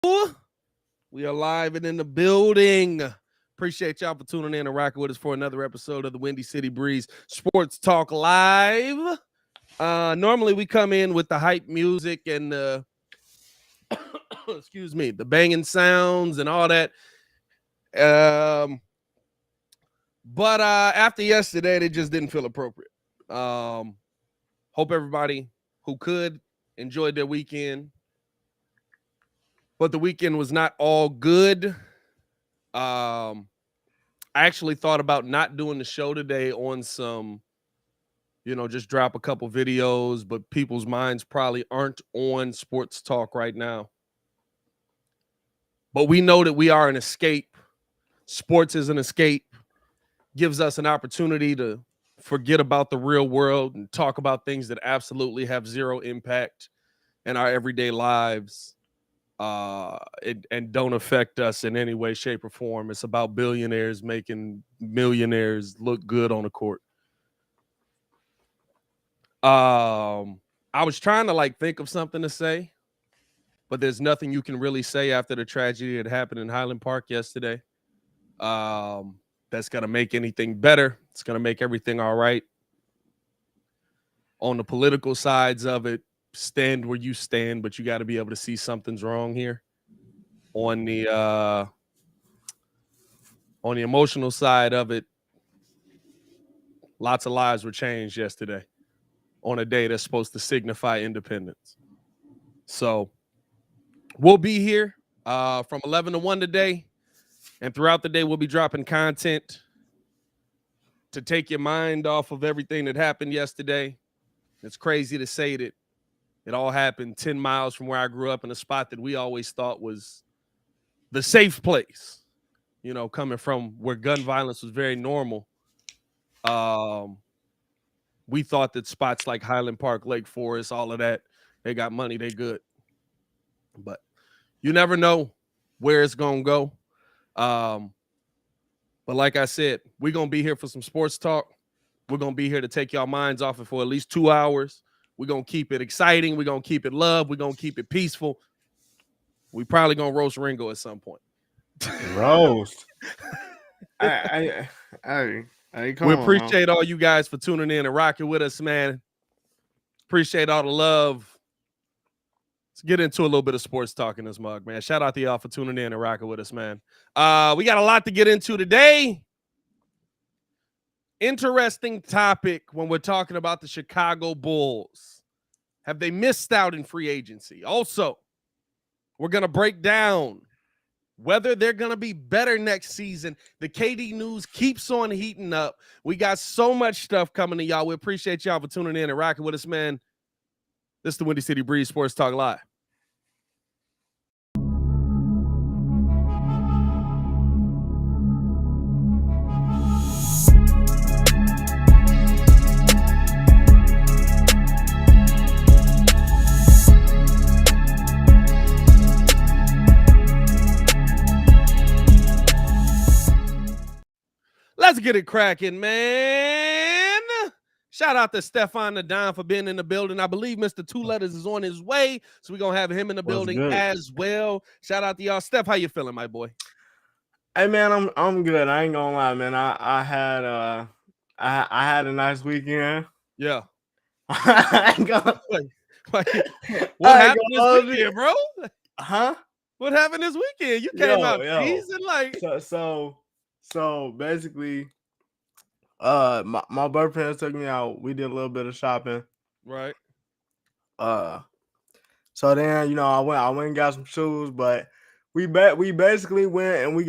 We are live and in the building. Appreciate y'all for tuning in and rocking with us for another episode of the Windy City Breeze Sports Talk Live. Normally we come in with the hype music and the excuse me, the banging sounds and all that. But after yesterday, it just didn't feel appropriate. Hope everybody who could enjoyed their weekend. But the weekend was not all good. I actually thought about not doing the show today on some, just drop a couple videos, but people's minds probably aren't on sports talk right now. But we know that we are an escape. Sports is an escape. Gives us an opportunity to forget about the real world and talk about things that absolutely have zero impact in our everyday lives. And don't affect us in any way, shape, or form. It's about billionaires making millionaires look good on the court. I was trying to think of something to say, but there's nothing you can really say after the tragedy that happened in Highland Park yesterday. That's gonna make anything better. It's gonna make everything all right. On the political sides of it, stand where you stand, but you got to be able to see something's wrong here. On the emotional side of it, lots of lives were changed yesterday on a day that's supposed to signify independence. So we'll be here from 11 to 1 today, and throughout the day we'll be dropping content to take your mind off of everything that happened yesterday. It's crazy to say that it all happened 10 miles from where I grew up in a spot that we always thought was the safe place, coming from where gun violence was very normal. We thought that spots like Highland Park, Lake Forest, all of that, they got money, they good. But you never know where it's going to go. But like I said, we're going to be here for some sports talk. We're going to be here to take y'all minds off it for at least 2 hours. We're going to keep it exciting. We're going to keep it love. We're going to keep it peaceful. We probably going to roast Ringo at some point. Roast. We appreciate all you guys for tuning in and rocking with us, man. Appreciate all the love. Let's get into a little bit of sports talk in this mug, man. Shout out to y'all for tuning in and rocking with us, man. We got a lot to get into today. Interesting topic when we're talking about the Chicago Bulls. Have they missed out in free agency? Also, we're going to break down whether they're going to be better next season. The KD news keeps on heating up. We got so much stuff coming to y'all. We appreciate y'all for tuning in and rocking with us, man. This is the Windy City Breeze Sports Talk Live. Let's get it cracking, man. Shout out to Stefan the Don for being in the building. I believe Mr. Two Letters is on his way, so we're going to have him in the building as well. Shout out to y'all. Steph, how you feeling, my boy? Hey, man, I'm good. I ain't going to lie, man. I had a nice weekend. Yeah. I ain't gonna... What happened this weekend, bro? Huh? What happened this weekend? You came out teasing So basically, my boyfriend took me out. We did a little bit of shopping. Right. So then, I went and got some shoes, but we basically went and we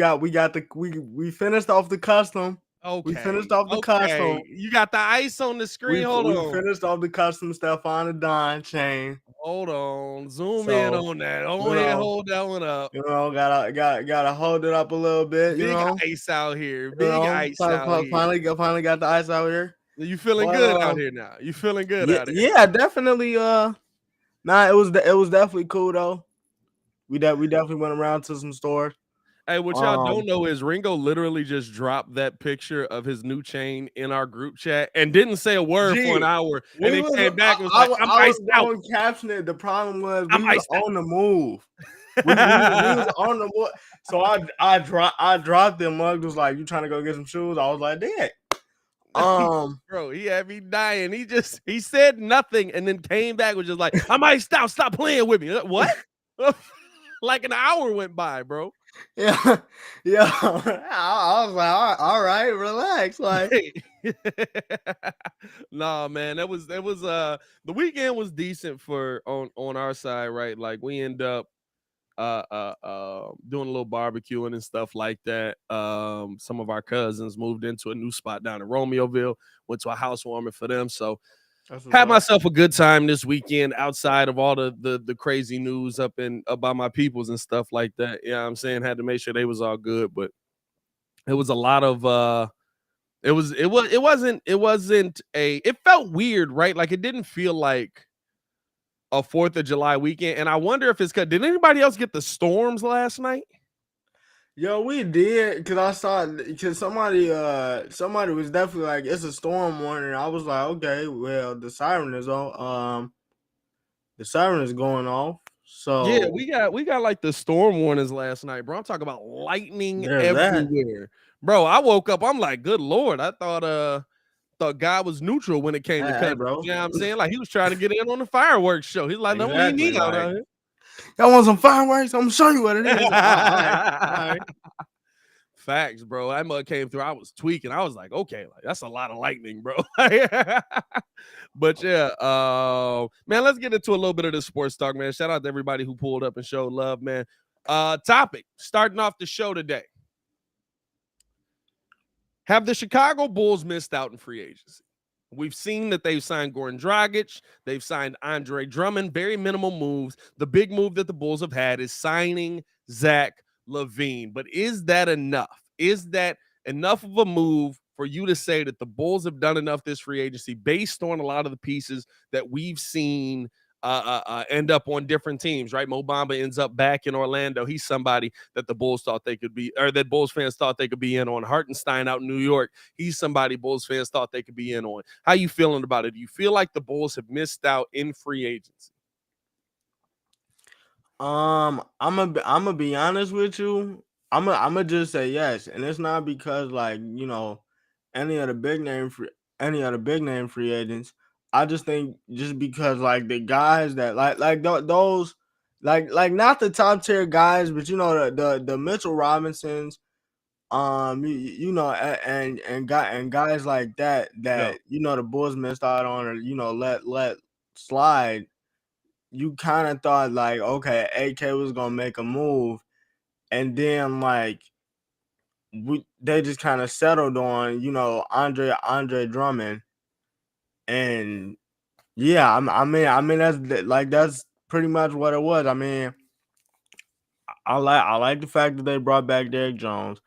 finished off the custom. Okay. We finished off the custom. You got the ice on the screen. Hold on. We finished off the custom Stefan the Don chain. Hold on. Zoom in on that. Hold that one up. Gotta hold it up a little bit. Big ice out here. Finally got the ice out here. You feeling good out here now? You feeling good out here? Yeah, definitely. It was definitely cool though. We definitely went around to some stores. Hey, what y'all don't know is Ringo literally just dropped that picture of his new chain in our group chat and didn't say a word for an hour. And then came back and was like, I'm iced out. Caption it. The problem was we was on the move. we was on the board. So I dropped them. Mug was like, "You trying to go get some shoes?" I was like, "Dad." Bro, he had me dying. He said nothing and then came back with just like, I might stop playing with me. What? Like an hour went by, bro. Yeah, yeah. I was like, all right, relax. Like, nah, man, the weekend was decent for on our side, right? Like we end up doing a little barbecuing and stuff like that. Some of our cousins moved into a new spot down in Romeoville, went to a housewarming for them. So that's what's had up. myself a good time this weekend outside of all the crazy news up by my peoples and stuff like that. Yeah, I'm saying had to make sure they was all good, but it was a lot of it felt weird, right? Like it didn't feel like a 4th of July weekend. And I wonder if it's cause did anybody else get the storms last night? Yo, we did because I saw because somebody was definitely like it's a storm warning. I was like, okay, well the siren is going off. Yeah, So we got like the storm warnings last night, bro. I'm talking about lightning there's that. everywhere. Bro, I woke up, I'm like, good lord. I thought God was neutral when it came to Hey, country. bro. You know what I'm saying? Like he was trying to get in on the fireworks show. He's like, don't leave Exactly. me out Like, of y'all want some fireworks? I'm gonna show you what it here. is. All right, all right. Facts, bro. That mud came through. I was tweaking. I was like, okay, like that's a lot of lightning, bro. But yeah, man, let's get into a little bit of the sports talk, man. Shout out to everybody who pulled up and showed love, man. Topic starting off the show today. Have the Chicago Bulls missed out in free agency? We've seen that they've signed Goran Dragic. They've signed Andre Drummond. Very minimal moves. The big move that the Bulls have had is signing Zach LaVine. But is that enough? Is that enough of a move for you to say that the Bulls have done enough this free agency based on a lot of the pieces that we've seen end up on different teams, right? Mo Bamba ends up back in Orlando. He's somebody that the Bulls thought they could be, or that Bulls fans thought they could be in on. Hartenstein out in New York, he's somebody Bulls fans thought they could be in on. How you feeling about it? Do you feel like the Bulls have missed out in free agency? I'm gonna be honest with you. I'm gonna just say yes, and it's not because like any of the any of the big name free agents. I just think just because like the guys that those not the top tier guys, but the Mitchell Robinsons, and guys like that Yeah. the Bulls missed out on or let slide. You kind of thought like, okay, AK was gonna make a move, and then like they just kind of settled on Andre Drummond, and yeah, I mean that's pretty much what it was. I mean, I like the fact that they brought back Derrick Jones,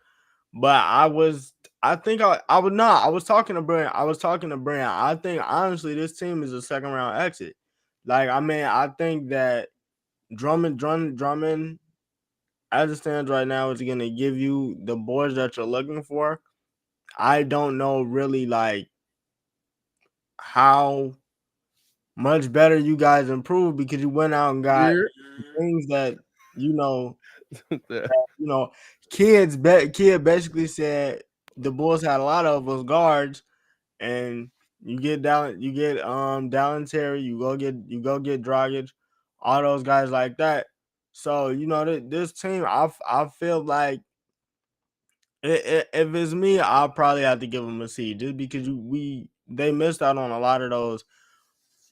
but I was talking to Brian. I think honestly this team is a second round exit. Like I mean, I think that Drummond, as it stands right now, is going to give you the boards that you're looking for. I don't know really like how much better you guys improved because you went out and got You're things that you know yeah. you know kid basically said the Bulls had a lot of us guards, and you get Dallin Terry, you go get Dragic, all those guys like that. So this team, I feel like if it's me, I'll probably have to give them a C, just because they missed out on a lot of those,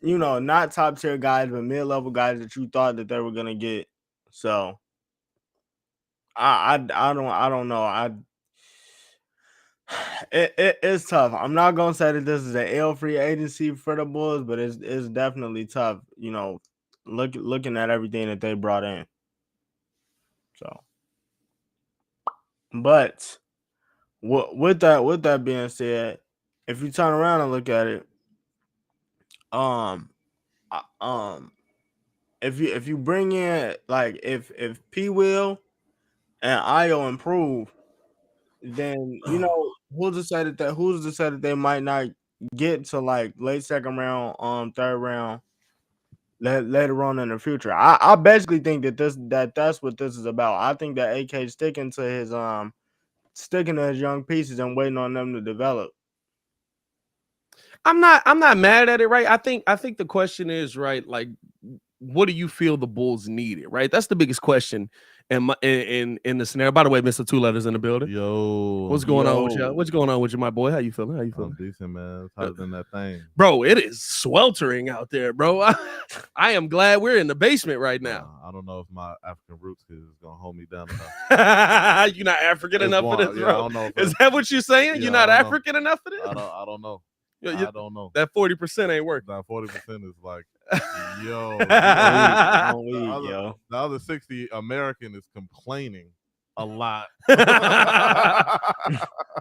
not top tier guys, but mid level guys that you thought that they were gonna get. So I don't know. It's tough. I'm not gonna say that this is an L free agency for the Bulls, but it's definitely tough. Looking at everything that they brought in. So, but with that being said, if you turn around and look at it, um, um, if you bring in like if P Will and Io improve, then who's to say that they might not get to like late second round, third round later on in the future. I basically think that's what this is about. I think that AK sticking to his young pieces and waiting on them to develop. I'm not mad at it, right? I think the question is, right, like, what do you feel the Bulls needed, right? That's the biggest question in the scenario. By the way, Mr. Two Letters in the building. Yo, What's going on with you? What's going on with you, my boy? How you feeling? I'm decent, man. It's hotter than that thing. Bro, it is sweltering out there, bro. I am glad we're in the basement right now. I don't know if my African roots is gonna hold me down enough. You're not African enough for this, bro. Yeah, I don't know is that what you're saying? Yeah, you're not African enough for this? I don't know. I don't know. That 40% ain't working. That 40% is like, yo, The other 60 American is complaining a lot.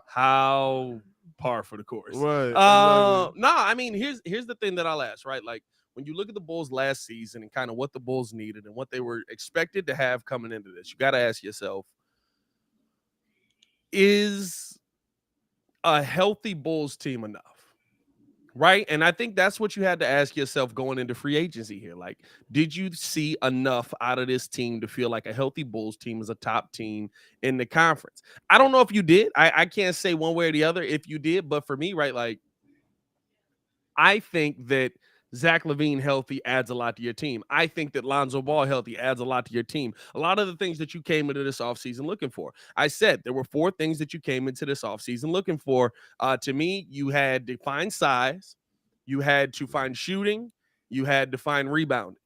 How par for the course. Right. No, I mean, here's the thing that I'll ask, right? Like, when you look at the Bulls last season and kind of what the Bulls needed and what they were expected to have coming into this, you got to ask yourself, is a healthy Bulls team enough? Right. And I think that's what you had to ask yourself going into free agency here. Like, did you see enough out of this team to feel like a healthy Bulls team is a top team in the conference? I don't know if you did. I can't say one way or the other if you did. But for me, right, like, I think that Zach LaVine healthy adds a lot to your team. I think that Lonzo Ball healthy adds a lot to your team. A lot of the things that you came into this offseason looking for. I said there were 4 things that you came into this offseason looking for. To me, you had to find size, you had to find shooting, you had to find rebounding.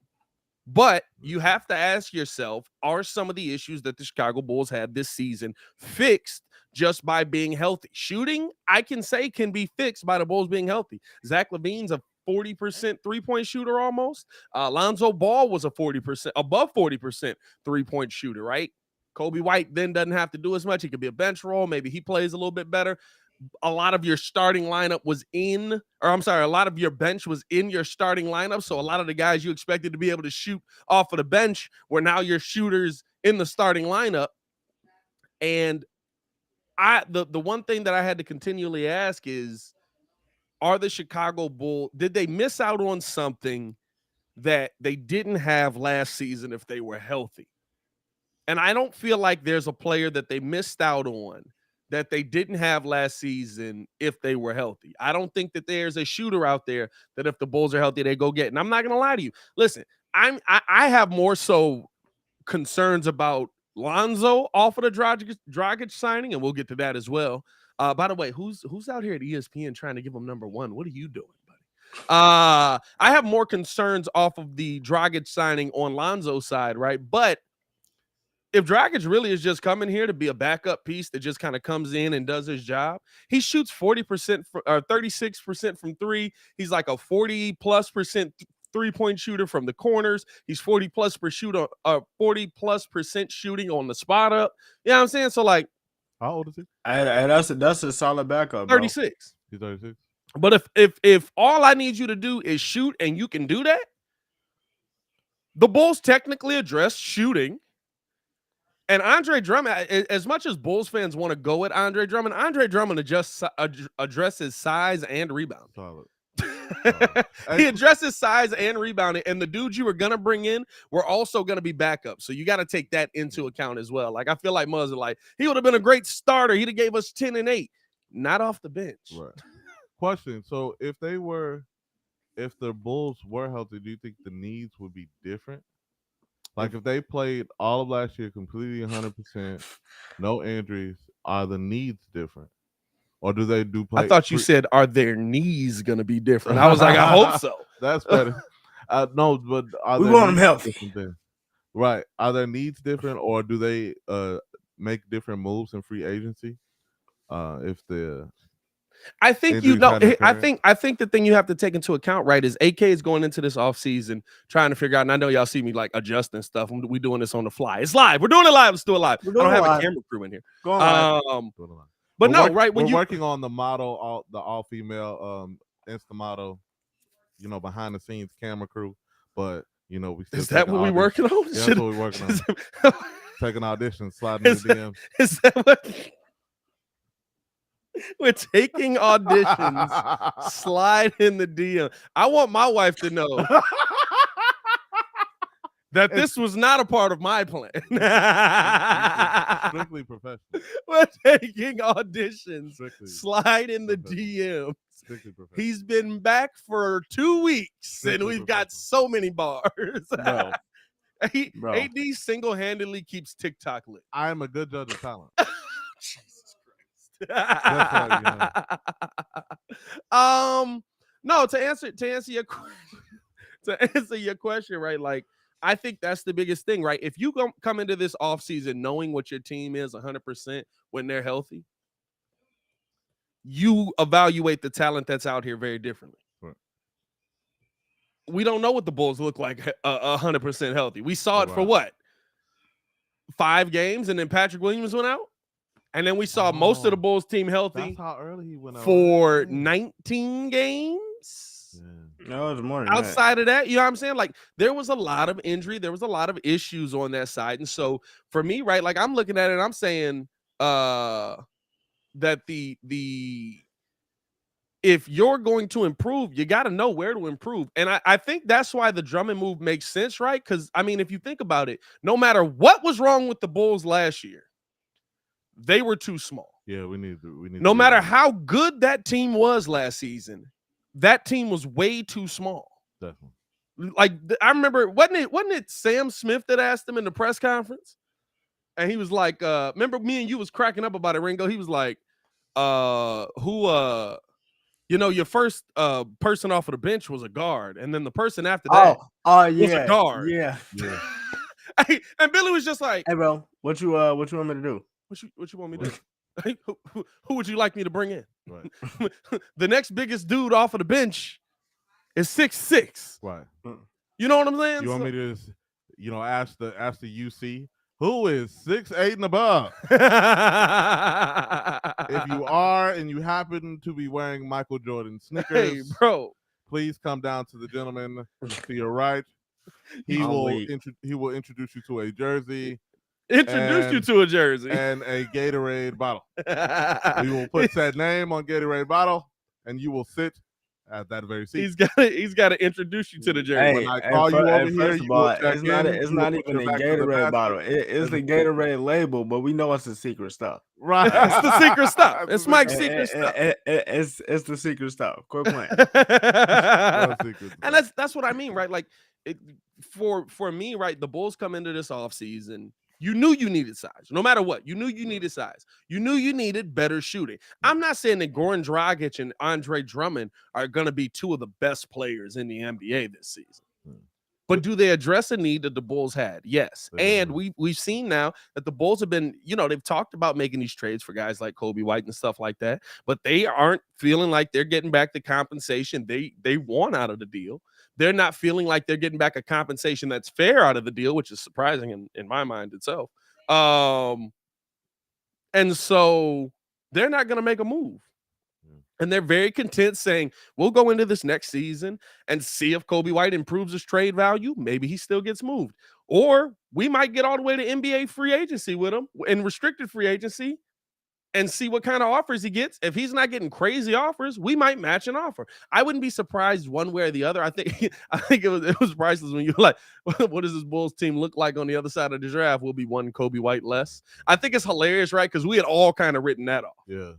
But you have to ask yourself, are some of the issues that the Chicago Bulls had this season fixed just by being healthy? Shooting, I can say, can be fixed by the Bulls being healthy. Zach LaVine's a 40% three-point shooter almost. Lonzo Ball was a 40%, above 40% three-point shooter, right? Kobe White then doesn't have to do as much. He could be a bench role. Maybe he plays a little bit better. A lot of your starting lineup was a lot of your bench was in your starting lineup. So a lot of the guys you expected to be able to shoot off of the bench were now your shooters in the starting lineup. And the one thing that I had to continually ask is, are the Chicago Bulls, did they miss out on something that they didn't have last season if they were healthy? And I don't feel like there's a player that they missed out on that they didn't have last season if they were healthy. I don't think that there's a shooter out there that if the Bulls are healthy, they go get. And I'm not going to lie to you. Listen, I have more so concerns about Lonzo off of the Dragic signing, and we'll get to that as well. By the way, who's out here at ESPN trying to give him number 1? What are you doing, buddy? I have more concerns off of the Dragic signing on Lonzo's side, right? But if Dragic really is just coming here to be a backup piece that just kind of comes in and does his job, he shoots 40% or 36% from 3. He's like a 40+% three-point shooter from the corners. He's 40+% shooting on the spot up. You know what I'm saying? So, like, how old is he? And that's a solid backup, bro. 36. He's 36. But if all I need you to do is shoot and you can do that, the Bulls technically address shooting. And Andre Drummond, as much as Bulls fans want to go at Andre Drummond addresses size and rebound. Solid. He addresses size and rebounding, and the dudes you were gonna bring in were also gonna be backups. So you got to take that into account as well. Like, I feel like Muzz, like, he would have been a great starter. He'd have gave us 10 and 8, not off the bench. Right. Question: so if the Bulls were healthy, do you think the needs would be different? Like, if they played all of last year completely 100%, no injuries, are the needs different? Or do they play? I thought you said, are their knees going to be different? I was like, I hope so. That's better. No, but we want them healthy. Right. Are their needs different, or do they make different moves in free agency? I think I think the thing you have to take into account, right, is AK is going into this offseason trying to figure out, and I know y'all see me like adjusting stuff. We doing this on the fly. It's live. We're doing it live. Let's do it live. I don't have a camera crew in here. But no, right, when we're working on the model, the all-female Insta model, behind the scenes camera crew, but we still is that what we're working on? Yeah, that's what we're working on. Taking auditions, sliding in the DM. Is that what? We're taking auditions, slide in the DM. I want my wife to know that this was not a part of my plan. Strictly professional. We're taking auditions. Strictly Slide in the professional. DM. Strictly professional. He's been back for 2 weeks, Strictly and we've got professional. so many bars. Bro. Bro. AD single-handedly keeps TikTok lit. I am a good judge of talent. Jesus Christ. No, to answer your question, right? Like, I think that's the biggest thing, right? If you come into this offseason knowing what your team is 100% when they're healthy, you evaluate the talent that's out here very differently. Right. We don't know what the Bulls look like 100% healthy. We saw it for what? 5 games, and then Patrick Williams went out? And then we saw most of the Bulls team healthy. That's how early he went out. For 19 games. Yeah. No, it was more than outside of that, you know what I'm saying? Like, there was a lot of injury, there was a lot of issues on that side. And so for me, right, like, I'm looking at it, I'm saying that if you're going to improve, you got to know where to improve. And I think that's why the Drummond move makes sense, right? Because, I mean, if you think about it, no matter what was wrong with the Bulls last year, they were too small. Yeah, we need. No matter how good that team was last season, that team was way too small. Definitely. Like, I remember, wasn't it Sam Smith that asked him in the press conference? And he was like, remember me and you was cracking up about it, Ringo? He was like, your first person off of the bench was a guard, and then the person after that was a guard. Yeah. And Billy was just like, "Hey, bro, what you want me to do? What you want me to do? Who would you like me to bring in?" Right. The next biggest dude off of the bench is 6'6". Right. You know what I'm saying? You want me to, ask the UC who is 6'8" and above? If you are and you happen to be wearing Michael Jordan sneakers, hey, bro, please come down to the gentleman to your right. He will introduce you to a jersey. Introduce you to a jersey and a Gatorade bottle. We will put that name on Gatorade bottle, and you will sit at that very seat. He's got to introduce you to the jersey. When I call you over here, it's not even a Gatorade bottle. It's the Gatorade label, but we know it's the secret stuff. Right? It's the secret stuff. It's Mike's secret stuff. It's the secret stuff. Quit playing. And that's what I mean, right? Like, for me, right? The Bulls come into this offseason. You knew you needed size. No matter what, you knew you needed size. You knew you needed better shooting. I'm not saying that Goran Dragic and Andre Drummond are going to be 2 of the best players in the NBA this season. But do they address a need that the Bulls had? Yes. And we've seen now that the Bulls have been, they've talked about making these trades for guys like Kobe White and stuff like that, but they aren't feeling like they're getting back the compensation they want out of the deal. They're not feeling like they're getting back a compensation that's fair out of the deal, which is surprising in my mind itself. And so they're not going to make a move. And they're very content saying, we'll go into this next season and see if Kobe White improves his trade value. Maybe he still gets moved. Or we might get all the way to NBA free agency with him and restricted free agency and see what kind of offers he gets. If he's not getting crazy offers, we might match an offer. I wouldn't be surprised one way or the other. I think it was priceless when you're like, what does this Bulls team look like on the other side of the draft? We'll be one Kobe White less. I think it's hilarious, right? Because we had all kind of written that off. Yeah.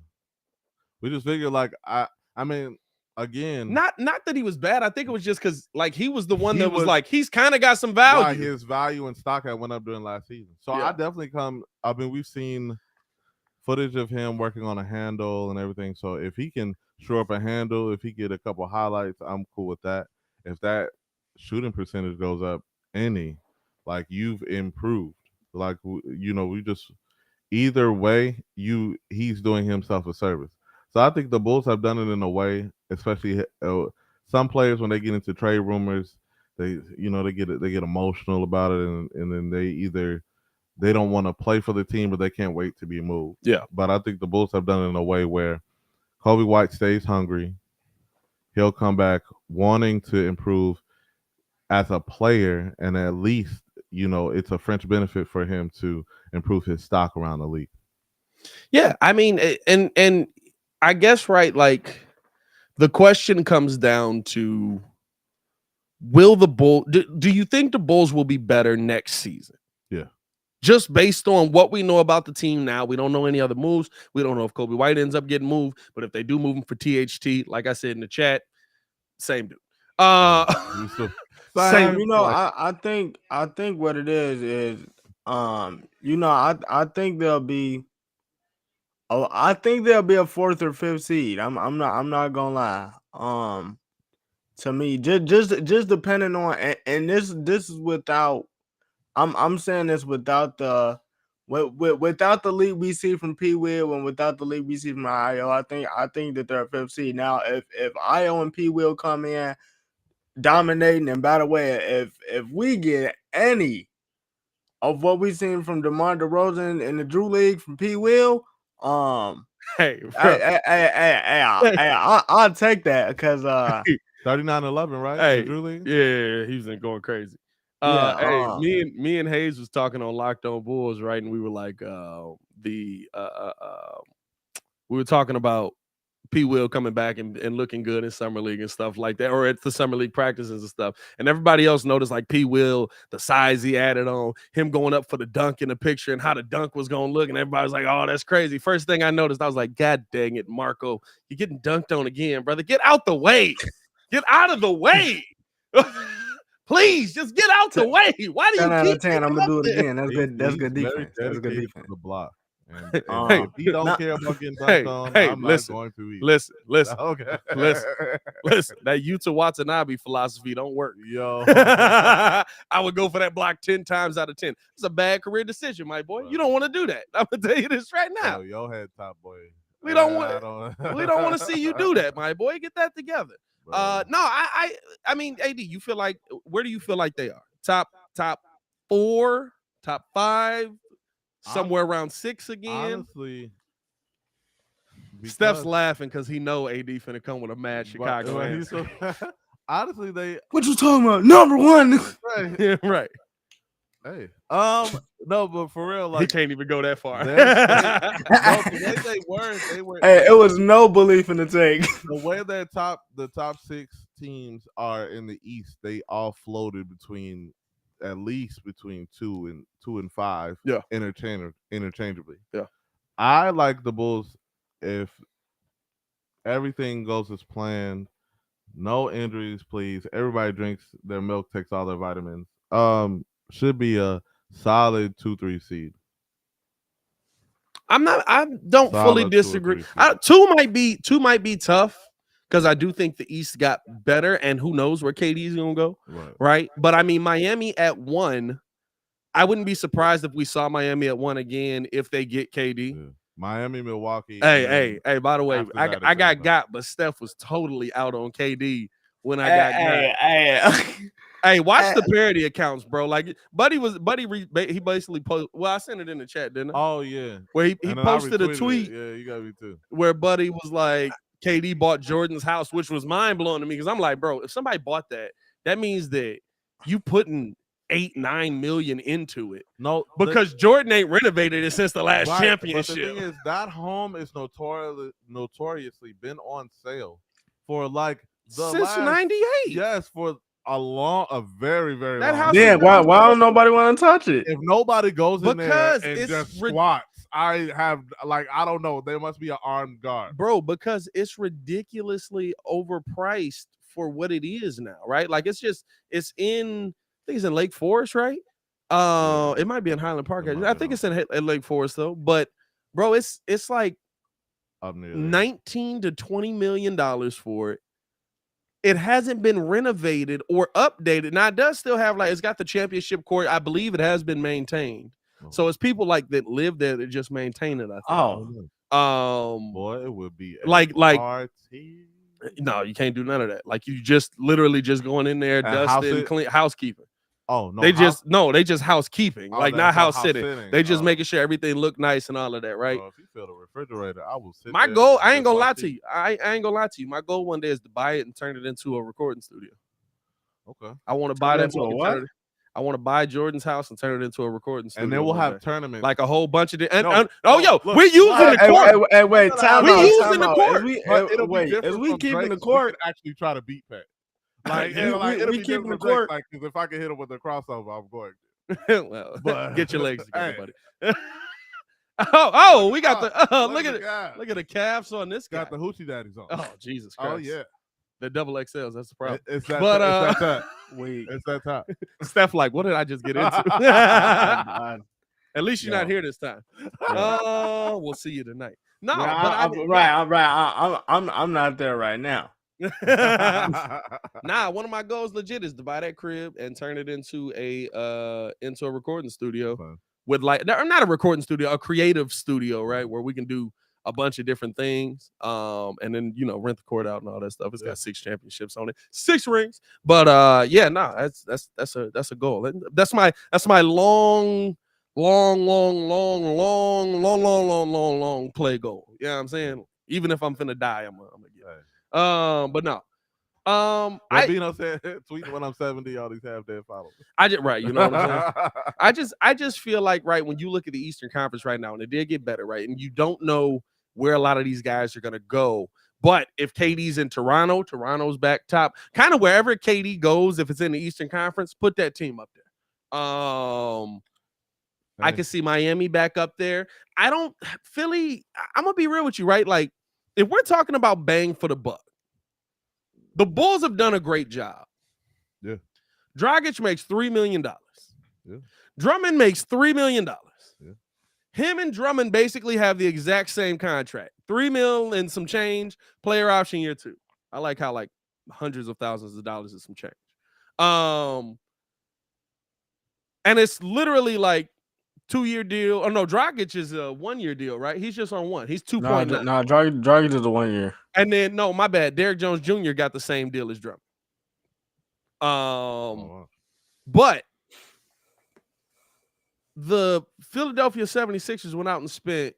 We just figured, like, I mean, again, not that he was bad. I think it was just because, like, he was the one that was like, he's kind of got some value. Right, his value and stock had went up during last season. So I definitely we've seen footage of him working on a handle and everything. So if he can shore up a handle, if he get a couple highlights, I'm cool with that. If that shooting percentage goes up like, you've improved. Like, we just either way, he's doing himself a service. So I think the Bulls have done it in a way, especially some players when they get into trade rumors, they get emotional about it, and then they don't want to play for the team, but they can't wait to be moved. Yeah. But I think the Bulls have done it in a way where Kobe White stays hungry. He'll come back wanting to improve as a player, and at least it's a French benefit for him to improve his stock around the league. Yeah, I mean, and I guess, right, like, the question comes down to will the Bulls? Do you think the Bulls will be better next season? Yeah. Just based on what we know about the team now, we don't know any other moves. We don't know if Kobe White ends up getting moved, but if they do move him for THT, like I said in the chat, same dude. Same. I think what it is I think there'll be. Oh, I think there'll be a 4th or 5th seed. I'm not gonna lie. To me, just depending on, and this is without. I'm saying this without the. Without the league we see from P. Will and without the league we see from IO, I think that they're a 5th seed. Now, if IO and P. Will come in dominating, and by the way, if we get any of what we've seen from DeMar DeRozan in the Drew League from P. Will, I'll take that because 39-11, right? Hey, Drew League? Yeah, he's been going crazy. Me and Hayes was talking on Locked On Bulls, right? And we were like, we were talking about P. Will coming back and looking good in summer league and stuff like that, or at the summer league practices and stuff. And everybody else noticed like P. Will, the size he added on, him going up for the dunk in the picture and how the dunk was going to look. And everybody was like, oh, that's crazy. First thing I noticed, I was like, God dang it, Marco, you're getting dunked on again, brother. Get out the way. Get out of the way. Please, just get out the way. Why do you 10 out keep of 10? I'm gonna do it again. That's good. That's good defense. That's good defense. The block. And Hey, if he don't care about getting dunked on, I'm listen, not going to either. Listen. Okay. Listen. That Yuta Watanabe philosophy don't work. Yo. I would go for that block 10 times out of 10. It's a bad career decision, my boy. Bro. You don't want to do that. I'm gonna tell you this right now. Yo head top boy. We don't want to see you do that, my boy. Get that together. Bro. No, I mean, AD, you feel like, where do you feel like they are? Top 4, top 5, somewhere around 6 again? Honestly, Steph's laughing because he know AD finna come with a mad Chicago answer. Honestly, they. What you talking about? Number 1. Right. Yeah, right. Hey, no, but for real, like he can't even go that far. No, the way they were. Hey, it was no belief in the take. The way that the top 6 teams are in the East, they all floated between at least between 2 and 5. Yeah, interchangeably. Yeah, I like the Bulls if everything goes as planned. No injuries, please. Everybody drinks their milk, takes all their vitamins. Should be a solid 2-3 seed. I don't fully disagree. 2 might be tough because I do think the East got better, and who knows where KD's gonna go, right? But I mean, Miami at 1, I wouldn't be surprised if we saw Miami at 1 again if they get KD. Yeah. Miami, Milwaukee. Hey, by the way, I got, but Steph was totally out on KD when I got. Hey, watch the parody accounts, bro. Like, Buddy he basically posted. Well, I sent it in the chat, didn't I? Oh yeah, where he posted a tweet. Yeah, you got me too. Where Buddy was like, KD bought Jordan's house, which was mind blowing to me because I'm like, bro, if somebody bought that, that means that you putting 8-9 million into it. No, because Jordan ain't renovated it since the last championship. But the thing is, that home is notoriously been on sale for like since '98. Yes, for a very, very that long house. Yeah, why don't nobody want to touch it? If nobody goes in there and it's just squats, I don't know. There must be an armed guard, bro. Because it's ridiculously overpriced for what it is now, right? Like it's in. I think it's in Lake Forest, right? It might be in Highland Park. I think it's in Lake Forest though. But bro, it's like $19 to $20 million for it. It hasn't been renovated or updated. Now it does still have it's got the championship court. I believe it has been maintained. So it's people like that live there that just maintain it. I think. Boy, it would be like. No, you can't do none of that. Like you just literally just going in there, dusting, clean, housekeeping. Oh no, they just housekeeping, like not house sitting. They just making sure everything look nice and all of that, right? Bro, if you fill the refrigerator, I will sit. My goal, I ain't gonna lie to you. I ain't gonna lie to you. My goal one day is to buy it and turn it into a recording studio. Okay. I want to buy that. I want to buy Jordan's house and turn it into a recording studio. And then we'll have tournaments. Like a whole bunch of we're using the court. Wait, time we're out. using the court. Is we keeping the court? Actually try to beat Pat. Like, We- it'll we be keep the disrespect. court. Like, because if I can hit him with a crossover, I'm going. Well, But get your legs together, hey. buddy. oh, we got Look the look at at the it. guy. Look at the calves on this guy. Got the hoochie daddies on. Oh, Jesus Christ. Oh yeah. The double XLs, that's the problem. It's that. But it's that time. We It's that time. Steph, like, what did I just get into? I- At least you're not Yo. here this time. We'll see you tonight. No, yeah, but I'm not there right now. Nah, one of my goals legit is to buy that crib and turn it into a recording studio Fun. with like not a recording studio, a creative studio, right? Where we can do a bunch of different things. And then rent the court out and all that stuff. It's got 6 championships on it, 6 rings. But that's a goal. And that's my long play goal. You know what I'm saying? Even if I'm finna die, I'm gonna get it. But no. Rabino said, tweeting when I'm 70, all these half dead followers. Right, you know what I'm saying? I just feel like, right, when you look at the Eastern Conference right now, and it did get better, right? And you don't know where a lot of these guys are gonna go. But if KD's in Toronto, Toronto's back top. Kind of wherever KD goes, if it's in the Eastern Conference, put that team up there. I can see Miami back up there. Philly, I'm gonna be real with you, right? Like, if we're talking about bang for the buck, the Bulls have done a great job. Yeah. Dragic makes $3 million. Yeah. Drummond makes $3 million. Yeah. Him and Drummond basically have the exact same contract. $3 million and some change, player option year 2. I like how like hundreds of thousands of dollars is some change. And it's literally like 2-year deal. Oh no, Dragic is a 1-year deal, right? He's just on 1. He's 2.9. No, Dragic is a 1 year. And then no, my bad. Derrick Jones Jr. got the same deal as Drummond. But the Philadelphia 76ers went out and spent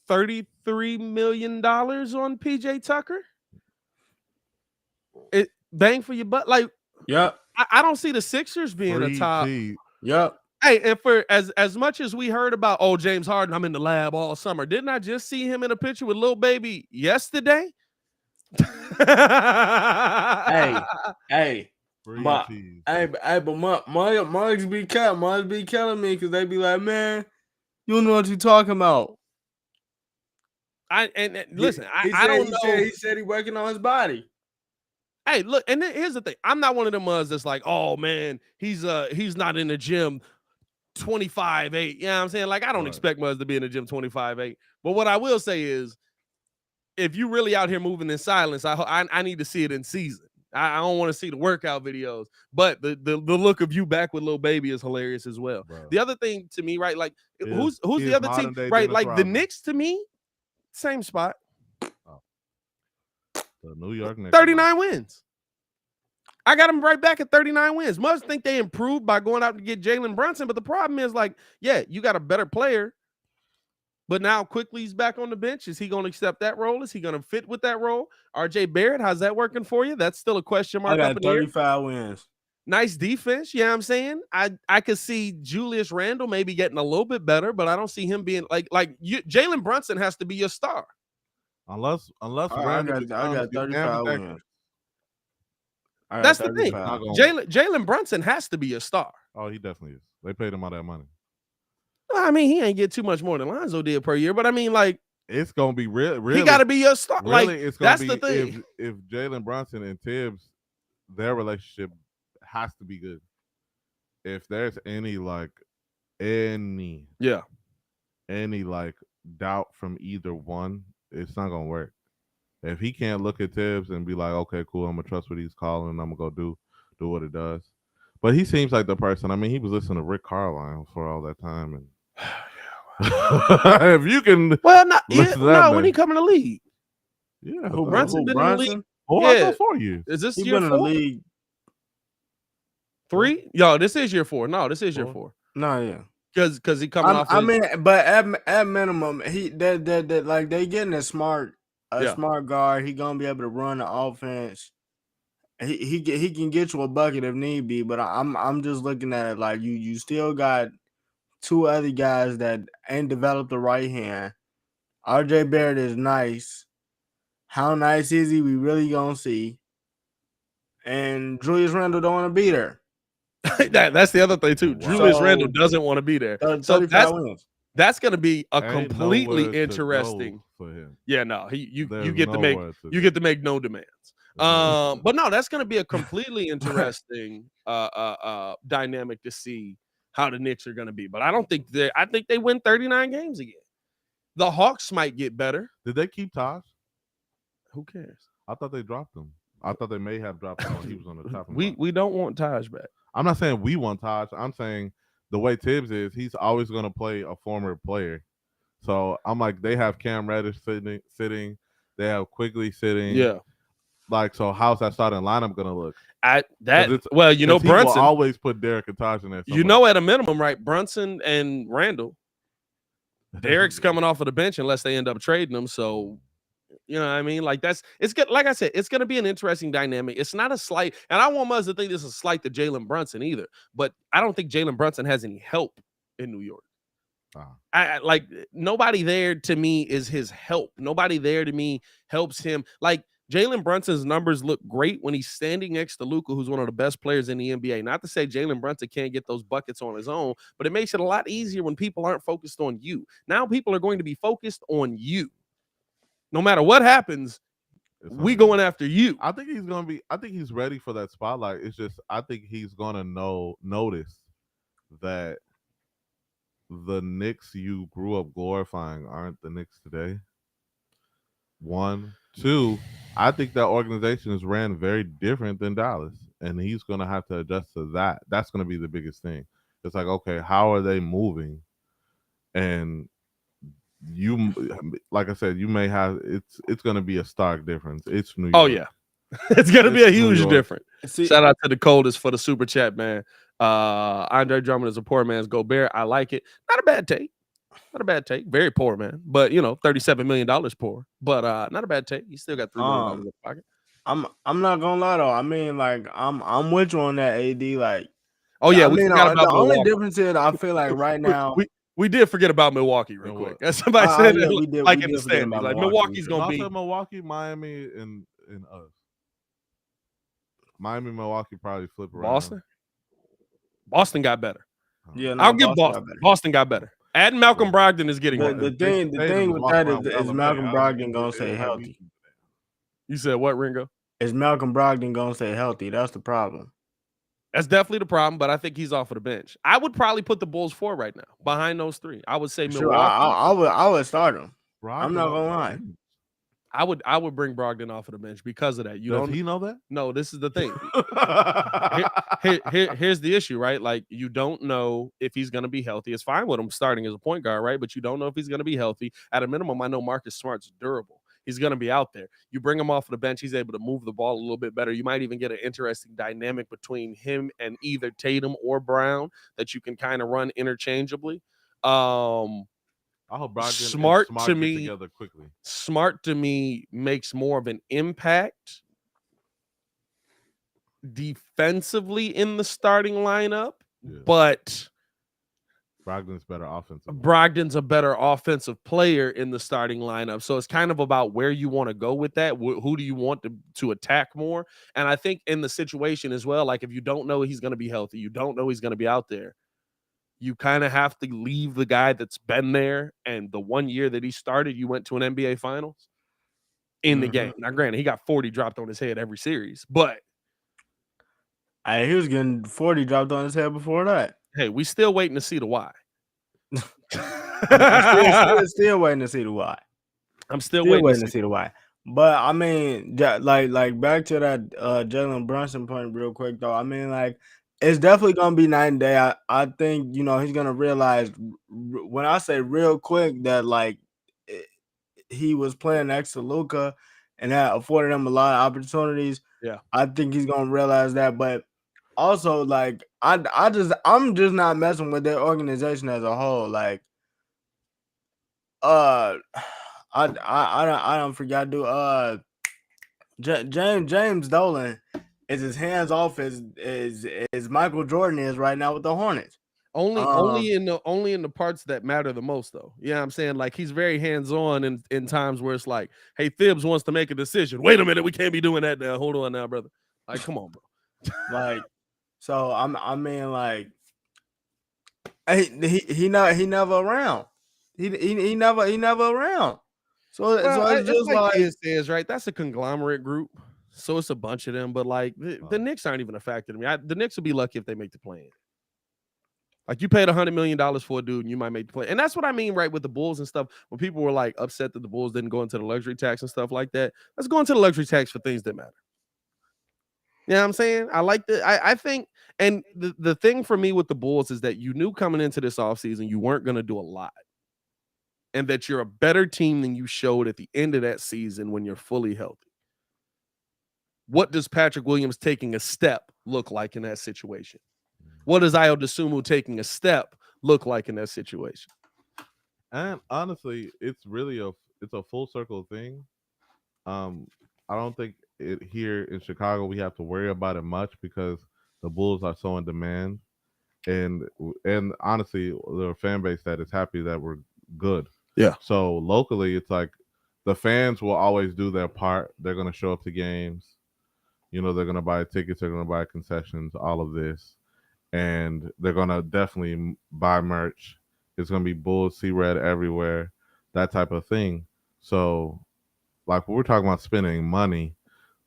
$33 million on PJ Tucker. It bang for your butt. Like, yep. I don't see the Sixers being a top. Yep. Hey, and for as much as we heard about, James Harden, I'm in the lab all summer. Didn't I just see him in a picture with Lil Baby yesterday? Hey. But Mugs be killing me because they be like, man, you don't know what you're talking about. Listen, I don't know. He said he's working on his body. Hey, look, and then here's the thing. I'm not one of them that's like, oh man, he's not in the gym 25-8. You know what I'm saying? Like, I don't expect Muzz to be in the gym 25-8. But what I will say is, if you really out here moving in silence, I need to see it in season. I don't want to see the workout videos. But the look of you back with Lil Baby is hilarious as well. Bro. The other thing to me, right? Like, who's the other team? Right, like the Knicks to me, same spot. The New York Knicks. 39 wins. I got them right back at 39 wins. Must think they improved by going out to get Jalen Brunson, but the problem is, like, yeah, you got a better player, but now Quickly's back on the bench. Is he going to accept that role? Is he going to fit with that role? RJ Barrett, how's that working for you? That's still a question mark. I got 35 wins. Nice defense. You know what I'm saying? I could see Julius Randle maybe getting a little bit better, but I don't see him being like Jalen Brunson has to be your star. Unless I got 35 wins. That's the thing. Jalen Brunson has to be your star. Oh, he definitely is. They paid him all that money. Well, I mean, he ain't get too much more than Lonzo did per year, but I mean, like, it's gonna be really. He got to be your star. Really, like, it's gonna that's be the thing. If Jalen Brunson and Tibbs, their relationship has to be good. If there's any doubt from either one, it's not gonna work. If he can't look at Tibbs and be like, okay, cool, I'm gonna trust what he's calling, I'm gonna go do what it does. But he seems like the person. I mean, he was listening to Rick Carlisle for all that time, and if you can, when he come in the league, Brunson been in the league. I go 4 years. Is this He year been 4? in the league 3? Yo, this is year 4. No, this is year 4. No, yeah. Because he coming off. I mean, but at minimum, that like they getting a smart guard. He gonna be able to run the offense. He can get you a bucket if need be. But I'm just looking at it like you still got 2 other guys that ain't developed the right hand. RJ Barrett is nice. How nice is he? We really gonna see. and Julius Randle don't want to be there. That's the other thing too. Wow. Julius So, Randle doesn't want to be there. So 35 wins. that's going to be a Ain't completely nowhere to interesting. go for him. Yeah, no, you There's get to make nowhere to you go. get to make no demands. There's But no, that's going to be a completely interesting dynamic to see how the Knicks are going to be. But I think they win 39 games again. The Hawks might get better. Did they keep Taj? Who cares? I thought they dropped him. I thought they may have dropped him when he was on the chopping block. We don't want Taj back. I'm not saying we want Taj. I'm saying the way Tibbs is, he's always going to play a former player. So I'm like, they have Cam Reddish sitting. They have Quigley sitting. Yeah. Like, so how's that starting lineup going to look? Brunson will always put Derek and Taj in there. At a minimum, right? Brunson and Randall. Derek's coming off of the bench unless they end up trading him. So, you know what I mean? Like it's good. Like I said, it's going to be an interesting dynamic. It's not a slight, and I want us to think this is a slight to Jalen Brunson either. But I don't think Jalen Brunson has any help in New York. I like nobody there to me is his help. Nobody there to me helps him. Like Jalen Brunson's numbers look great when he's standing next to Luka, who's one of the best players in the NBA. Not to say Jalen Brunson can't get those buckets on his own, but it makes it a lot easier when people aren't focused on you. Now people are going to be focused on you. No matter what happens, we going after you. I think he's ready for that spotlight. It's just I think he's gonna notice that the Knicks you grew up glorifying aren't the Knicks today. 1, 2, I think that organization is ran very different than Dallas, and he's going to have to adjust to that. That's going to be the biggest thing. It's like, okay, how are they moving? And you, like I said, you may have it's going to be a stark difference. It's New York. Oh yeah, it's going to be a huge difference. See, shout out to the Coldest for the super chat, man. Andre Drummond is a poor man's Gobert. I like it. Not a bad take. Not a bad take. Very poor, man. But $37 million poor. But not a bad take. You still got $3 million in the pocket. I'm not gonna lie though. I mean, like I'm with you on that, AD. Like, oh yeah, the only difference is I feel like right now we did forget about Milwaukee real quick. As somebody said, we did in the standings, like Milwaukee's gonna be Milwaukee, Miami, and us. Miami, Milwaukee probably flip around. Boston got better. Yeah, I'll give Boston got better. Adding Malcolm Brogdon is getting the thing with that is Malcolm Brogdon gonna stay healthy. You said what, Ringo? Is Malcolm Brogdon gonna stay healthy? That's the problem. That's definitely the problem, but I think he's off of the bench. I would probably put the Bulls 4 right now behind those 3. I would say Milwaukee. I would start him. Brogdon, I'm not gonna lie. I would bring Brogdon off of the bench because of that. Does he know that? No, this is the thing. Here's the issue, right? Like, you don't know if he's going to be healthy. It's fine with him starting as a point guard, right? But you don't know if he's going to be healthy. At a minimum, I know Marcus Smart's durable. He's going to be out there. You bring him off of the bench, he's able to move the ball a little bit better. You might even get an interesting dynamic between him and either Tatum or Brown that you can kind of run interchangeably. I hope Brogdon Smart to me together quickly. Smart to me makes more of an impact defensively in the starting lineup, but Brogdon's better offensive. Brogdon's a better offensive player in the starting lineup. So it's kind of about where you want to go with that. Who do you want to attack more? And I think in the situation as well, like if you don't know he's going to be healthy, you don't know he's going to be out there, you kind of have to leave the guy that's been there. And the 1 year that he started, you went to an NBA Finals in the game. Now, granted, he got 40 dropped on his head every series, but he was getting 40 dropped on his head before that. Hey, we still waiting to see the why. still waiting to see the why. I'm still waiting to see the why. But I mean, like back to that Jalen Brunson point real quick though. I mean, like it's definitely gonna be night and day. I think he's gonna realize when I say real quick that like he was playing next to Luka and that afforded him a lot of opportunities. Yeah, I think he's gonna realize that, but. Also, like I'm just not messing with their organization as a whole. Like, I don't forget to James Dolan is as hands off as Michael Jordan is right now with the Hornets. Only in the parts that matter the most, though. Yeah, I'm saying like he's very hands on in times where it's like, hey, Thibs wants to make a decision. Wait a minute, we can't be doing that now. Hold on now, brother. Like, come on, bro. Like, so I mean, like, he never around. He never around. So it's just like like Kid says, right? That's a conglomerate group, so it's a bunch of them. But like the Knicks aren't even a factor to me. The Knicks will be lucky if they make the play-in. Like you paid $100 million for a dude, and you might make the play. And that's what I mean, right? With the Bulls and stuff. When people were like upset that the Bulls didn't go into the luxury tax and stuff like that, let's go into the luxury tax for things that matter. You know what I'm saying? I think, and the thing for me with the Bulls is that you knew coming into this offseason you weren't going to do a lot. And that you're a better team than you showed at the end of that season when you're fully healthy. What does Patrick Williams taking a step look like in that situation? What does Ayo Dosunmu taking a step look like in that situation? And honestly, it's really a full circle thing. I don't think here in Chicago we have to worry about it much because the Bulls are so in demand, and honestly, the fan base that is happy that we're good. Yeah. So locally, it's like the fans will always do their part. They're going to show up to games. They're going to buy tickets. They're going to buy concessions, all of this. And they're going to definitely buy merch. It's going to be Bulls, C-Red everywhere, that type of thing. So, like, when we're talking about spending money,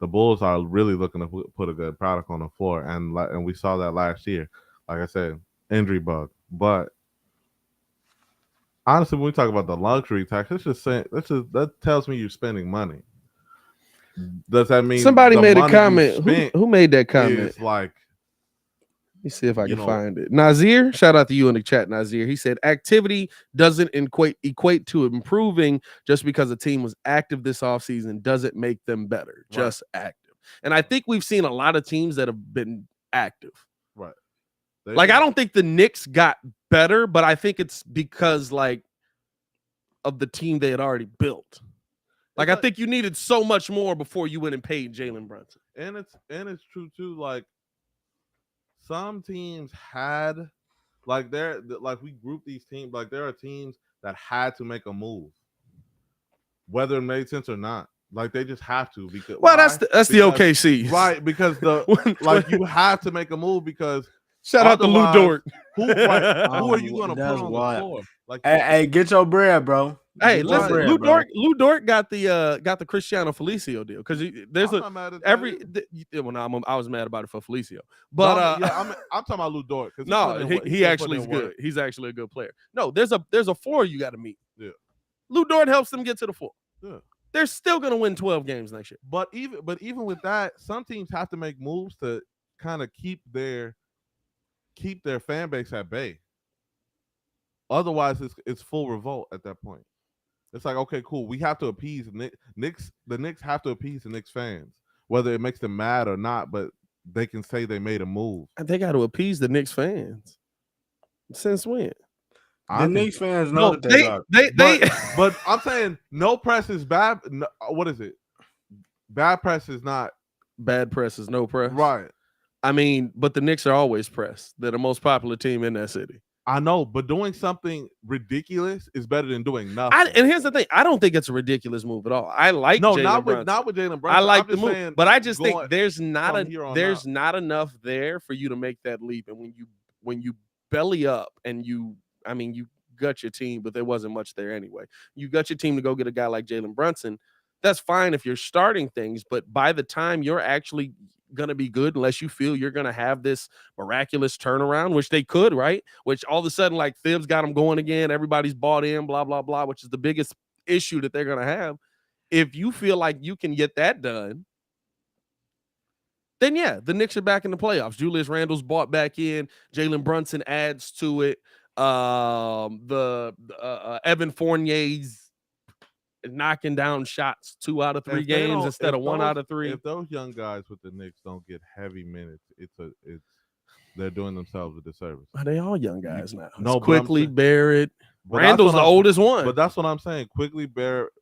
the Bulls are really looking to put a good product on the floor. And we saw that last year. Like I said, injury bug. But honestly, when we talk about the luxury tax, that tells me you're spending money. Does that mean somebody made a comment? Who made that comment? It's like, let me see if I can find it. Nazir, shout out to you in the chat, Nazir. He said activity doesn't equate to improving just because a team was active this offseason doesn't make them better. Right. Just active. And I think we've seen a lot of teams that have been active. Right. I don't think the Knicks got better, but I think it's because of the team they had already built. I think you needed so much more before you went and paid Jalen Brunson. And it's true too. Like some teams had, we group these teams. Like there are teams that had to make a move, whether it made sense or not. Like they just have to because. Well, that's the OKC, right? Because you have to make a move because. Shout out to Lou Dort. Who are you going to put on the floor? Hey, get your bread, bro. Hey, listen, Lou Dort got the Cristiano Felicio deal because there's I was mad about it for Felicio, but I'm talking about Lou Dort. No, he actually is good. He's actually a good player. No, there's a floor you got to meet. Yeah, Lou Dort helps them get to the floor. Yeah, they're still gonna win 12 games next year. But even with that, some teams have to make moves to kind of keep their fan base at bay. Otherwise, it's full revolt at that point. It's like, okay, cool. We have to appease the Knicks. The Knicks have to appease the Knicks fans, whether it makes them mad or not. But they can say they made a move. And they got to appease the Knicks fans. Since when? The Knicks fans know that they are. But I'm saying no press is bad. No, what is it? Bad press is not. Bad press is no press. Right. I mean, but the Knicks are always pressed. They're the most popular team in that city. I know, but doing something ridiculous is better than doing nothing. And here's the thing: I don't think it's a ridiculous move at all. I like not with Jalen Brunson. I like the move, but I just think there's not enough there for you to make that leap. And when you belly up and you gut your team, but there wasn't much there anyway. You gut your team to go get a guy like Jalen Brunson. That's fine if you're starting things, but by the time you're actually going to be good, unless you feel you're going to have this miraculous turnaround, which they could, right? Which all of a sudden, like Thibs got them going again. Everybody's bought in, blah, blah, blah, which is the biggest issue that they're going to have. If you feel like you can get that done, then yeah, the Knicks are back in the playoffs. Julius Randle's bought back in. Jalen Brunson adds to it. Evan Fournier's knocking down shots 2 out of 3 games instead of 1 out of 3. If those young guys with the Knicks don't get heavy minutes, they're doing themselves a disservice. Are they all young guys now? No, Quickly, Barrett. Randall's the oldest one. But that's what I'm saying. Quickly, Barrett,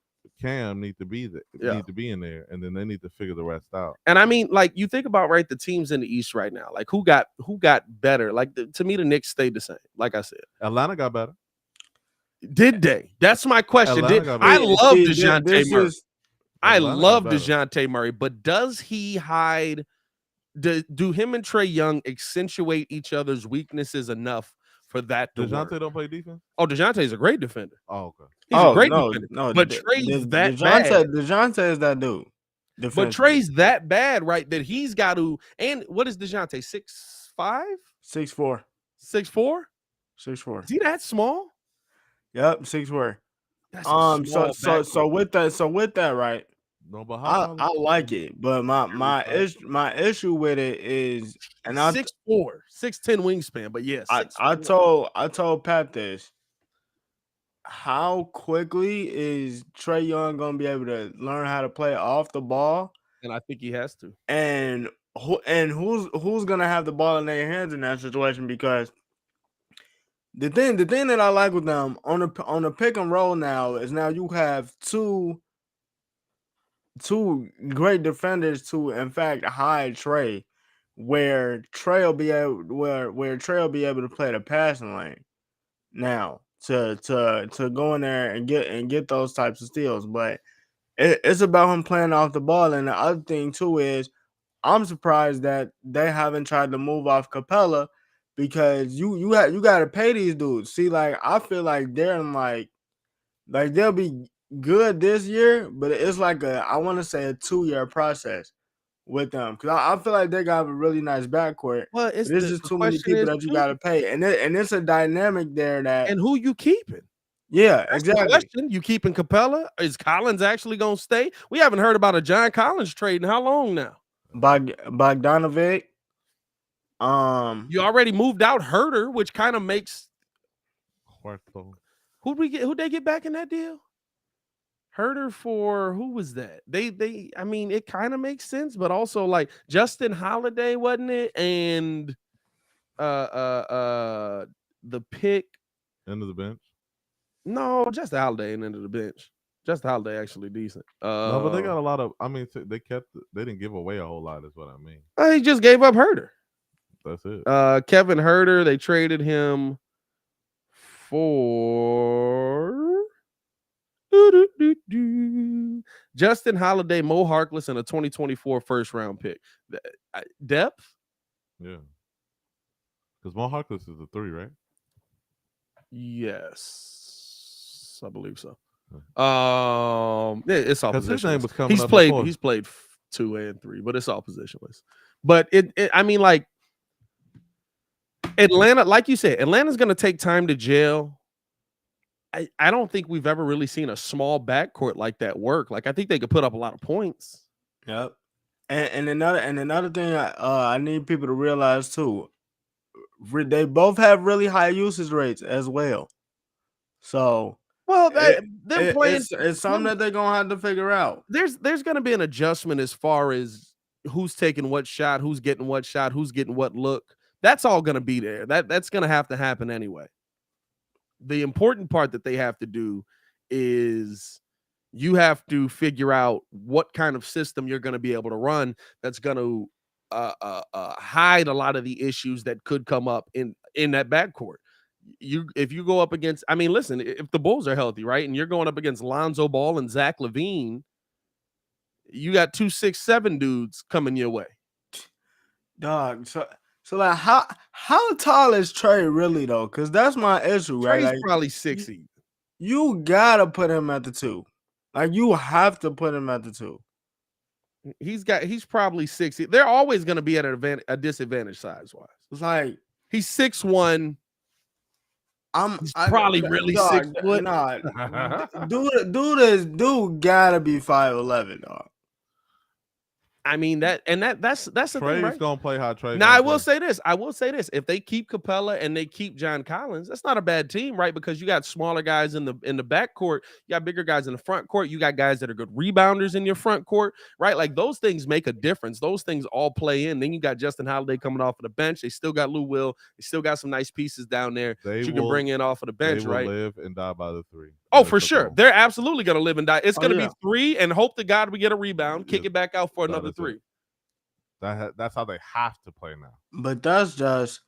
Cam need to be there. Need to be in there, and then they need to figure the rest out. And I mean, like you think about the teams in the East right now. Like who got better? Like to me, the Knicks stayed the same. Like I said, Atlanta got better. Did they? That's my question. I love DeJounte Murray. I love DeJounte Murray, but does he hide do him and Trae Young accentuate each other's weaknesses enough for that to work? DeJounte don't play defense? Oh, DeJounte's a great defender. Oh, okay. He's a great no, defender. no. But Trey's that bad. DeJounte is that dude. But Trey's that bad, right? That he's got to. And what is DeJounte? 6'5"? 6'4". 6'4"? 6'4". Is he that small? Yep, 6'4". That's a small So with that, right? No, but I like it, but my issue with it is, and 6'4", 6'10" wingspan, but yes, I told Pat this. How quickly is Trae Young gonna be able to learn how to play off the ball? And I think he has to. And who's gonna have the ball in their hands in that situation? Because the thing that I like with them on the pick and roll now is now you have two great defenders to in fact hide Trae, where Trae will be able to play the passing lane now to go in there and get those types of steals. But it's about him playing off the ball. And the other thing too is I'm surprised that they haven't tried to move off Capella, because you got to pay these dudes. See, like I feel like they're in like they'll be good this year, but it's like I want to say a 2-year process with them, because I feel like they got a really nice backcourt. Well, There's just too many people that you got to pay, and it's a dynamic there that. And who you keeping? Yeah, That's exactly. the question. You keeping Capella? Is Collins actually gonna stay? We haven't heard about a John Collins trade in how long now? Bogdanovic. You already moved out Herter, which kind of makes. Who'd they get back in that deal? Herter for who was that? They I mean, it kind of makes sense, but also like Justin Holiday, wasn't it? And the pick end of the bench. No, just Holiday and end of the bench. Just Holiday actually decent. No, but they got a lot of. I mean, they didn't give away a whole lot. Is what I mean. He just gave up Herter. That's it. Kevin Herter, they traded him for Justin Holiday, Mo Harkless, and a 2024 first-round pick. Depth? Yeah. Because Mo Harkless is a 3, right? Yes, I believe so. It's all positionless. His name was coming up played. before. He's played 2 and 3, but it's all positionless. But I mean, like Atlanta, like you said, Atlanta's going to take time to gel. I don't think we've ever really seen a small backcourt like that work. Like I think they could put up a lot of points. Yep. And another thing I need people to realize too, they both have really high usage rates as well. So it's something that they're gonna have to figure out. There's gonna be an adjustment as far as who's taking what shot, who's getting what shot, who's getting what look. That's all gonna be there. That's gonna have to happen anyway. The important part that they have to do is you have to figure out what kind of system you're going to be able to run that's going to hide a lot of the issues that could come up in that backcourt. If you go up against, I mean, listen, if the Bulls are healthy, right, and you're going up against Lonzo Ball and Zach LaVine, you got 2 6'7" dudes coming your way. Dog, so like how tall is Trae really though? Because that's my issue, right? Trae's like, probably 6'8". You gotta put him at the 2. Like you have to put him at the 2. He's probably 6'8". They're always going to be at a disadvantage size wise. It's like he's 6'1". He's probably really 6 foot. Nah, dude gotta be 5'11", dog. I mean that's the thing, right? Gonna play how Trae. Now I will say this. If they keep Capella and they keep John Collins, that's not a bad team, right? Because you got smaller guys in the backcourt, you got bigger guys in the front court, you got guys that are good rebounders in your front court, right? Like those things make a difference. Those things all play in. Then you got Justin Holiday coming off of the bench. They still got Lou Will. They still got some nice pieces down there that you can bring in off of the bench, they will right? Live and die by the 3. Oh, for sure. They're absolutely going to live and die. It's going to be 3 and hope to God we get a rebound, kick it back out for another 3. That's how they have to play now. But that's just,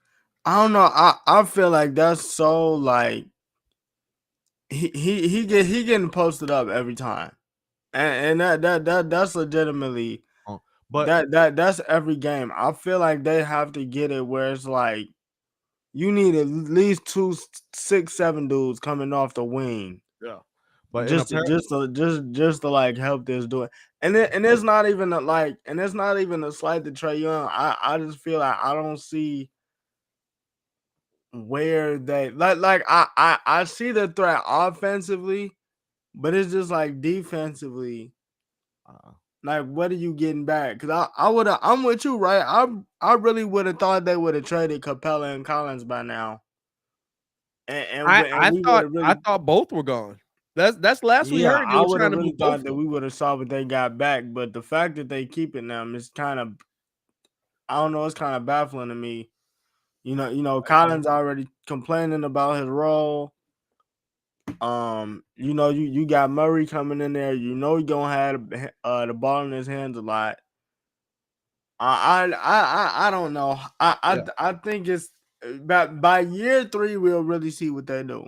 I don't know. I feel like that's so like he getting posted up every time, and that's legitimately. But that's every game. I feel like they have to get it where it's like you need at least 2, 6, 7 dudes coming off the wing. yeah, but Just to like help this do it. And it's not even it's not even a slight to Trae Young. I just feel like I don't see where they I see the threat offensively, but it's just like defensively. Like, what are you getting back? Because I'm with you, right? I really would have thought they would have traded Capella and Collins by now. And we would have really, I thought both were gone. That's last we heard. They I were would trying have to really move both thought of that them. we would have saw what they got back. But the fact that they keeping them is kind of, I don't know, it's kind of baffling to me. Collins already complaining about his role. You got Murray coming in there. You're gonna have the ball in his hands a lot. I don't know. I think it's by year 3 we'll really see what they do.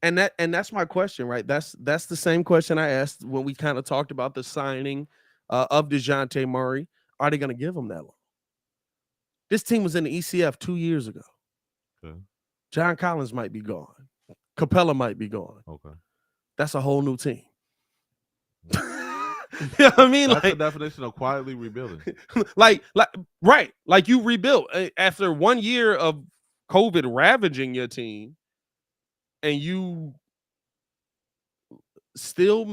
And that's my question, right? That's the same question I asked when we kind of talked about the signing of DeJounte Murray. Are they going to give him that long? This team was in the ECF 2 years ago. Okay. John Collins might be gone. Capella might be gone. Okay. That's a whole new team. You know what I mean? That's the definition of quietly rebuilding. Right. Like you rebuilt after 1 year of COVID ravaging your team, and you still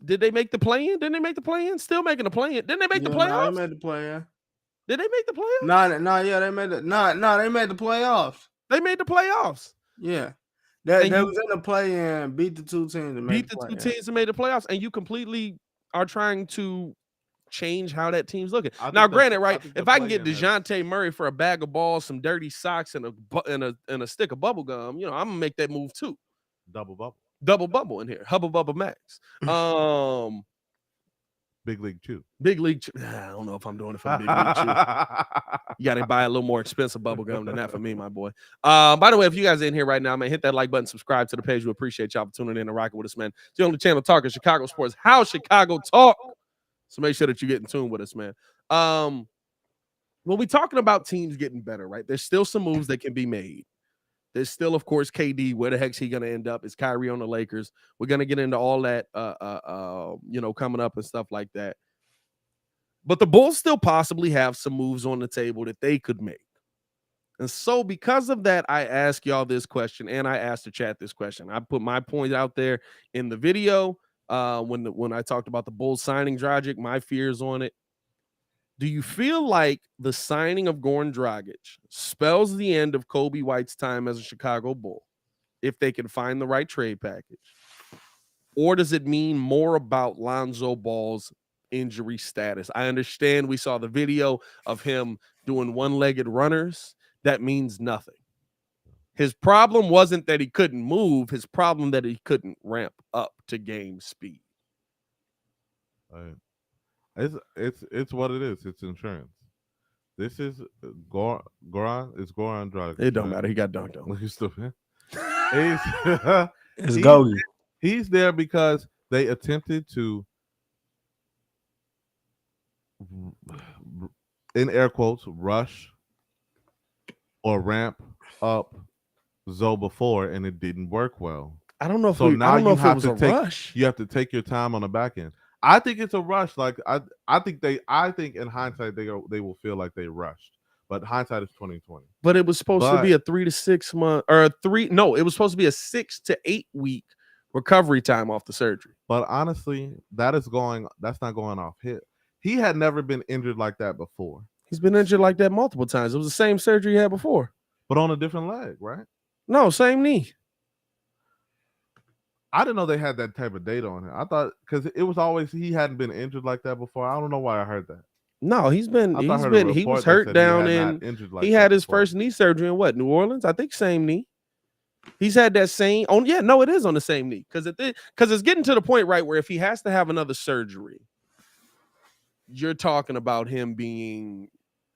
did they make the play-in? Didn't they make the play-in? Still making the play-in. Didn't they make the playoffs? They made the play-in. Did they make the playoffs? They made the they made the playoffs. They made the playoffs. Yeah. They was in the play-in, beat the 2 teams and beat the 2 teams and made the playoffs, and you completely are trying to change how that team's looking. Now, granted, right? If I can get DeJounte Murray for a bag of balls, some dirty socks, and a stick of bubble gum, I'm gonna make that move too. Double bubble in here. Hubba Bubba Max. Big League Chew. Big League Chew. I don't know if I'm doing it for the Big League Chew. You gotta buy a little more expensive bubble gum than that for me, my boy. By the way, if you guys are in here right now, man, hit that like button, subscribe to the page. We appreciate y'all for tuning in and rocking with us, man. It's the only channel talking Chicago sports. How Chicago talk. So make sure that you get in tune with us, man. When we talking about teams getting better, right? There's still some moves that can be made. There's still, of course, KD. Where the heck's he going to end up? Is Kyrie on the Lakers? We're going to get into all that, coming up and stuff like that. But the Bulls still possibly have some moves on the table that they could make. And so because of that, I ask y'all this question, and I asked the chat this question. I put my point out there in the video when I talked about the Bulls signing Dragic, my fears on it. Do you feel like the signing of Goran Dragic spells the end of Kobe White's time as a Chicago Bull if they can find the right trade package? Or does it mean more about Lonzo Ball's injury status? I understand we saw the video of him doing one-legged runners. That means nothing. His problem wasn't that he couldn't move. His problem that he couldn't ramp up to game speed. It's what it is. It's insurance. This is Goran. It's Goran Dragic. It don't matter. He got dunked on. He's still it's Gogi. He's there because they attempted to, in air quotes, rush or ramp up Zoe before, and it didn't work well. I don't know if it was a rush. You have to take your time on the back end. I think it's a rush. Like I think in hindsight they will feel like they rushed, but hindsight is 20/20. But it was supposed to be a 3 to 6 month or it was supposed to be a 6 to 8 week recovery time off the surgery. But honestly, that's not going off hit. He had never been injured like that before. He's been injured like that multiple times. It was the same surgery he had before, but on a different leg, right? No, same knee. I didn't know they had that type of data on him. I thought because it was always he hadn't been injured like that before. I don't know why I heard that. No, he was hurt down in. He had his first knee surgery in what, New Orleans? I think same knee. He's had that same. Oh yeah, no, it is on the same knee because it's getting to the point right where if he has to have another surgery, you're talking about him being.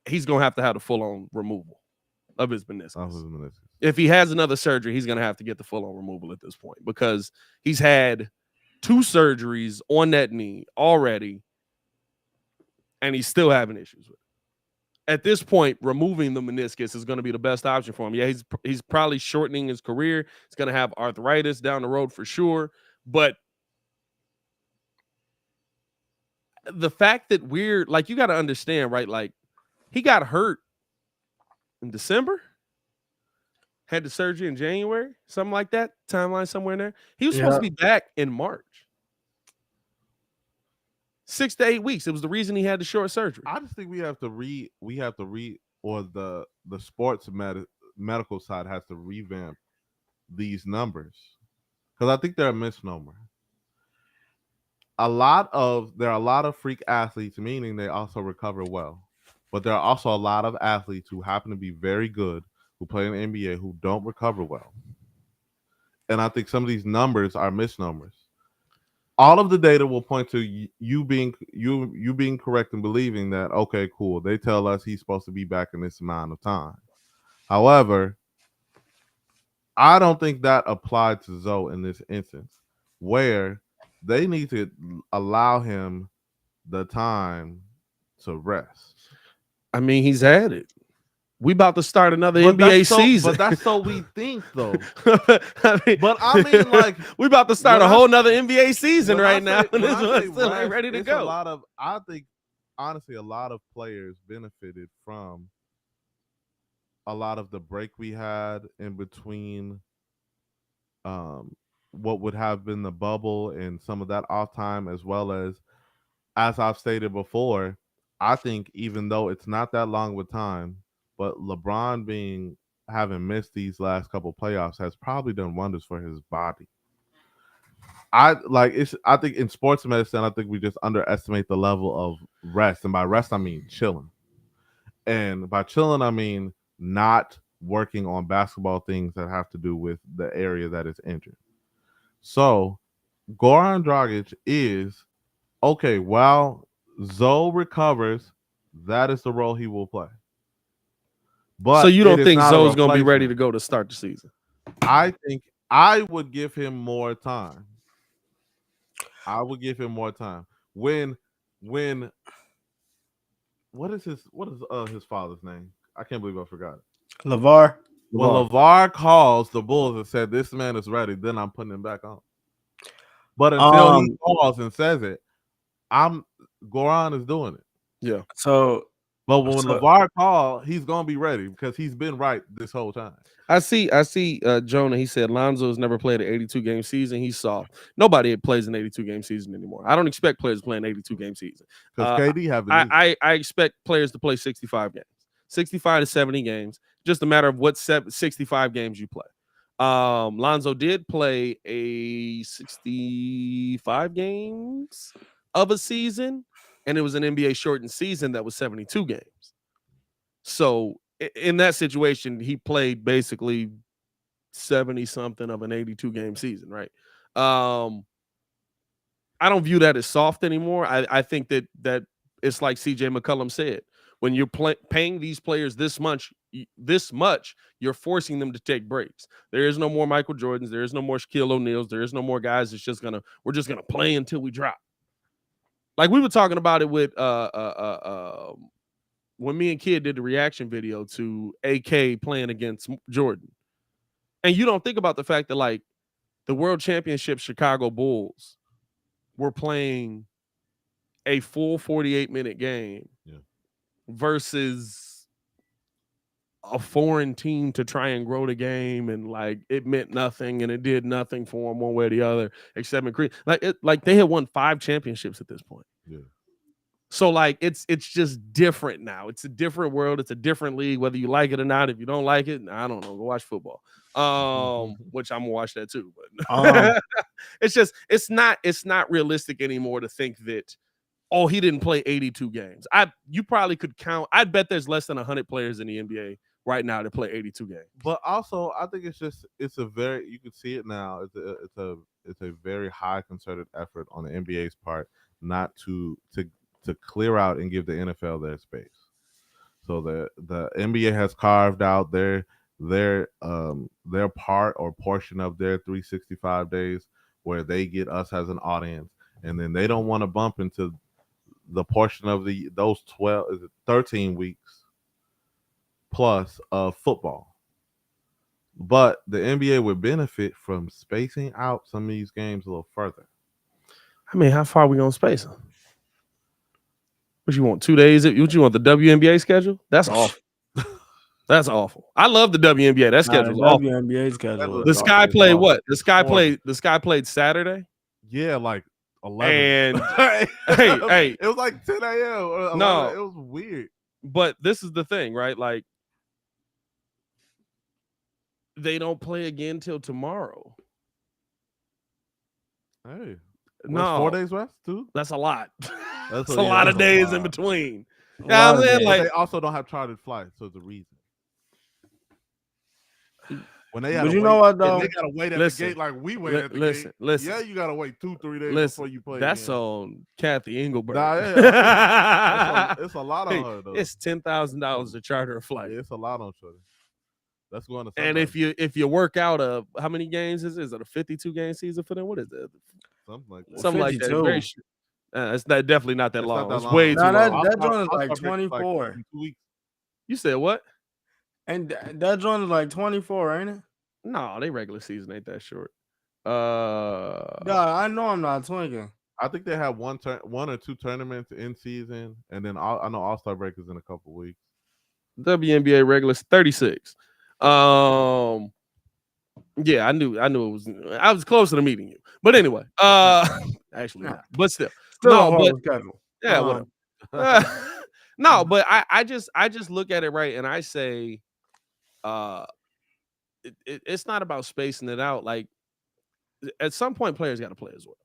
He's gonna have to have the full on removal of his meniscus. If he has another surgery, he's going to have to get the full-on removal at this point because he's had 2 surgeries on that knee already. and he's still having issues with it. At this point, removing the meniscus is going to be the best option for him. Yeah, he's probably shortening his career. He's going to have arthritis down the road for sure. But the fact that we're like, you got to understand, right? Like, he got hurt in December, had the surgery in January, something like that. Timeline somewhere in there. He was supposed to be back in March. 6 to 8 weeks. It was the reason he had the short surgery. I just think we have to read, or the sports medical side has to revamp these numbers, because I think they're a misnomer. There are a lot of freak athletes, meaning they also recover well, but there are also a lot of athletes who happen to be very good, who play in the NBA, who don't recover well. And I think some of these numbers are misnomers. All of the data will point to you being correct in believing that, okay, cool, they tell us he's supposed to be back in this amount of time. However, I don't think that applied to Zoe in this instance, where they need to allow him the time to rest. I mean, he's had it. We about to start another NBA season. But that's so we think, though. I mean, like, we about to start a whole nother NBA season right now. And this one's still ain't ready to go. I think, honestly, a lot of players benefited from a lot of the break we had in between what would have been the bubble and some of that off time, as well as I've stated before, I think even though it's not that long of a time, but LeBron having missed these last couple playoffs has probably done wonders for his body. I think in sports medicine, I think we just underestimate the level of rest. And by rest, I mean chilling. And by chilling, I mean not working on basketball things that have to do with the area that is injured. So Goran Dragic is, okay, while Zoe recovers, that is the role he will play. But so you don't think Zoe's going to be ready to go to start the season? I think I would give him more time. When what is his father's name? I can't believe I forgot it. LeVar. When LeVar calls the Bulls and said this man is ready, then I'm putting him back on. But until he calls and says it, Goran is doing it. Yeah. But when LeVar calls, he's gonna be ready because he's been right this whole time. I see. Jonah. He said Lonzo's never played an 82-game season. He's soft. Nobody plays an 82-game season anymore. I don't expect players to play an 82-game season. Because KD have the I expect players to play 65 games, 65 to 70 games. Just a matter of what 65 games you play. Lonzo did play a 65 games of a season, and it was an NBA shortened season that was 72 games. So in that situation, he played basically 70 something of an 82 game season, right? I don't view that as soft anymore. I think that it's like CJ McCollum said, when you're paying these players this much, you're forcing them to take breaks. There is no more Michael Jordans. There is no more Shaquille O'Neals. There is no more guys that's we're just gonna play until we drop. Like we were talking about it with when me and Kid did the reaction video to AK playing against Jordan. And you don't think about the fact that like the World Championship Chicago Bulls were playing a full 48-minute game versus a foreign team to try and grow the game, and like it meant nothing and it did nothing for them one way or the other except increase. Like they had won 5 championships at this point. Yeah. So like it's just different now. It's a different world. It's a different league, whether you like it or not. If you don't like it, I don't know. Go watch football. Which I'm gonna watch that too. But it's not realistic anymore to think that he didn't play 82 games. You probably could count. I'd bet there's less than 100 players in the NBA right now that play 82 games. But also, I think it's a very, you can see it now. It's a very high concerted effort on the NBA's part not to clear out and give the NFL their space. So the NBA has carved out their part or portion of their 365 days where they get us as an audience, and then they don't want to bump into the portion of those 13 weeks plus of football. But the NBA would benefit from spacing out some of these games a little further. I mean, how far are we gonna space them? What you want? 2 days? What you want? The WNBA schedule? That's awful. That's awful. I love the WNBA. That schedule's awful. WNBA schedule. The Sky played what? The Sky played Saturday. Yeah, like 11. And hey, it was like 10 a.m. or 11. No, it was weird. But this is the thing, right? Like, they don't play again till tomorrow. Hey, no, 4 days rest too. That's a lot. That's a lot of days in between. Yeah, I'm saying, like, they also don't have chartered flights, so it's a reason. When they but you know what though, they gotta wait at the gate like we wait at the gate. Listen, yeah, you gotta wait 2-3 days before you play. That's again. On Kathy Engelberg. Nah, yeah, it's a lot on her though. It's $10,000 to charter a flight. Yeah, it's a lot on Shorty. That's going to. And if you work out how many games is it? Is it a 52 game season for them? What is it? Something like that. Something 52. Like that. It's definitely not that long. It's way too long. That joint is like 24. Like 2 weeks. You said what? And that joint is like 24, ain't it? No, they regular season ain't that short. God, I know I'm not twinking. I think they have one or two tournaments in season, and then I know All-Star break is in a couple weeks. WNBA regular 36. Yeah, I knew it was. I was closer to meeting you, but anyway, actually not. But still no, but yeah, whatever. No, but I just look at it right, and I say, it's not about spacing it out. Like, at some point, players got to play as well.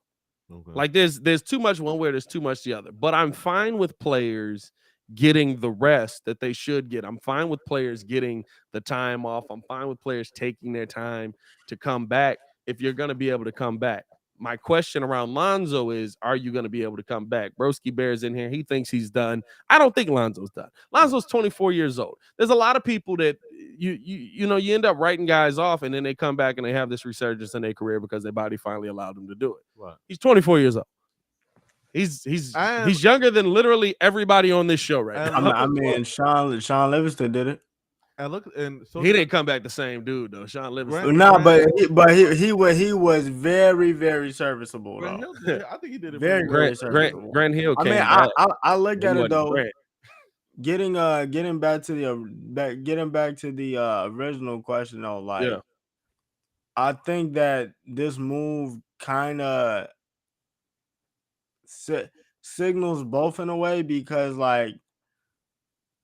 Okay. Like, there's too much one way, there's too much the other. But I'm fine with players getting the rest that they should get. I'm fine with players getting the time off. I'm fine with players taking their time to come back if you're going to be able to come back. My question around Lonzo is, are you going to be able to come back? Broski Bear's in here. He thinks he's done. I don't think Lonzo's done. Lonzo's 24 years old. There's a lot of people that you end up writing guys off, and then they come back and they have this resurgence in their career because their body finally allowed them to do it. Right. He's 24 years old. He's younger than literally everybody on this show right now. I mean, Sean Livingston did it. And so he didn't come back the same dude though. Sean Livingston. No, but he was very, very serviceable though. I think he did it very serviceable. Grant Hill. I look at it though. Getting back to the original question though, like, yeah. I think that this move kind of signals both in a way, because like,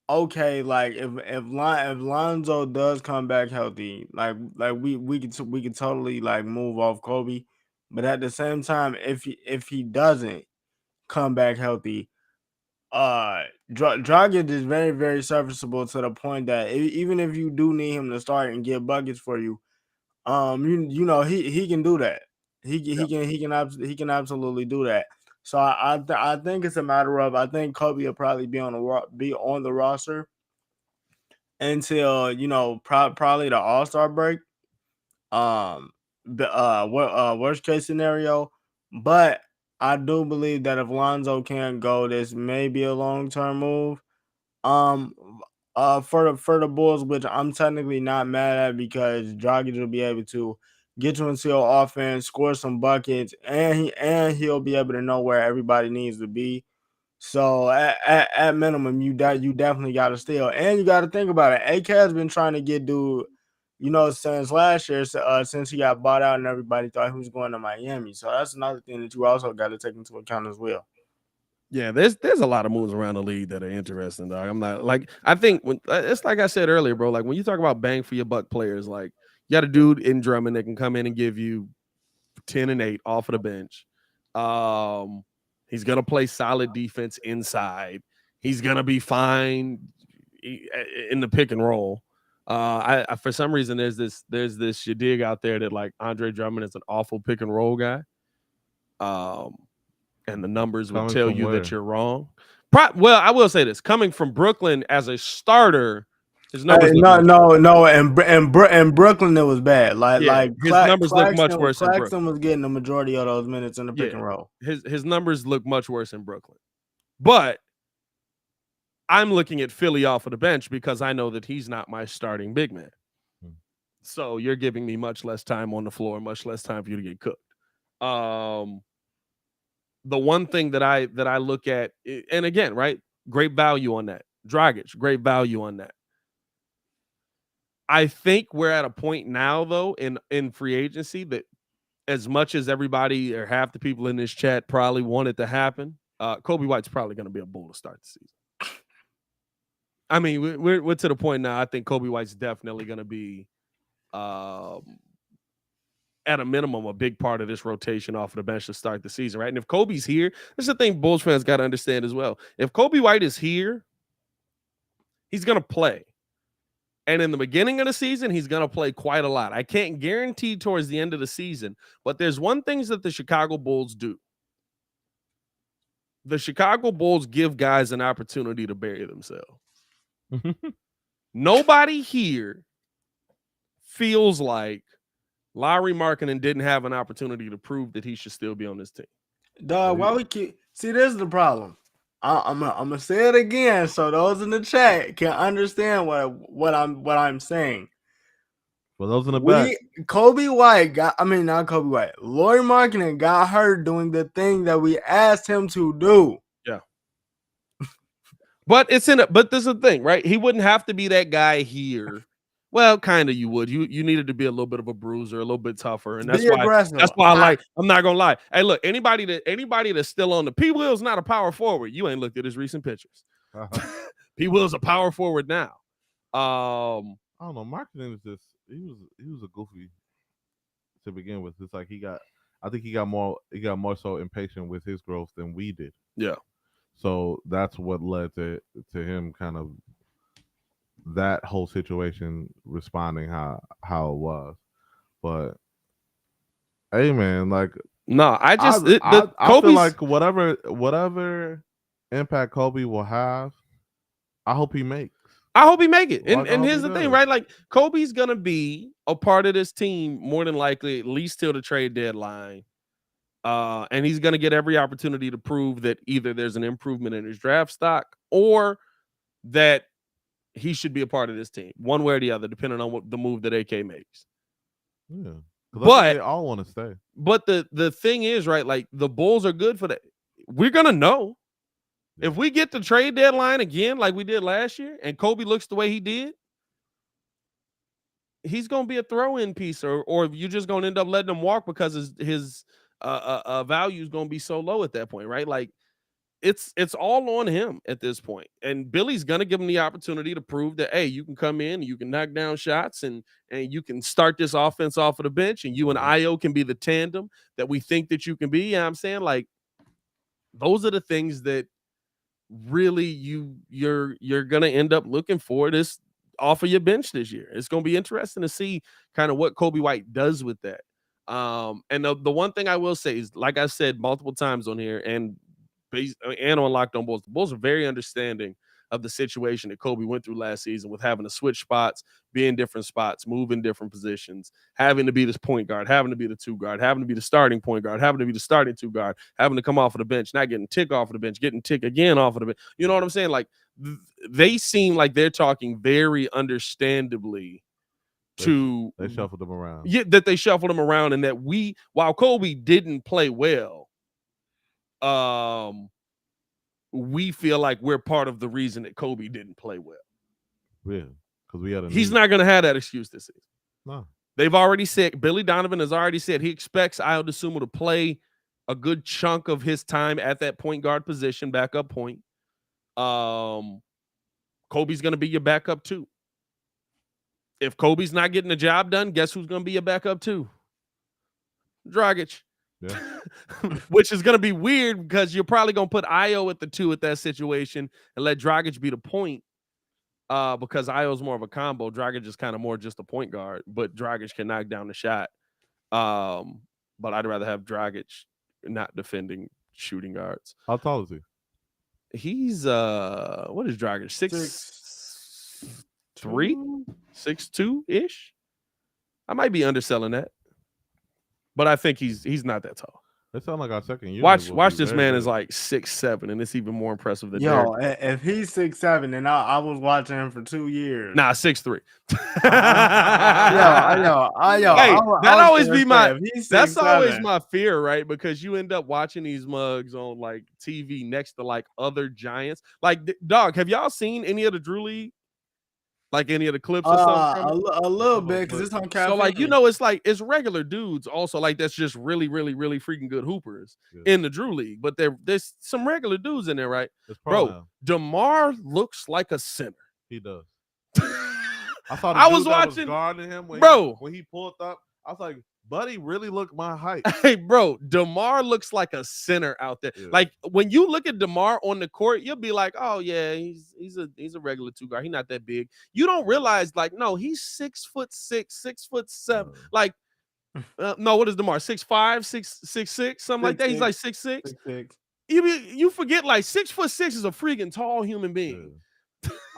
okay, like if Lonzo does come back healthy, like we could totally like move off Kobe, but at the same time, if he doesn't come back healthy, Dragic is very, very serviceable to the point that even if you do need him to start and get buckets for you, you know he can do that. He can absolutely do that. So I think it's a matter of, I think Kobe will probably be on the roster until, you know, probably the All-Star break. Worst case scenario, but I do believe that if Lonzo can't go, this may be a long-term move. For the Bulls, which I'm technically not mad at, because Dragic will be able to get you into your offense, score some buckets, and he'll be able to know where everybody needs to be. So at minimum, you definitely got to steal, and you got to think about it. AK has been trying to get dude, you know, since last year, since he got bought out and everybody thought he was going to Miami. So that's another thing that you also got to take into account as well. Yeah, there's a lot of moves around the league that are interesting, dog. I'm not like, I think it's like I said earlier, bro. Like, when you talk about bang for your buck players, like, you got a dude in Drummond that can come in and give you 10 and 8 off of the bench. He's gonna play solid defense inside. He's gonna be fine in the pick and roll. I for some reason there's this shadig out there that like Andre Drummond is an awful pick and roll guy. And the numbers would tell you that you're wrong. Well, I will say this: coming from Brooklyn as a starter, his numbers no, and Brooklyn it was bad. Like his numbers look much worse. Claxton was getting the majority of those minutes in the pick and roll. His numbers look much worse in Brooklyn. But I'm looking at Philly off of the bench because I know that he's not my starting big man. So you're giving me much less time on the floor, much less time for you to get cooked. The one thing that I look at, and again, right, great value on that. Dragic, great value on that. I think we're at a point now, though, in free agency that as much as everybody or half the people in this chat probably want it to happen, Kobe White's probably going to be a Bull to start the season. I mean, we're to the point now. I think Kobe White's definitely going to be, at a minimum, a big part of this rotation off of the bench to start the season, right? And if Kobe's here, this is the thing Bulls fans got to understand as well. If Kobe White is here, he's going to play. And in the beginning of the season, he's going to play quite a lot. I can't guarantee towards the end of the season, but there's one thing that the Chicago Bulls do. The Chicago Bulls give guys an opportunity to bury themselves. Nobody here feels like Lauri Markkanen didn't have an opportunity to prove that he should still be on this team. Dog, why we keep see? This is the problem. I'm gonna say it again so those in the chat can understand what I'm saying. For those in the back, Kobe White not Kobe White. Lauri Markkanen got hurt doing the thing that we asked him to do. Yeah. But this is the thing, right? He wouldn't have to be that guy here. Well, kind of you would. You needed to be a little bit of a bruiser, a little bit tougher. And that's why I'm not gonna lie. Hey, look, anybody that's still on the P. Will's not a power forward. You ain't looked at his recent pictures. P. Will's a power forward now. I don't know. Markkanen is just he was a goofy to begin with. It's like I think he got more so impatient with his growth than we did. Yeah. So that's what led to him kind of that whole situation responding how it was. But hey, man, like no, I feel like whatever impact Kobe will have, I hope he makes. I hope he make it. And here's the thing, right? Like Kobe's gonna be a part of this team more than likely, at least till the trade deadline. And he's gonna get every opportunity to prove that either there's an improvement in his draft stock or that he should be a part of this team, one way or the other, depending on what the move that AK makes. Yeah, but they all want to stay. But the thing is, right? Like the Bulls are good for that. We're gonna know if we get the trade deadline again, like we did last year, and Kobe looks the way he did. He's gonna be a throw-in piece, or you're just gonna end up letting him walk because his value is gonna be so low at that point, right? Like. It's all on him at this point. And Billy's gonna give him the opportunity to prove that, hey, you can come in, you can knock down shots, and you can start this offense off of the bench, and you and Io can be the tandem that we think that you can be. You know what I'm saying? Like, those are the things that really you're gonna end up looking for this off of your bench this year. It's gonna be interesting to see kind of what Kobe White does with that. And the one thing I will say is, like I said multiple times on here, and on Locked On Bulls, the Bulls are very understanding of the situation that Kobe went through last season with having to switch spots, be in different spots, move in different positions, having to be this point guard, having to be the two guard, having to be the starting point guard, having to be the starting two guard, having to come off of the bench, not getting tick off of the bench, getting tick again off of the bench. You know what I'm saying? Like, they seem like they're talking very understandably they shuffled them around. Yeah, that they shuffled them around, and that while Kobe didn't play well, we feel like we're part of the reason that Kobe didn't play well. Yeah, because we had he's not going to have that excuse this season. No. They've already said, Billy Donovan has already said he expects Ayo Dosunmu to play a good chunk of his time at that point guard position, backup point. Kobe's going to be your backup too. If Kobe's not getting the job done, guess who's going to be your backup too? Dragic. Yeah. Which is going to be weird because you're probably going to put Io at the 2 at that situation and let Dragic be the point, because Io's more of a combo. Dragic is kind of more just a point guard, but Dragic can knock down the shot. But I'd rather have Dragic not defending shooting guards. How tall is he? He's what is Dragic? 6'3", 6'2" ish. I might be underselling that. But I think he's not that tall. It sounds like our second unit. Watch this man is like 6'7", and it's even more impressive than Derek. If he's 6'7", and I was watching him for 2 years. Nah, 6'3". That's always my fear, right? Because you end up watching these mugs on like TV next to like other giants. Like, dog, have y'all seen any of the Drew League? Like any of the clips or something? A little bit, because it's on camera. So like, it's regular dudes also like that's just really, really, really freaking good hoopers in the Drew League. But there's some regular dudes in there, right? Bro, DeMar looks like a center. He does. I thought I was watching guarding him when he pulled up. I was like, buddy, really look my height. Hey, bro, DeMar looks like a center out there. Yeah. Like when you look at DeMar on the court, you'll be like, oh yeah, he's a regular 2 guard. He's not that big. You don't realize, like, no, he's 6'6", 6'7". Like, no, what is DeMar? 6'5", 6'6", something like that. He's like 6'6". You forget like 6'6" is a freaking tall human being. Yeah.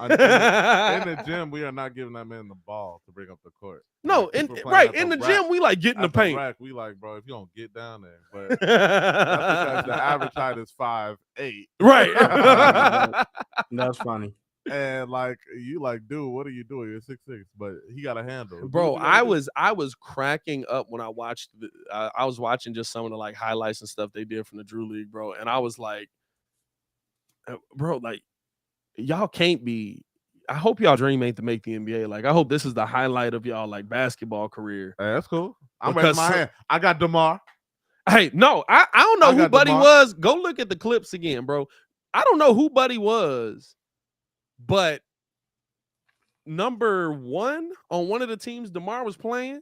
In the gym, we are not giving that man the ball to bring up the court. No, in the gym, we like getting the paint. Rack, we like, bro, if you don't get down there, but that's because the average height is 5'8". Right. That's funny. And like you, like, dude, what are you doing? You're 6'6", but he got a handle. Bro, I was cracking up when I watched. I was watching just some of the like highlights and stuff they did from the Drew League, bro, and I was like, bro, like, y'all can't be. I hope y'all dream ain't to make the NBA. Like, I hope this is the highlight of y'all like basketball career. Hey, that's cool. I'm raising my hand. I got DeMar. Hey, no, I don't know who Buddy was. Go look at the clips again, bro. I don't know who Buddy was, but number 1 on one of the teams DeMar was playing,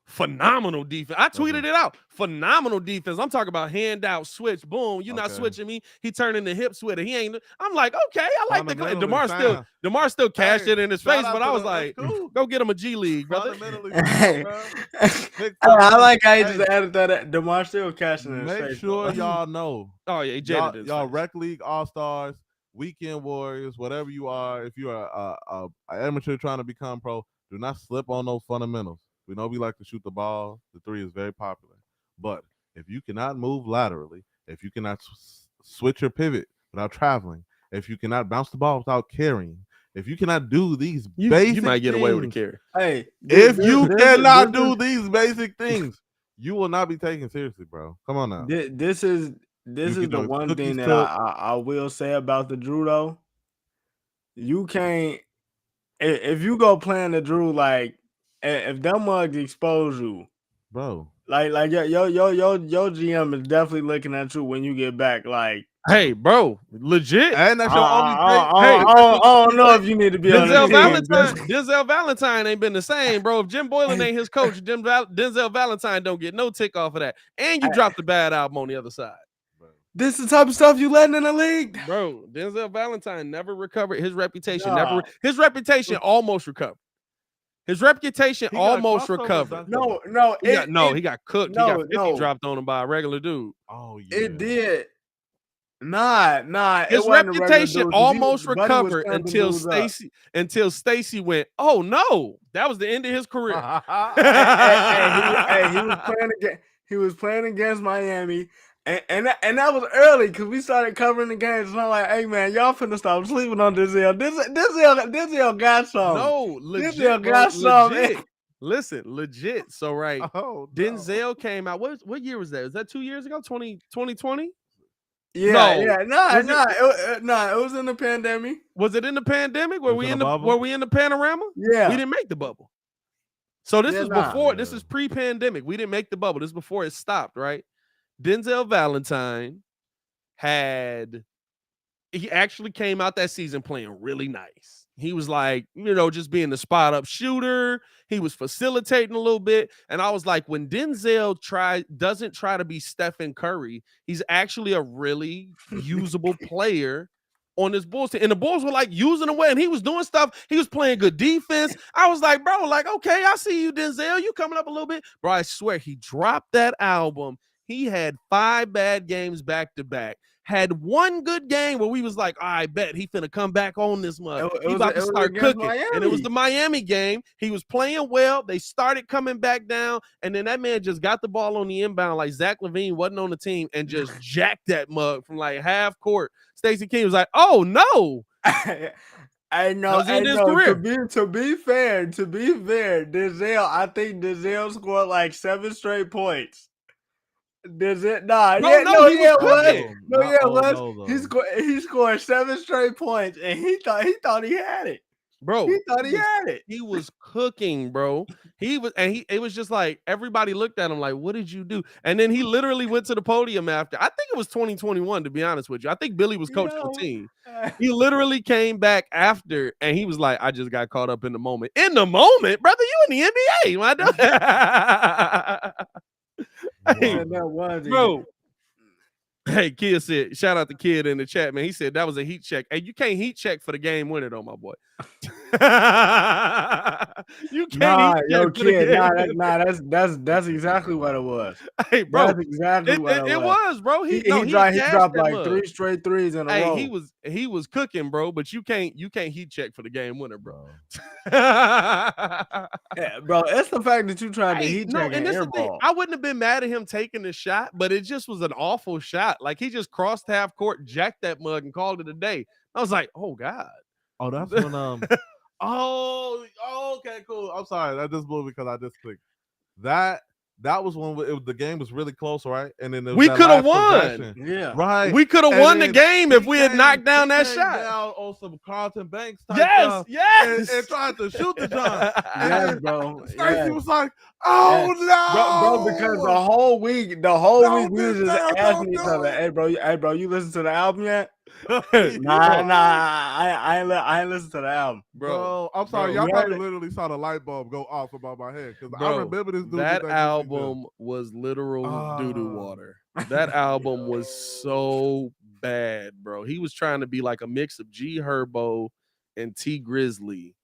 phenomenal defense. I tweeted it out. Phenomenal defense. I'm talking about handout, switch, boom. You're not switching me. He turning the hips with it. He ain't. I'm like, okay, I like the claim. DeMar still cashed it in his face, but I was like, go get him a G League, brother. I like how he just added that. DeMar still cashing in his face. Make sure y'all know. Oh yeah, he jaded y'all Rec League All-Stars, Weekend Warriors, whatever you are. If you are an amateur trying to become pro, do not slip on those fundamentals. We know we like to shoot the ball. The 3 is very popular. But if you cannot move laterally, if you cannot switch your pivot without traveling, if you cannot bounce the ball without carrying, if you cannot do these basic you might get things, away with a carry. Hey, if you cannot do these basic things, you will not be taken seriously, bro. Come on now. This is the one thing that I will say about the Drew, though. You can't, if you go playing the Drew, like, if them mugs expose you, bro, like your GM is definitely looking at you when you get back. Like, hey, bro, legit. And that's your only thing. I don't know if you need to be on Denzel Valentine ain't been the same, bro. If Jim Boylan ain't his coach, Denzel Valentine don't get no tick off of that. And you dropped the bad album on the other side. This is the type of stuff you letting in the league, bro. Denzel Valentine never recovered his reputation. His reputation almost recovered. His reputation almost recovered. He got cooked. He got 50 dropped on him by a regular dude. Oh yeah, it did. Nah. His reputation almost recovered until Stacy went, oh no, that was the end of his career. He was playing against Miami. And that was early because we started covering the games. And I'm like, hey man, y'all finna stop sleeping on Denzel. Denzel got something. No, legit. Denzel got something. Listen, legit. So Denzel came out. What year was that? Was that 2 years ago? 2020? Yeah. It was in the pandemic. Was it in the pandemic? Were we in the panorama? Yeah. We didn't make the bubble. So this is before. This is pre-pandemic. We didn't make the bubble. This is before it stopped, right? Denzel Valentine he actually came out that season playing really nice. He was like, just being the spot up shooter. He was facilitating a little bit. And I was like, when Denzel doesn't try to be Stephen Curry, he's actually a really usable player on this Bulls team. And the Bulls were like using him away, and he was doing stuff. He was playing good defense. I was like, bro, like, okay, I see you, Denzel. You coming up a little bit. Bro, I swear he dropped that album. He had 5 bad games back to back. Had one good game where we was like, I bet he finna come back on this month. He about to start cooking. And it was the Miami game. He was playing well. They started coming back down. And then that man just got the ball on the inbound like Zach LaVine wasn't on the team and just jacked that mug from like half court. Stacey King was like, oh no. I know. To be fair, Denzel, I think Denzel scored like 7 straight points. Does it? Nah, No, yeah, no, he was was. cooking. He scored 7 straight points, and he thought he had it, bro. He thought he had it. He was cooking, bro. It was just like everybody looked at him like, "What did you do?" And then he literally went to the podium after. I think it was 2021, to be honest with you. I think Billy was coaching the team. He literally came back after, and he was like, "I just got caught up in the moment." In the moment, brother, you in the NBA, my dog. Hey, bro. Hey, Kid said, shout out the Kid in the chat, man. He said that was a heat check. Hey, you can't heat check for the game winner, though, my boy. You can't heat check for the game. That's exactly what it was. Hey, bro, that's exactly what it was, bro. He dropped like 3 straight threes in a row. He was cooking, bro. But you can't heat check for the game winner, bro. Yeah, bro, it's the fact that you tried to heat check and airball. I wouldn't have been mad at him taking the shot, but it just was an awful shot. Like he just crossed half court, jacked that mug, and called it a day. I was like, oh God. Oh, that's when okay, cool. I'm sorry, that just blew because I just clicked. That was when the game was really close, right? And then we could have won. Yeah, right. We could have won the game if we had knocked down that shot. Down on some Carlton Banks type stuff. And tried to shoot the jump. Yes, bro. Stacey was like, "Oh no, bro!" Because the whole week we was just asking each other, "Hey, bro, you listen to the album yet?" I ain't listened to the album, bro. I'm sorry, y'all probably literally saw the light bulb go off above my head because I remember this dude. That album was literal doo-doo water. That album was so bad, bro. He was trying to be like a mix of G Herbo and T Grizzly,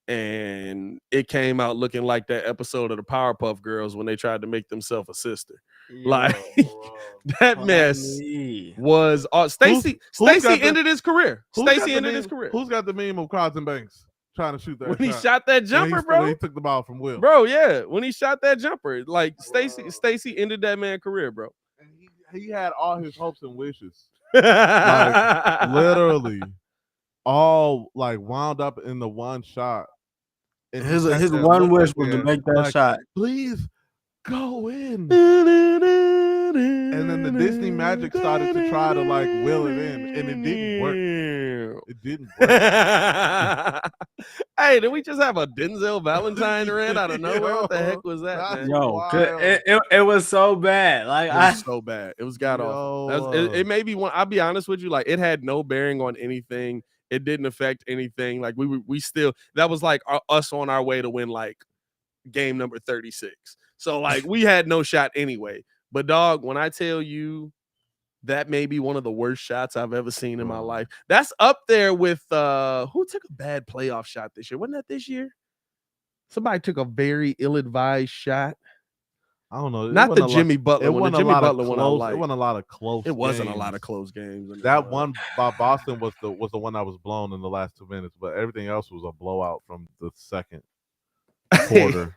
and it came out looking like that episode of the Powerpuff Girls when they tried to make themselves a sister. Like that mess was Stacey ended his career. Stacey ended his career. Who's got the meme of Carlton Banks trying to shoot that when he shot that jumper, bro? He took the ball from Will. Bro, yeah. When he shot that jumper, like Stacey ended that man's career, bro. And he had all his hopes and wishes. Like literally all like wound up in the one shot. And his one wish was to make that shot. Please go in. And then the Disney magic started to try to like will it in, and it didn't work. It didn't work. Hey, did we just have a Denzel Valentine rant out of nowhere? What the heck was that, man? Yo, it was so bad. Like it was so bad. It was god awful. It made me want. I'll be honest with you. Like it had no bearing on anything. It didn't affect anything. Like we still. That was like us on our way to win like game number 36. So like we had no shot anyway. But dog, when I tell you that may be one of the worst shots I've ever seen in my life. That's up there with who took a bad playoff shot this year? Wasn't that this year? Somebody took a very ill-advised shot. I don't know. Not the Jimmy Butler one. The Jimmy Butler one. It wasn't a lot of close. It wasn't a lot of close games. That one by Boston was the one that was blown in the last 2 minutes, but everything else was a blowout from the second quarter.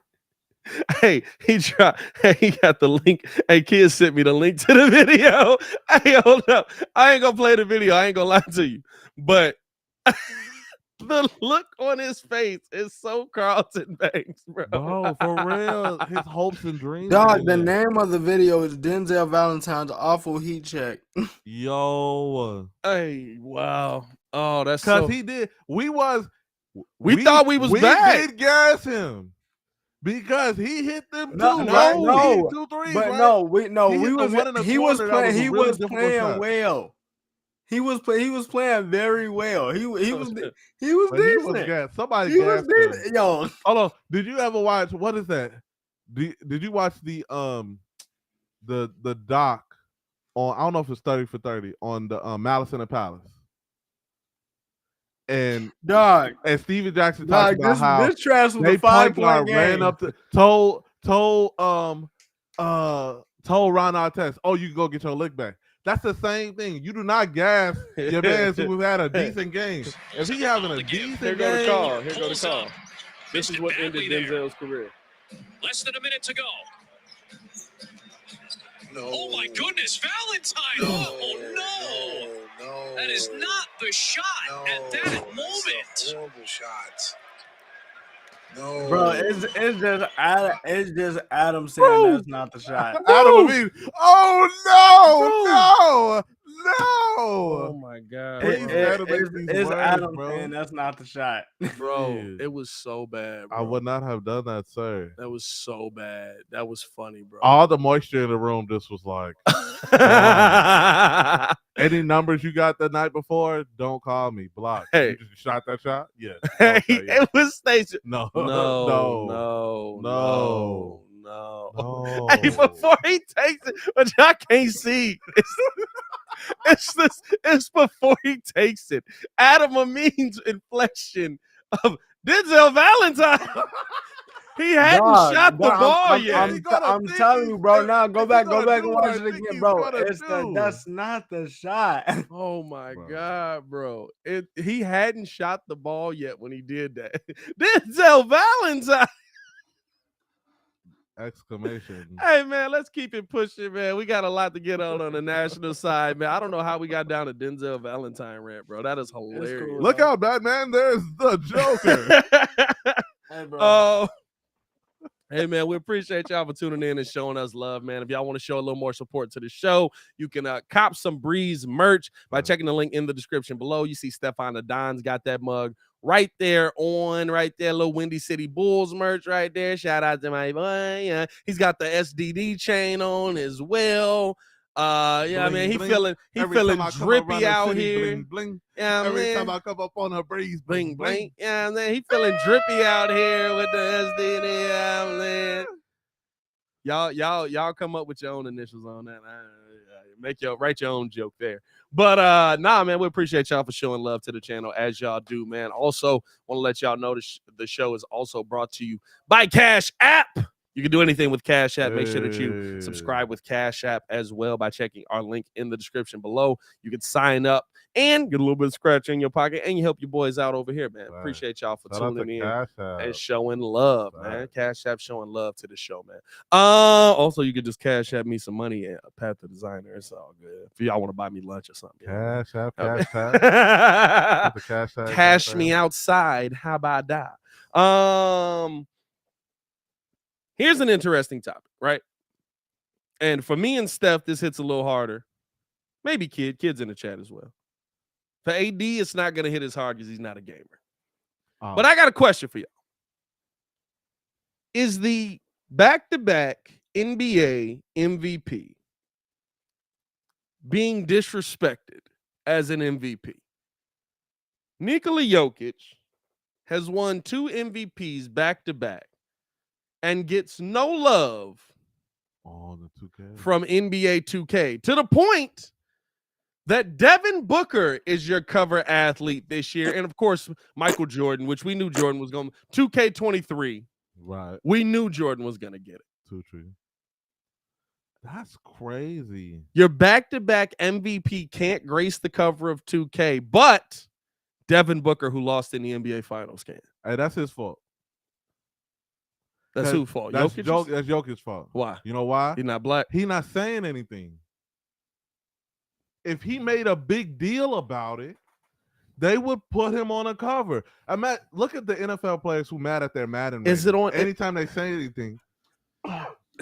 Hey, he got the link. Hey, Kid sent me the link to the video. Hey, hold up. I ain't gonna play the video. I ain't gonna lie to you. But the look on his face is so Carlton Banks, bro. Bro, for real. His hopes and dreams. Dog, the name of the video is Denzel Valentine's Awful Heat Check. Yo. Hey, wow. Oh, that's because he did. We thought we was back. We did gas him. Because he hit them two threes, but right? He was playing well. He was playing very well. He was decent. Somebody he was decent. Yo, hold on. Did you ever watch? What is that? Did you watch the doc on? I don't know if it's 30 for 30 on the Malice in the Palace. And dog, and Steven Jackson talked about how this trash was a 5-point game. Ran up to told told Ron Artest, "Oh, you can go get your lick back." That's the same thing. You do not gas your man who had a decent game. If he having a decent Here go the game, call. Here go the call. This is what ended Denzel's career. Less than a minute to go. No. Oh my goodness, Valentine! Oh no! That is not the shot at that moment. Horrible shot. No, Bro, it's just Adam saying Bro. that's not the shot. Adam Levine. Oh Oh no! my God, Please, bro. Adam makes these It's words, Adam bro. saying that's not the shot. Bro, Dude. it was so bad, bro. I would not have done that, sir. That was so bad. That was funny, bro. All the moisture in the room just was like, any numbers you got the night before, don't call me. Block. Hey. You just shot that shot? Yeah. Hey, Okay, yeah. it was station. No. No. No. Hey, before he takes it, but y'all can't see. It's before he takes it. Adam Amin's inflection of Denzel Valentine. He hadn't Dog, shot the dog, ball I'm- yet. I'm telling you, bro. Now go back and watch it again, bro. It's That's not the shot. Oh my Bro. God, bro. He hadn't shot the ball yet when he did that. Denzel Valentine. Exclamation. Hey man, let's keep it pushing, man. We got a lot to get on the national side, man. I don't know how we got down to Denzel Valentine rant, bro. That is hilarious. cool. Look out, Batman. There's the Joker. Hey, bro. Oh, hey man, we appreciate y'all for tuning in and showing us love, man. If y'all want to show a little more support to the show, you can cop some Breeze merch by checking the link in the description below. You see Stefan the Don's got that mug right there, little Windy City Bulls merch right there. Shout out to my boy. He's got the SDD chain on as well. Yeah, I mean, he feeling drippy out here. Bling, bling. Yeah, Every man. time I come up on a Breeze, Bling, bling. Yeah, man. He feeling drippy out here with the SDD. Yeah, man. Y'all come up with your own initials on that. Write your own joke there. But nah, man, we appreciate y'all for showing love to the channel as y'all do, man. Also, want to let y'all know the show is also brought to you by Cash App. You can do anything with Cash App. Make sure that you subscribe with Cash App as well by checking our link in the description below. You can sign up and get a little bit of scratch in your pocket, and you help your boys out over here, man. Right. Appreciate y'all for Shout out tuning to in Cash App. and showing love, man. Right. Cash App showing love to the show, man. Also, you could just Cash App me some money at Pat the Designer. It's all good. If y'all want to buy me lunch or something. Cash App, Cash App. Put the Cash App. Cash me outside. How about that? Here's an interesting topic, right? And for me and Steph, this hits a little harder. Maybe kids in the chat as well. For AD, it's not going to hit as hard because he's not a gamer. Oh. But I got a question for y'all. Is the back-to-back NBA MVP being disrespected as an MVP? Nikola Jokic has won 2 MVPs back-to-back and gets no love on the 2K from NBA 2K, to the point that Devin Booker is your cover athlete this year. And of course, Michael Jordan, which we knew Jordan was going to 2K23. Right. We knew Jordan was going to get it. 2-3. That's crazy. Your back-to-back MVP can't grace the cover of 2K, but Devin Booker, who lost in the NBA Finals, can. Hey, that's his fault. That's whose fault? That's Jokic's? That's Jokic's fault. Why? You know why? He's not black. He's not saying anything. If he made a big deal about it, they would put him on a cover. Look at the NFL players who mad at their Madden. Is it on anytime they say anything?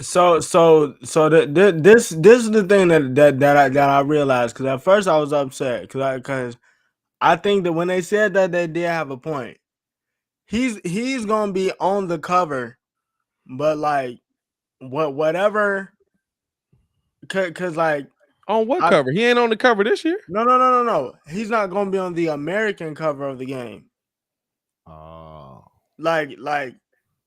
So this is the thing that I realized, because at first I was upset because I think that when they said that, they did have a point. He's gonna be on the cover, but like whatever, cause like on what cover? He ain't on the cover this year. No. He's not gonna be on the American cover of the game. Oh, like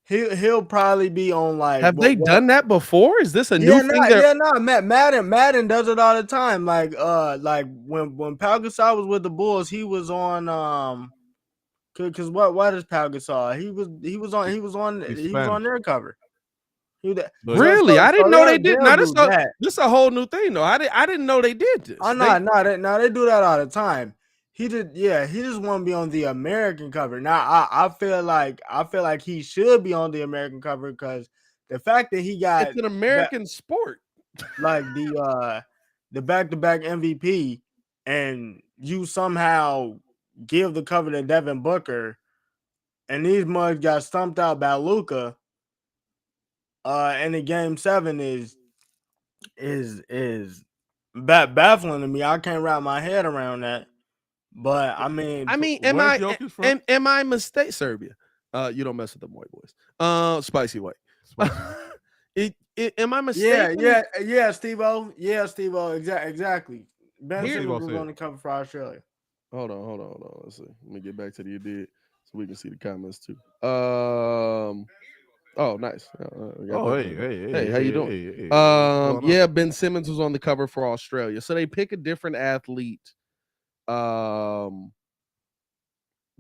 he'll probably be on like. Have they done that before? Is this a new thing? Madden does it all the time. Like when Pau Gasol was with the Bulls, he was on Because what is Pau Gasol? He was on their cover. Really? I didn't know they did. Now this is a whole new thing, though. I didn't know they did this. Oh no, they do that all the time. He did, yeah. He just want to be on the American cover. Now, I feel like he should be on the American cover because the fact that he got it's an American sport, like the back-to-back MVP, and you somehow give the cover to Devin Booker, and these mugs got stumped out by Luka. And the Game 7 is baffling to me. I can't wrap my head around that. But I mean, am I mistaken? Serbia. You don't mess with the white boys. Spicy white. Am I mistaken? Yeah, Steve-O. Yeah, Steve-O. Exactly. Ben Simmons was on the cover for Australia. Hold on. Let's see. Let me get back to the you did so we can see the comments too. Oh, nice. Hey, how you doing? Yeah, Ben Simmons was on the cover for Australia. So they pick a different athlete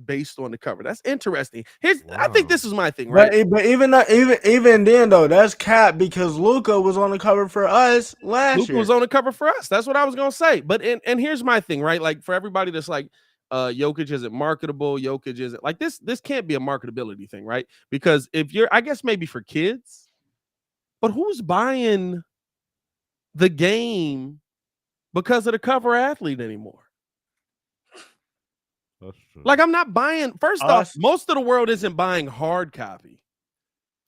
based on the cover. That's interesting. I think this is my thing, right? But even then though, that's cap because Luka was on the cover for us last year. Luka was on the cover for us. That's what I was gonna say. But and here's my thing, right? Like for everybody that's like Jokic isn't marketable, Jokic isn't like this can't be a marketability thing, right? Because if you're, I guess maybe for kids, but who's buying the game because of the cover athlete anymore? That's true. Like I'm not buying. First off, most of the world isn't buying hard copy.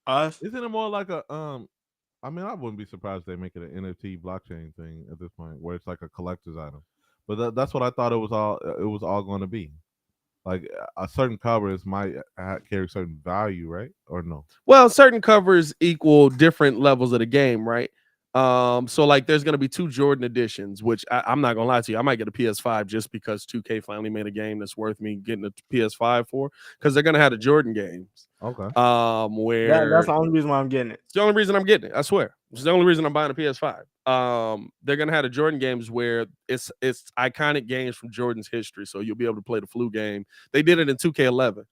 Isn't it more like a I mean, I wouldn't be surprised if they make it an NFT blockchain thing at this point, where it's like a collector's item. But that's what I thought it was all going to be. Like a certain covers might carry certain value, right? Or no? Well, certain covers equal different levels of the game, right? So like there's gonna be 2 Jordan editions, which I'm not gonna lie to you, I might get a PS5 just because 2K finally made a game that's worth me getting a PS5 for, because they're gonna have the Jordan games. Okay. Where that's the only reason why I'm getting it. It's the only reason I'm getting it. I swear. It's the only reason I'm buying a PS5. They're gonna have the Jordan games where it's iconic games from Jordan's history, so you'll be able to play the flu game. They did it in 2K11.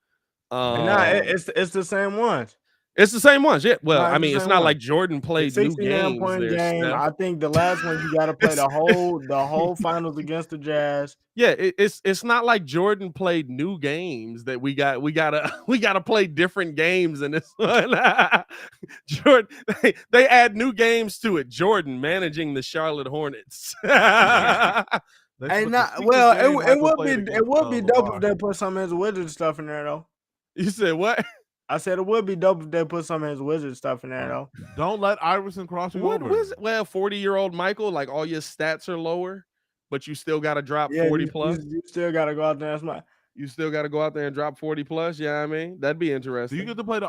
It's the same ones. It's the same ones, yeah. Well, I mean, it's not like Jordan played new 69 games. Point game. I think the last one you got to play the whole finals against the Jazz. Yeah, it's not like Jordan played new games that we gotta play different games in this one. Jordan, they add new games to it. Jordan managing the Charlotte Hornets. It would be dope if they put some of his Wizard stuff in there though. You said what? I said it would be dope if they put some of his Wizard stuff in there though. Don't let Iverson cross you over. Well, 40-year-old Michael, like all your stats are lower, but you still got to drop 40 plus. You still got to go out there and smash. You still got to go out there and drop 40 plus. Yeah, I mean, that'd be interesting. Do you get to play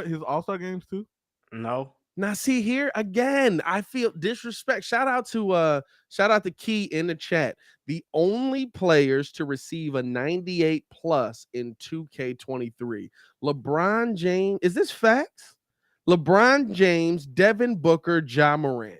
his All-Star games too? No. Now, see here again, I feel disrespect. Shout out to Key in the chat. The only players to receive a 98 plus in 2K23. LeBron James. Is this facts? LeBron James, Devin Booker, Ja Morant.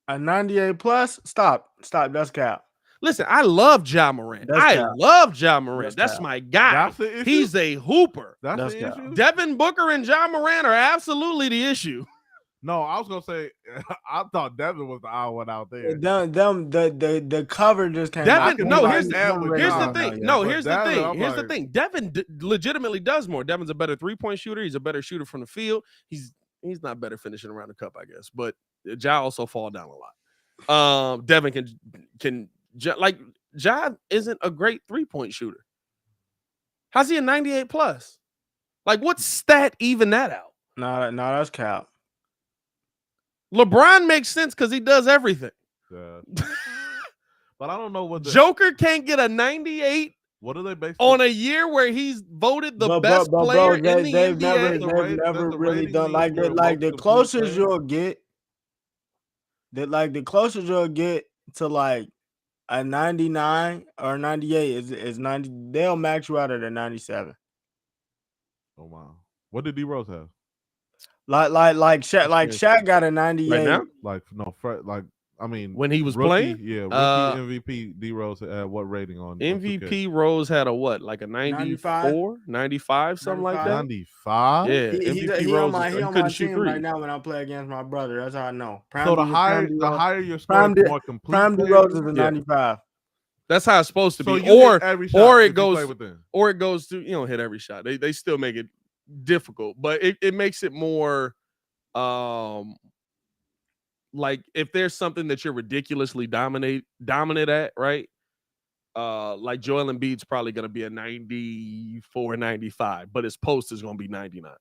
A 98 plus? Stop. That's cap. Listen, I love Ja Morant. Love Ja Morant. That's my guy. He's a hooper. That's the issue. Devin Booker and Ja Morant are absolutely the issue. No, I was gonna say I thought Devin was the odd one out there. The cover just came. Devin, no, here's the thing. Here's the thing. Devin legitimately does more. Devin's a better 3-point shooter. He's a better shooter from the field. He's not better finishing around the cup, I guess. But Ja also fall down a lot. Devin can like Ja isn't a great 3-point shooter. How's he a 98 plus? Like what stat even that out? No, that's cap. LeBron makes sense because he does everything. Yeah. But I don't know what Joker can't get a 98. What are they based on a year where he's voted the best player in the NBA? They've never really done like the closest you'll get. The closest you'll get to like a 99 or 98 is 90. They'll max you out at a 97. Oh wow! What did D Rose have? Like Shaq got a 98. Right now? Like I mean, when he was rookie, playing. yeah, rookie MVP D Rose at what rating on MVP 2K? Rose had a what, like a 94, 95, something like that. 95. Yeah, He MVP on Rose. my He he on couldn't my shoot team right threes. now when I play against my brother. That's how I know. So the higher your score, Prime the more complete. Prime D Rose is a 95. That's how it's supposed to So be. you hit every shot or it if you play goes, with them. or it goes to, you don't hit every shot. They still make it difficult, but it makes it more like if there's something that you're ridiculously dominant at, right? Like Joel Embiid's probably going to be a 94, 95, but his post is going to be 99.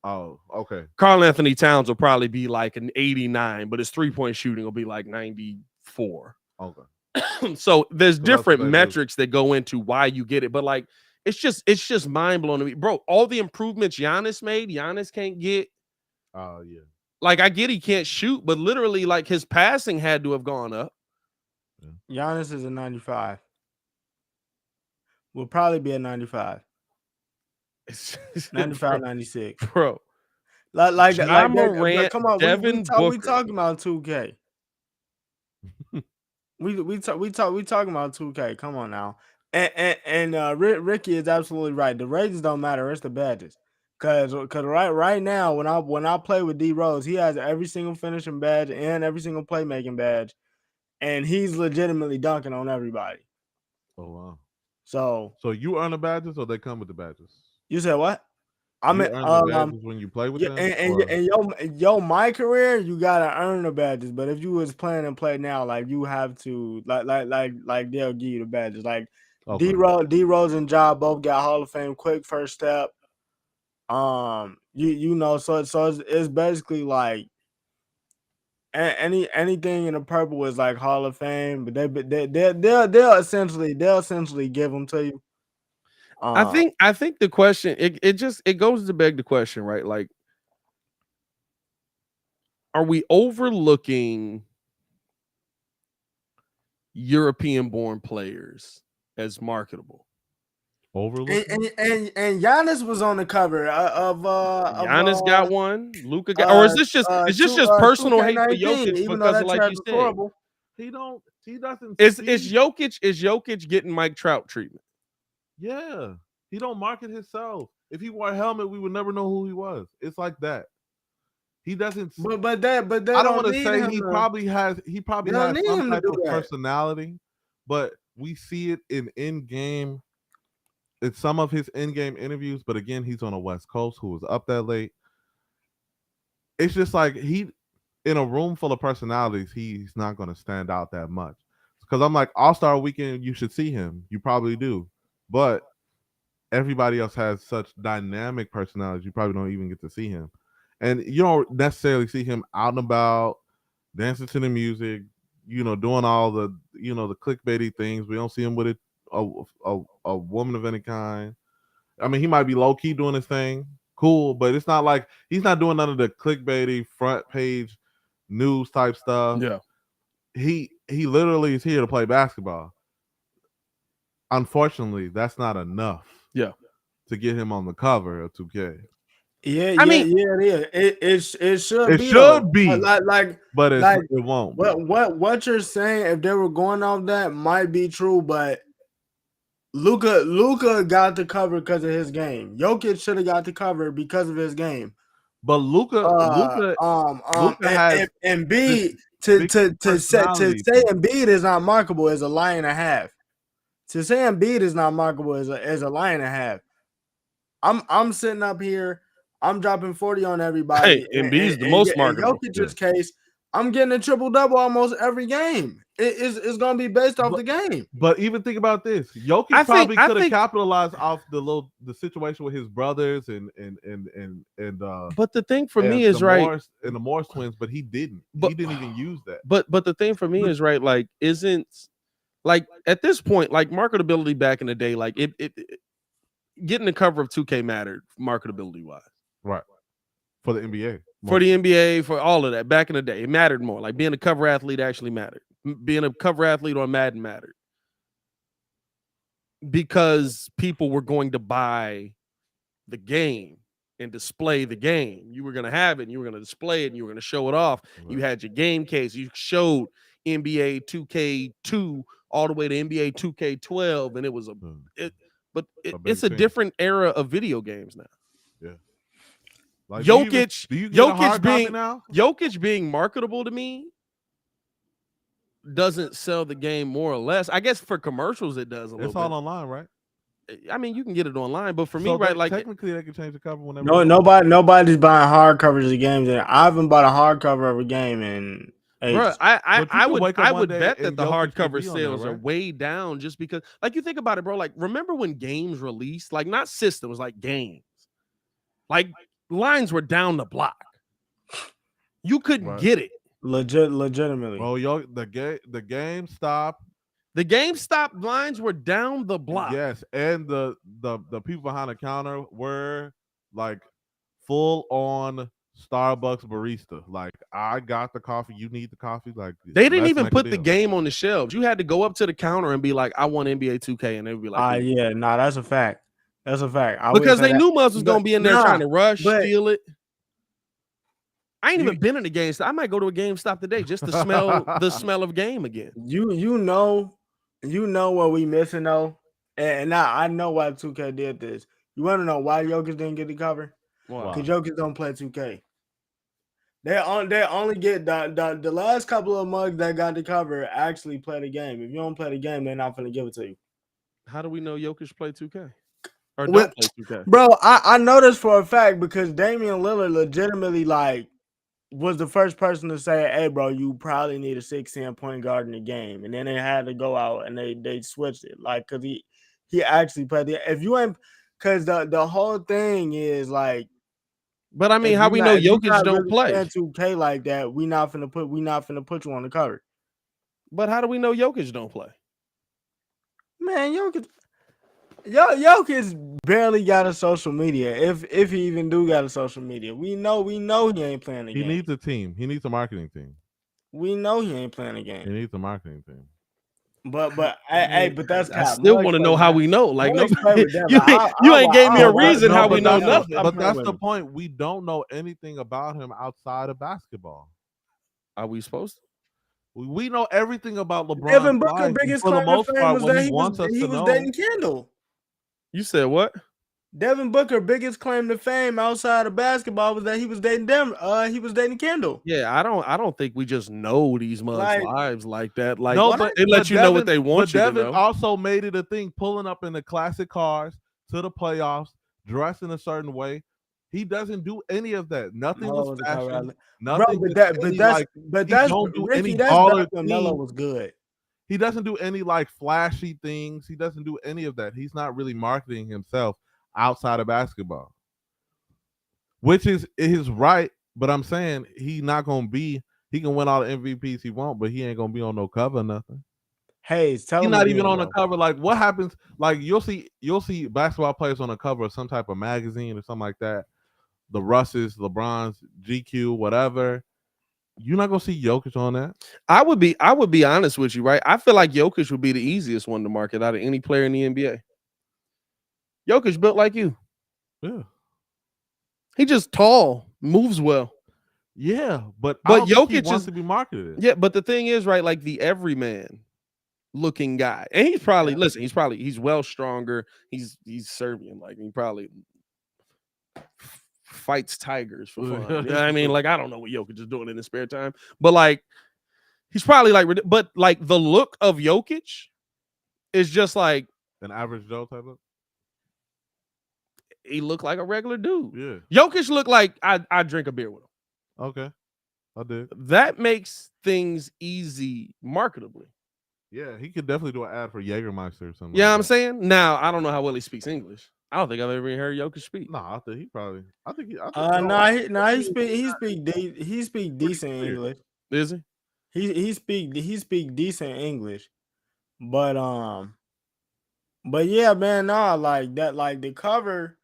Oh, okay. Karl Anthony Towns will probably be like an 89, but his 3-point shooting will be like 94. Okay. So there's different they do. metrics that go into why you get it, but like it's just mind blowing to me, bro. All the improvements Giannis made, Giannis can't get. Oh yeah. Like I get he can't shoot, but literally like his passing had to have gone up. Giannis is a 95. Will probably be a 95. 95, 96. Bro. Like Morant, come on, Devin we Booker. talking about 2K. we talking about 2K. Come on now. And Ricky is absolutely right. The ratings don't matter, it's the badges. Cause right now when I play with D Rose, he has every single finishing badge and every single playmaking badge, and he's legitimately dunking on everybody. Oh wow. So you earn the badges or they come with the badges? You said what? I mean, earn the badges when you play with them. And my career, you gotta earn the badges. But if you was playing and play now, like you have to, like they'll give you the badges. Like Okay. D Rose and Ja both got Hall of Fame quick first step. You know, so it's basically like anything in the purple is like Hall of Fame, but they'll essentially give them to you. I think the question it goes to beg the question, right? Like, are we overlooking European-born players as marketable? Overlooking? And Giannis was on the cover Giannis got one. Luka got, or is this just personal hate for Jokic even because though of like you said? horrible. He doesn't. Is Jokic getting Mike Trout treatment? Yeah, he don't market himself. If he wore a helmet, we would never know who he was. It's like that. He doesn't. But I don't want to say he probably has some type of personality, but we see it in game. It's some of his in-game interviews, but again, he's on a West Coast who was up that late. It's just like in a room full of personalities, he's not going to stand out that much. Because I'm like, All-Star Weekend, you should see him. You probably do. But everybody else has such dynamic personalities, you probably don't even get to see him. And you don't necessarily see him out and about, dancing to the music, doing all the, the clickbaity things. We don't see him with a woman of any kind. I mean, he might be low key doing his thing, cool, but it's not like he's not doing none of the clickbaity front page news type stuff. Yeah, he literally is here to play basketball. Unfortunately, that's not enough. Yeah, to get him on the cover of 2K. Yeah, it is. It should be. It should be. But it won't. What you're saying, if they were going off that, might be true, but Luka got the cover because of his game. Jokic should have got the cover because of his game. But Luka has Embiid to say Embiid is not marketable is a lie and a half. To say Embiid is not marketable is a lie and a half. I'm sitting up here. I'm dropping 40 on everybody. Hey, Embiid's the most marketable. In Jokic's case, I'm getting a triple-double almost every game. It's going to be based off the game. But even think about this. Jokic probably could have capitalized off the situation with his brothers and but the thing for me is right. And the Morris twins, but he didn't. He didn't even use that. But the thing for me is right, like, isn't like at this point, like marketability back in the day, like it getting the cover of 2K mattered marketability wise. Right. For the NBA. For the NBA, for all of that. Back in the day, it mattered more. Like being a cover athlete actually mattered. Being a cover athlete on Madden mattered. Because people were going to buy the game and display the game. You were going to have it, and you were going to display it, and you were going to show it off. Right. You had your game case. You showed NBA 2K2 all the way to NBA 2K12, and it was it's a thing. different era of video games now. Yeah. Like, Jokic, do you get a hard copy being now? Jokic being marketable to me doesn't sell the game more or less. I guess for commercials it does a little It's all bit. online, right? I mean, you can get it online, but for me, So right, like technically they can change the cover whenever. No, nobody's buying hard covers of games. And I haven't bought a hardcover of a game in ages. bro, I would bet that and the Jokic could hardcover be on there, sales are right? way down just because, like, you think about it, bro. Like, remember when games released, like not systems, like games, like lines were down the block. You couldn't Right. get it. Legitimately. Bro, the GameStop. The GameStop lines were down the block. Yes, and the people behind the counter were like full on Starbucks barista. Like, I got the coffee, you need the coffee. Like, They didn't let's even make a put the deal. game on the shelves. You had to go up to the counter and be like, "I want NBA 2K," and they would be like, Yeah, nah, that's a fact. That's a fact. I because will say they that. knew Muzz was But gonna be in there nah, trying to rush, but- steal it. I ain't You- even been in a GameStop. I might go to a GameStop today just to smell the smell of game again. You know what we missing though, and now I know why 2K did this. You want to know why Jokic didn't get the cover? Wow. Because Jokic don't play 2K. They only get the last couple of mugs that got the cover actually play the game. If you don't play the game, they're not gonna give it to you. How do we know Jokic play 2K? Or Well, don't play 2K? Bro, I know this for a fact because Damian Lillard legitimately was the first person to say, "Hey, bro, you probably need a 6'10" point guard in the game," and then they had to go out and they switched it, like, because he actually played the. If you ain't, because the whole thing is like, But I mean, if how you we not- know if you Jokic not don't really play? playing 2K like that, we not finna put you on the cover. But how do we know Jokic don't play? Man, Jokic barely got a social media. If he even do got a social media, we know he ain't playing the He game. needs a team. He needs a marketing team. We know he ain't playing the He game. needs a marketing team. But that's I cap. still Muggs want to play know with how them. we know. Like, Muggs no, play with them. you ain't gave me a reason how we know that's nothing. But that's the point. We don't know anything about him outside of basketball. Are we supposed to? We know everything about LeBron. Devin Booker biggest for the claim to most fame part, was what that he wants us he to was know. dating Kendall. You said what? Devin Booker biggest claim to fame outside of basketball was that he was dating he was dating Kendall. Yeah, I don't think we just know these mugs' Like- lives like that. Like, No, but they let you know what they want But you to Devin know. also made it a thing, pulling up in the classic cars to the playoffs, dressed in a certain way. He doesn't do any of that. Nothing Melo was was a fashion. Bro, Nothing. but was that's any, like, he don't do Ricky, any that's baller back when Melo thing. was good. He doesn't do any like flashy things. He doesn't do any of that. He's not really marketing himself outside of basketball, which is his right. But I'm saying he not gonna be. He can win all the MVPs he want, but he ain't gonna be on no cover or nothing. Hayes, tell He's him not again, even on bro. the cover. Like, what happens? Like, you'll see basketball players on the cover of some type of magazine or something like that. The Russes, LeBron's, GQ, whatever. You're not gonna see Jokic on that. I would be honest with you, right? I feel like Jokic would be the easiest one to market out of any player in the NBA. Jokic built like you. Yeah, He just tall, moves well. yeah, but But I don't think he Jokic wants is- to be marketed. Yeah, but the thing is, right, like the everyman looking guy. And he's probably he's well stronger. He's Serbian. Like, he probably fights tigers for fun. You know what I mean? Like, I don't know what Jokic is doing in his spare time, but like he's probably like, but like the look of Jokic is just like An average Joe type of. he looked like a regular dude. Yeah. Jokic looked like I drink a beer with him. Okay. I did. That makes things easy marketably. Yeah, he could definitely do an ad for Jägermeister or something. Yeah, like I'm that. saying? Now, I don't know how well he speaks English. I don't think I've ever heard Jokic speak. No, I think he probably. I think he. He speak decent clear. English. Is he? He speak decent English. But yeah, man, nah, like that, like the cover,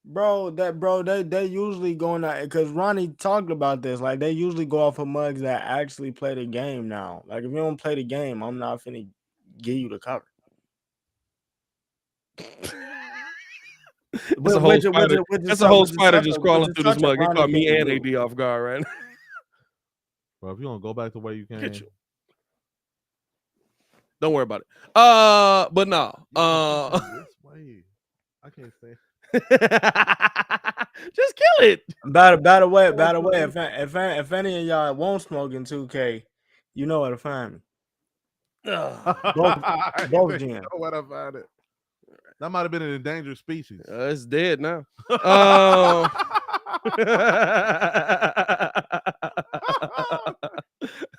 they usually going out because Ronnie talked about this. Like, they usually go off of mugs that actually play the game now. Like, if you don't play the game, I'm not finna give you the cover. It's a whole spider. It's a whole spider just crawling through this mug. It caught me and AD off guard, right? Bro, if you don't go back the way you can, Get you. Don't worry about it. But no. This way. I can't say. Just kill it. By the way, if any of y'all won't smoke in 2K, you know where to find me. Both gens. What about it? That might have been an endangered species. It's dead now.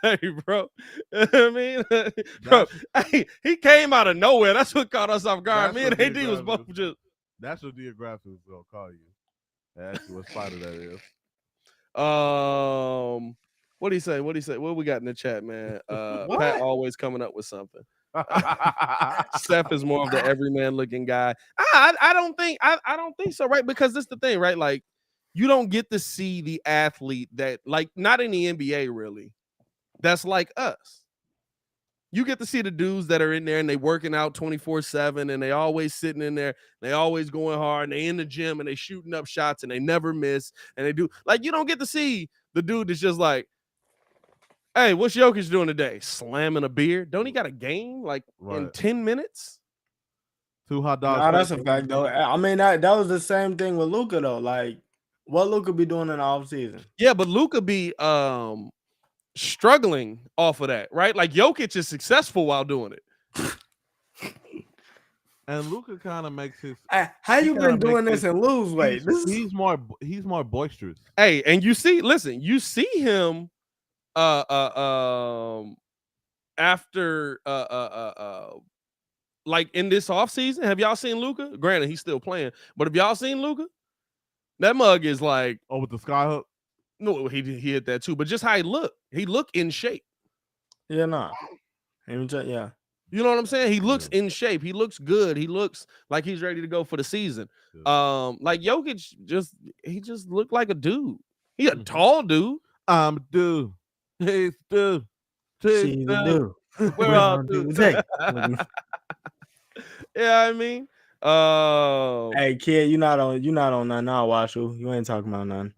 Hey, bro. I mean, bro, hey, he came out of nowhere. That's what caught us off guard. Me and AD was both just. National Geographic is gonna call you. Ask you what spider that is. What do you say? What do you say? What we got in the chat, man? Pat always coming up with something. Steph is more of the everyman looking guy. I don't think so, right? Because this is the thing, right? Like, you don't get to see the athlete that, like, not in the NBA really, that's like us. You get to see the dudes that are in there and they working out 24/7 and they always sitting in there, they always going hard, and they in the gym and they shooting up shots and they never miss, and they do, like, you don't get to see the dude that's just like, hey, what's Jokic doing today? Slamming a beer. Don't he got a game like in 10 minutes? 2 hot dogs. Nah, that's a fact though. I mean, that was the same thing with Luka though. Like, what Luka be doing in the offseason? Yeah, but Luka be struggling off of that, right? Like, Jokic is successful while doing it. And Luka kind of makes his. How you been doing this and lose weight? He's more boisterous. Hey, and you see him after like in this offseason. Have y'all seen Luka? Granted, he's still playing, but have y'all seen Luka? That mug is like, oh, with the skyhook. No, he hit that too, but just how he looked in shape. Yeah, nah. Yeah. You know what I'm saying? He looks in shape. He looks good. He looks like he's ready to go for the season. Like Jokic he just looked like a dude. He a tall dude. I'm a dude. He's dude. She's a dude. We're all dudes. Yeah, I mean. Hey kid, you not on nothing. I'll watch you. You ain't talking about nothing.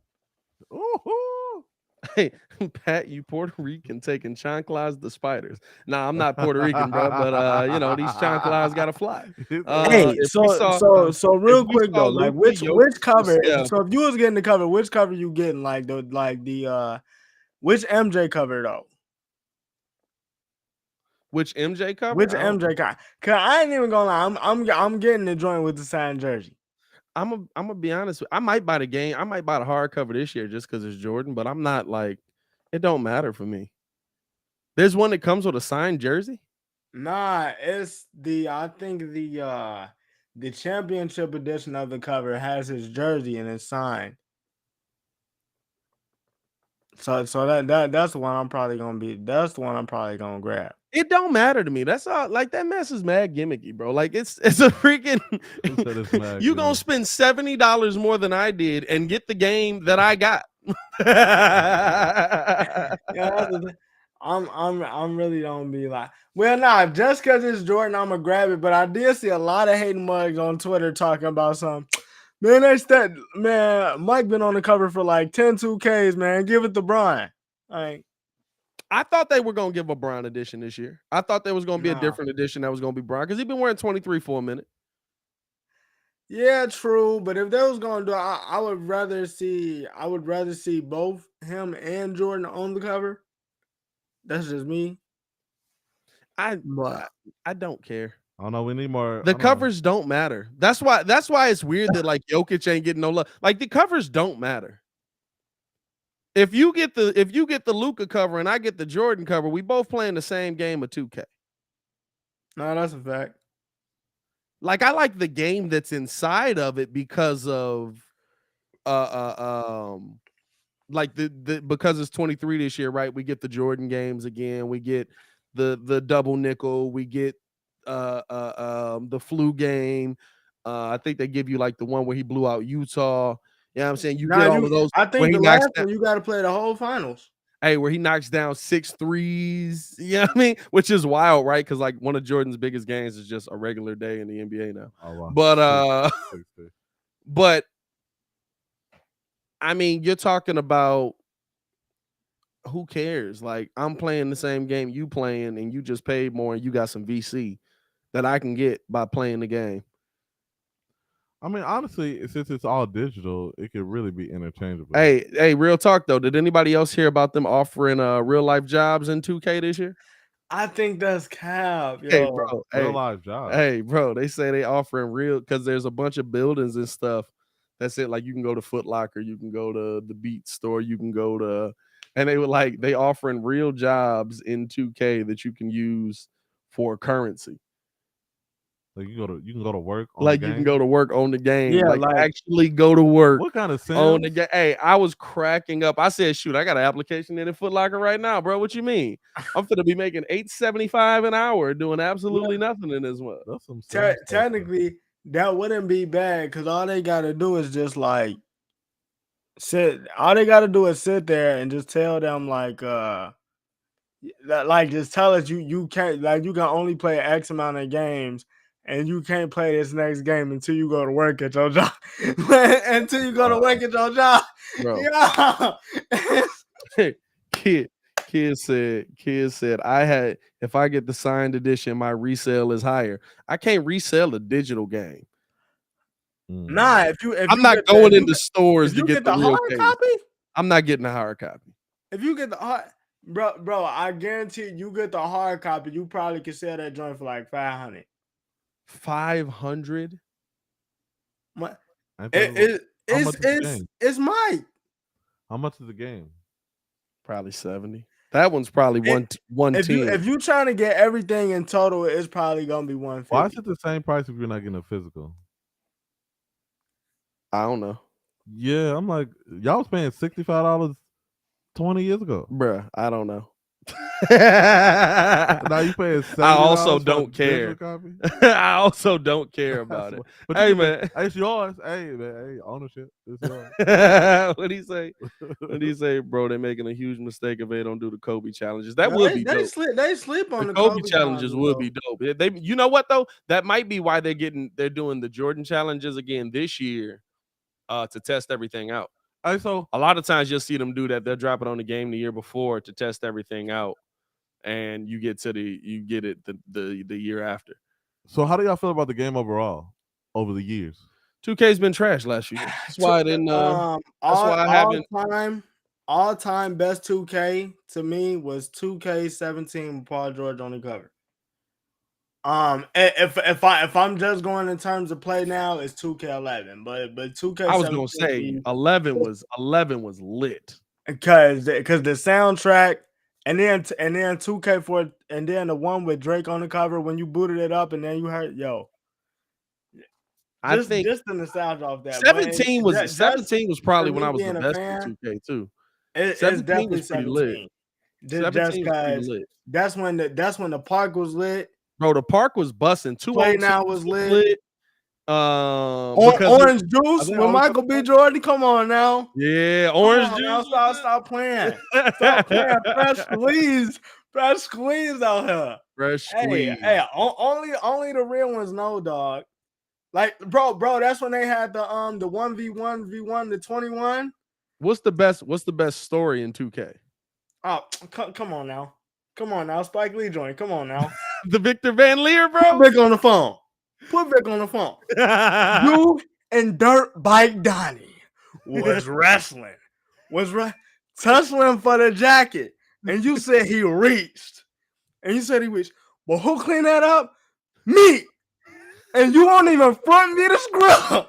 Ooh. Hey, Pat, you Puerto Rican taking chanclas the spiders. Nah, I'm not Puerto Rican, bro, but you know, these chanclas gotta fly. Hey, so real quick though, like which cover? Yeah. So if you was getting the cover, which cover you getting? Like the which MJ cover though? Which MJ cover? Which MJ cover? Cause I ain't even gonna lie, I'm getting the joint with the signed jersey. I'm gonna be honest with you. I might buy the game. I might buy the hardcover this year just because it's Jordan, but I'm not like, it don't matter for me. There's one that comes with a signed jersey. Nah, it's I think the championship edition of the cover has his jersey and it's signed. So that's the one I'm probably gonna grab. It don't matter to me. That's all. Like, that mess is mad gimmicky, bro. Like, it's a freaking. You gonna spend $70 more than I did and get the game that I got. Yeah, I'm really don't be like, well, nah, just because it's Jordan, I'm gonna grab it. But I did see a lot of hating mugs on Twitter talking about something. Man, Mike been on the cover for like 10 2Ks, man. Give it to Brian. I thought they were going to give a Brian edition this year. I thought there was going to be a different edition that was going to be Brian because he's been wearing 23 for a minute. Yeah, true. But if they was going to do, I would rather see both him and Jordan on the cover. That's just me. I don't care. I don't know. We need more. The covers don't matter. That's why it's weird that like Jokic ain't getting no love. Like, the covers don't matter. If you get the Luka cover and I get the Jordan cover, we both playing the same game of 2K. No, that's a fact. Like, I like the game that's inside of it because of like the because it's 23 this year, right? We get the Jordan games again. We get the double nickel. We get the flu game. I think they give you like the one where he blew out Utah. You know what I'm saying? You get all of those. I think the last one you got to play the whole finals. Hey, where he knocks down 6 threes. You know what I mean? Which is wild, right? Because like one of Jordan's biggest games is just a regular day in the NBA now. Oh, wow. But But I mean, you're talking about who cares? Like, I'm playing the same game you playing, and you just paid more, and you got some VC that I can get by playing the game. I mean, honestly, since it's all digital, it could really be interchangeable. Hey, real talk though. Did anybody else hear about them offering real life jobs in 2K this year? I think that's cap, yo. Hey, bro. Real life job. Hey, bro. They say they offering real because there's a bunch of buildings and stuff. That's it. Like you can go to Foot Locker, you can go to the Beats store, you can go to, and they offering real jobs in 2K that you can use for currency. Like you can go to work on Like the you game? can go to work on the game. Yeah, like like- actually go to work. What kind of On the Sims? game. Hey, I was cracking up. I said, shoot, I got an application in Foot Locker right now, bro. What you mean? I'm finna be making $8.75 an hour doing absolutely nothing in this one. That's some Sims stuff. Technically, that wouldn't be bad because all they gotta do is just like sit. All they gotta do is sit there and just tell them like just tell us you can't, like, you can only play X amount of games and you can't play this next game until you go to work at your job. Until you go to work at your job. Bro. Yeah. Kid said, if I get the signed edition, my resale is higher. I can't resell a digital game. Nah, if I'm you not get going if into stores if to you get get the real hard case. copy, I'm not getting a hard copy. if you get the hard, bro, I guarantee you get the hard copy, you probably can sell that joint for like 500. 500? It's Mike. How much is the game? Probably 70. That one's probably 110. If you trying to get everything in total, it's probably gonna be 150. Why is it the same price if you're not getting a physical? I don't know. Yeah, I'm like, y'all was paying $65 20 years ago. Bruh, I don't know. Now you paying $70 I also for a don't care. digital copy? I also don't care about it. But Hey, you man. it's yours. Hey, man. Hey, ownership. It's yours. What'd he say? What'd he say, bro? They're making a huge mistake if they don't do the Kobe challenges. That would be dope. They sleep on The the Kobe challenges would though. be dope. They, you know what though? That might be why they're doing the Jordan challenges again this year, to test everything out. Hey, so A lot of times you'll see them do that. They'll drop it on the game the year before to test everything out, and you get it the year after. So how do y'all feel about the game overall over the years? 2K's been trash last year. That's why I didn't. That's why I haven't. All time best 2K to me was 2K17 with Paul George on the cover. If I'm just going in terms of play now, it's 2K11, but 2K. I was gonna say 11 was lit because the soundtrack. And then 2K4, and then the one with Drake on the cover when you booted it up, and then you heard I think just the nostalgia off that. 17 was probably when I was the best fan, in 2K too. It's 17 definitely was pretty 17. lit. 17 was pretty lit. That's when the park was lit. Bro, the park was busting. Play now was lit. Orange juice with Michael B. Jordan. Come on now. Yeah, orange juice. Now, stop playing. Stop playing. Fresh squeeze out here. Fresh squeeze. Hey, only the real ones know, dog. Like, bro, that's when they had the 1v1 to 21. What's the best story in 2K? Oh, come on now. Spike Lee joint. Come on now. The Victor Van Leer, bro. Put Vic on the phone. You and Dirt Bike Donnie was wrestling. Tussling for the jacket. And you said he reached. Well, who cleaned that up? Me. And you won't even front me the scrub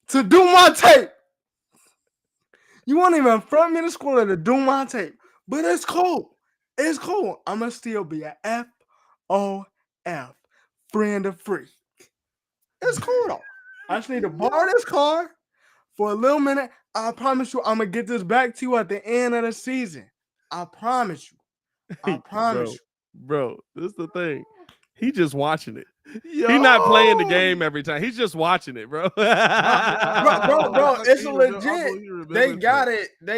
to do my tape. You won't even front me the scrub to do my tape. But it's cool. I'ma still be a FOF, friend of free. It's cool though. I just need to borrow this car for a little minute. I promise you, I'm gonna get this back to you at the end of the season. I promise you. Bro, this is the thing. He just watching it. He's not playing the game every time. He's just watching it, bro. bro, it's legit. They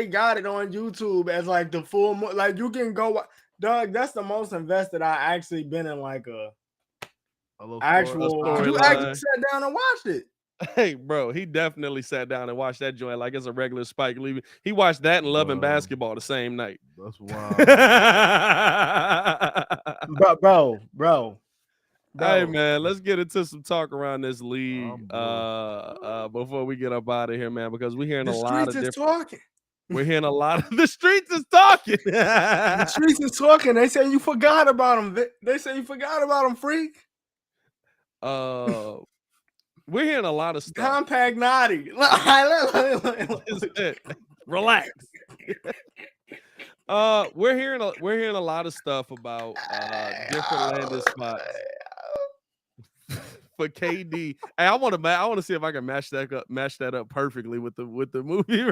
got it on YouTube as like the full. Like you can go, dog. That's the most invested I actually been in like a actual. You actually sat down and watched it. Hey, bro, he definitely sat down and watched that joint like it's a regular Spike Lee. He watched that and Loving Basketball the same night. That's wild. Bro. Hey man, let's get into some talk around this league I'm before we get up out of here, man, because we're hearing The a lot of streets is different. talking. We're hearing a lot of the streets is talking. The streets is talking. They say you forgot about them. They say you forgot about them, freak. We're hearing a lot of stuff. Compact naughty. Relax. We're hearing a lot of stuff about different landing spots for KD. Hey, I want to see if I can match that up perfectly with the movie.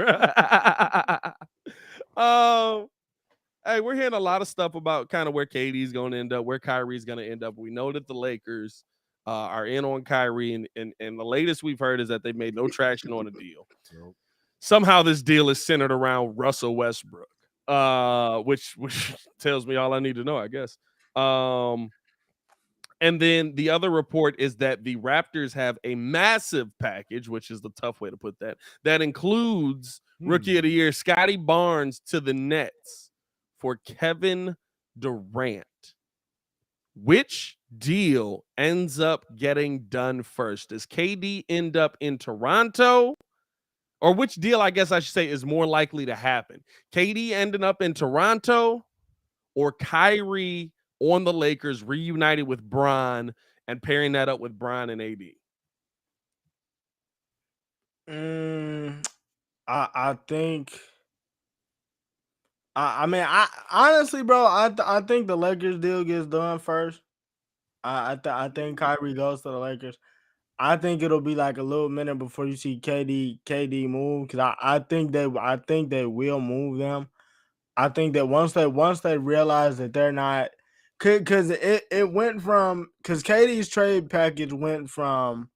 Hey, we're hearing a lot of stuff about kind of where KD's going to end up, where Kyrie's going to end up. We know that the Lakers are in on Kyrie, and the latest we've heard is that they made no traction on a deal. Nope. Somehow this deal is centered around Russell Westbrook, which tells me all I need to know, I guess. And then the other report is that the Raptors have a massive package, which is the tough way to put that includes Rookie of the Year Scotty Barnes to the Nets for Kevin Durant. Which deal ends up getting done first? Does KD end up in Toronto? Or which deal, I guess I should say, is more likely to happen? KD ending up in Toronto or Kyrie on the Lakers reunited with Bron and pairing that up with Bron and AD? I think. I mean, honestly, bro, I think the Lakers deal gets done first. I think Kyrie goes to the Lakers. I think it'll be like a little minute before you see KD move, because I think they will move them. I think that once they realize that they're not, because it went from, because KD's trade package went from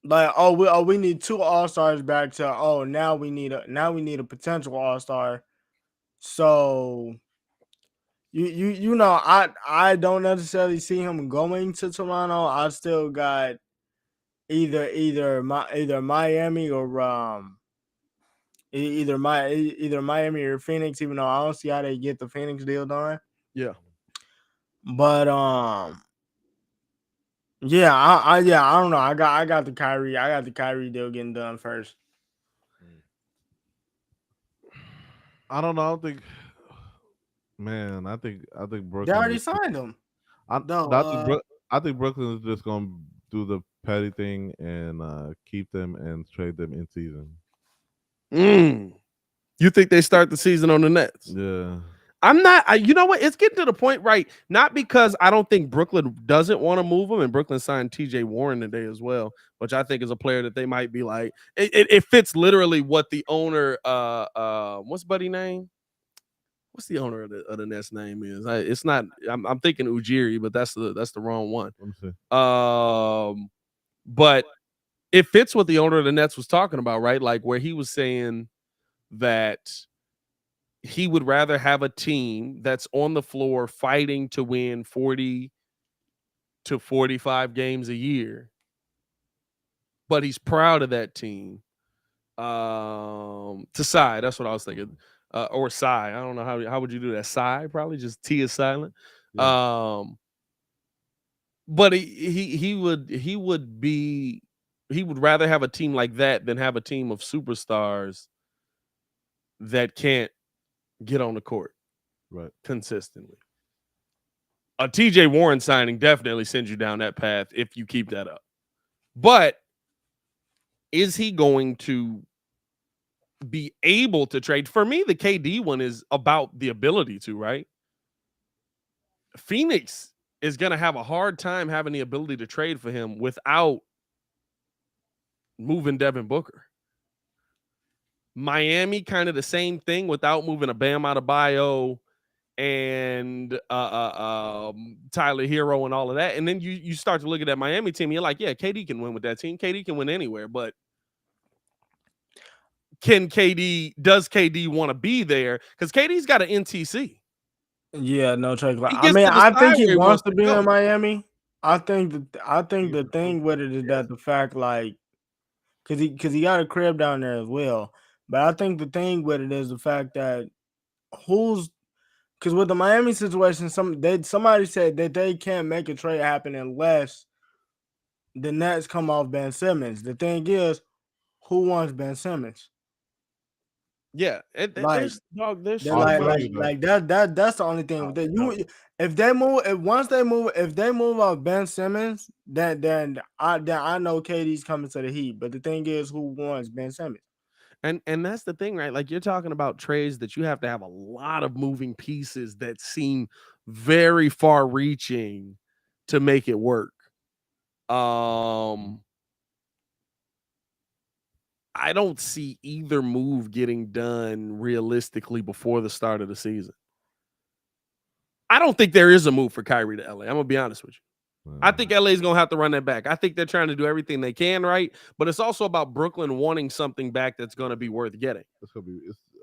like, we need 2 All-Stars back to now we need a potential All-Star. So you know, I don't necessarily see him going to Toronto. I still got either Miami or either Miami or Phoenix, even though I don't see how they get the Phoenix deal done. Yeah. But yeah, I don't know. I got the Kyrie deal getting done first. I don't know. I don't think. Man, I think Brooklyn. They already signed him. I think Brooklyn is just gonna do the petty thing and keep them and trade them in season. You think they start the season on the Nets? Yeah. I'm not. You know what? It's getting to the point, right? Not because I don't think Brooklyn doesn't want to move him, and Brooklyn signed TJ Warren today as well, which I think is a player that they might be like. It fits literally what the owner. What's Buddy name? What's the owner of the Nets name is? It's not. I'm thinking Ujiri, but that's the wrong one. Let me see. But it fits what the owner of the Nets was talking about, right? Like where he was saying that he would rather have a team that's on the floor fighting to win 40 to 45 games a year, but he's proud of that team. To Psy, that's what I was thinking. Or Psy, I don't know how would you do that. Psy, probably just T is silent. Yeah. But he would rather have a team like that than have a team of superstars that can't get on the court right consistently. A TJ Warren signing definitely sends you down that path if you keep that up. But is he going to be able to trade? For me, the KD one is about the ability to, right? Phoenix is going to have a hard time having the ability to trade for him without moving Devin Booker. Miami, kind of the same thing without moving a Bam Adebayo and Tyler Hero and all of that. And then you start to look at that Miami team, you're like, yeah, KD can win with that team. KD can win anywhere, but does KD want to be there? Because KD's got an NTC. Yeah, no trade. I mean, I think he wants to be in Miami. I think the thing with it is that the fact like because he got a crib down there as well. But I think the thing with it is the fact that because with the Miami situation, somebody said that they can't make a trade happen unless the Nets come off Ben Simmons. The thing is, who wants Ben Simmons? Yeah, Like, there's they're so I'll much. tell you that's the only thing with that. If they move off Ben Simmons, then I know KD's coming to the Heat. But the thing is, who wants Ben Simmons? And that's the thing, right? Like you're talking about trades that you have to have a lot of moving pieces that seem very far reaching to make it work. I don't see either move getting done realistically before the start of the season. I don't think there is a move for Kyrie to LA. I'm gonna be honest with you. I think LA is gonna have to run that back. I think they're trying to do everything they can, right? But it's also about Brooklyn wanting something back that's gonna be worth getting. I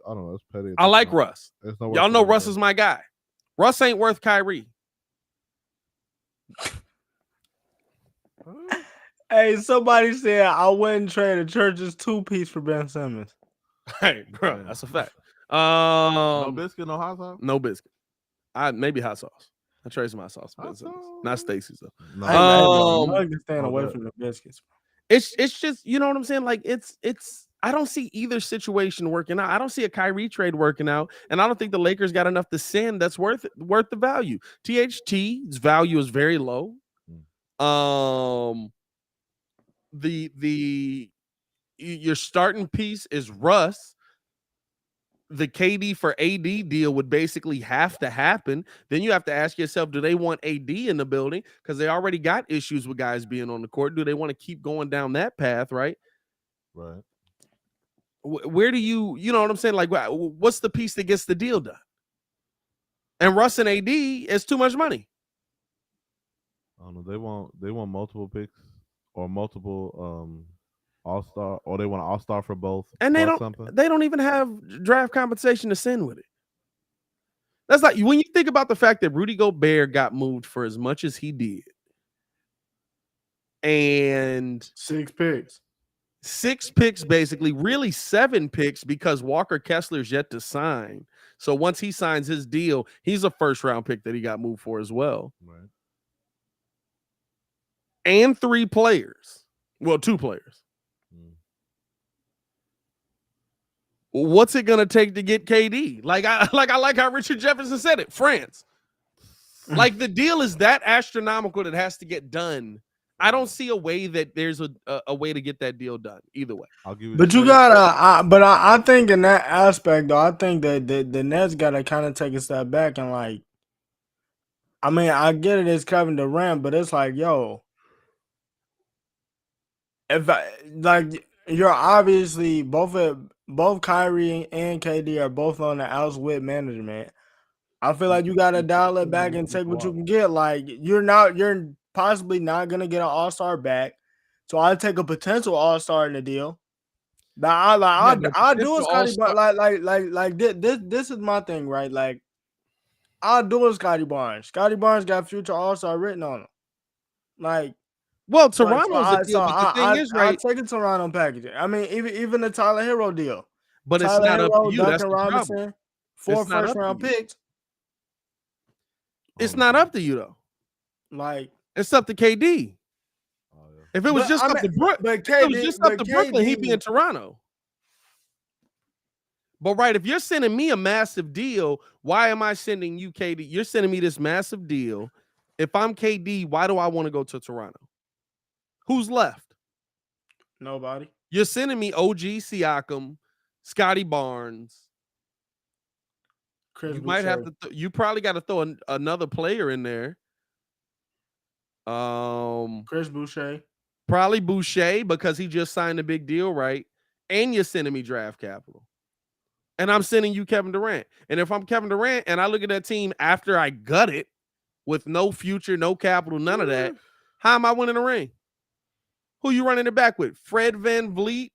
don't know. It's petty. I like Russ. Y'all know Russ is my guy. Russ ain't worth Kyrie. Hey, somebody said I wouldn't trade a Church's 2-piece for Ben Simmons. Hey, bro, that's a fact. No biscuit, no hot sauce. No biscuit. Maybe hot sauce. I trade some hot sauce. Not Stacy's though. No. I can stand away from the biscuits. It's just, you know what I'm saying? Like it's I don't see either situation working out. I don't see a Kyrie trade working out, and I don't think the Lakers got enough to send that's worth the value. THT's value is very low. Your starting piece is Russ. The KD for AD deal would basically have to happen. Then you have to ask yourself, do they want AD in the building? Because they already got issues with guys being on the court. Do they want to keep going down that path, right? Right. Where do you know what I'm saying? Like, what's the piece that gets the deal done? And Russ and AD is too much money. I don't know. They want multiple picks or multiple all-star, or they want an all-star for both. And they don't even have draft compensation to send with it. That's like when you think about the fact that Rudy Gobert got moved for as much as he did. And 6 picks. 6 picks, basically, really 7 picks because Walker Kessler's yet to sign. So once he signs his deal, he's a first-round pick that he got moved for as well. Right. And 3 players. Well, 2 players. What's it gonna take to get KD? I like how Richard Jefferson said it. France. Like the deal is that astronomical that has to get done. I don't see a way that there's a way to get that deal done either way. I'll give you. But you gotta. I think in that aspect though, I think that the Nets gotta kind of take a step back and like. I mean, I get it as Kevin Durant, but it's like, yo, you're obviously both Kyrie and KD are both on the outs with management. I feel like you gotta dial it back and take what you can get. Like you're possibly not gonna get an all-star back. So I take a potential all-star in the deal. I do a Scotty Barnes. This is my thing, right? Like I'll do a Scotty Barnes. Scotty Barnes got future all-star written on him. Like, well, Toronto's the deal, but the thing is, right? I take a Toronto packaging. I mean, even the Tyler Hero deal. But it's not up to you. That's the problem. 4 first-round picks. It's not up to you though. Like it's up to KD. If it was just up to Brooklyn, he'd be in Toronto. But right, if you're sending me a massive deal, why am I sending you KD? You're sending me this massive deal. If I'm KD, why do I want to go to Toronto? Who's left? Nobody. You're sending me OG Siakam, Scotty Barnes. Chris you might have to. You probably got to throw another player in there. Chris Boucher. Probably Boucher because he just signed a big deal, right? And you're sending me draft capital. And I'm sending you Kevin Durant. And if I'm Kevin Durant and I look at that team after I gut it with no future, no capital, none of that, how am I winning a ring? Who you running it back with? Fred VanVleet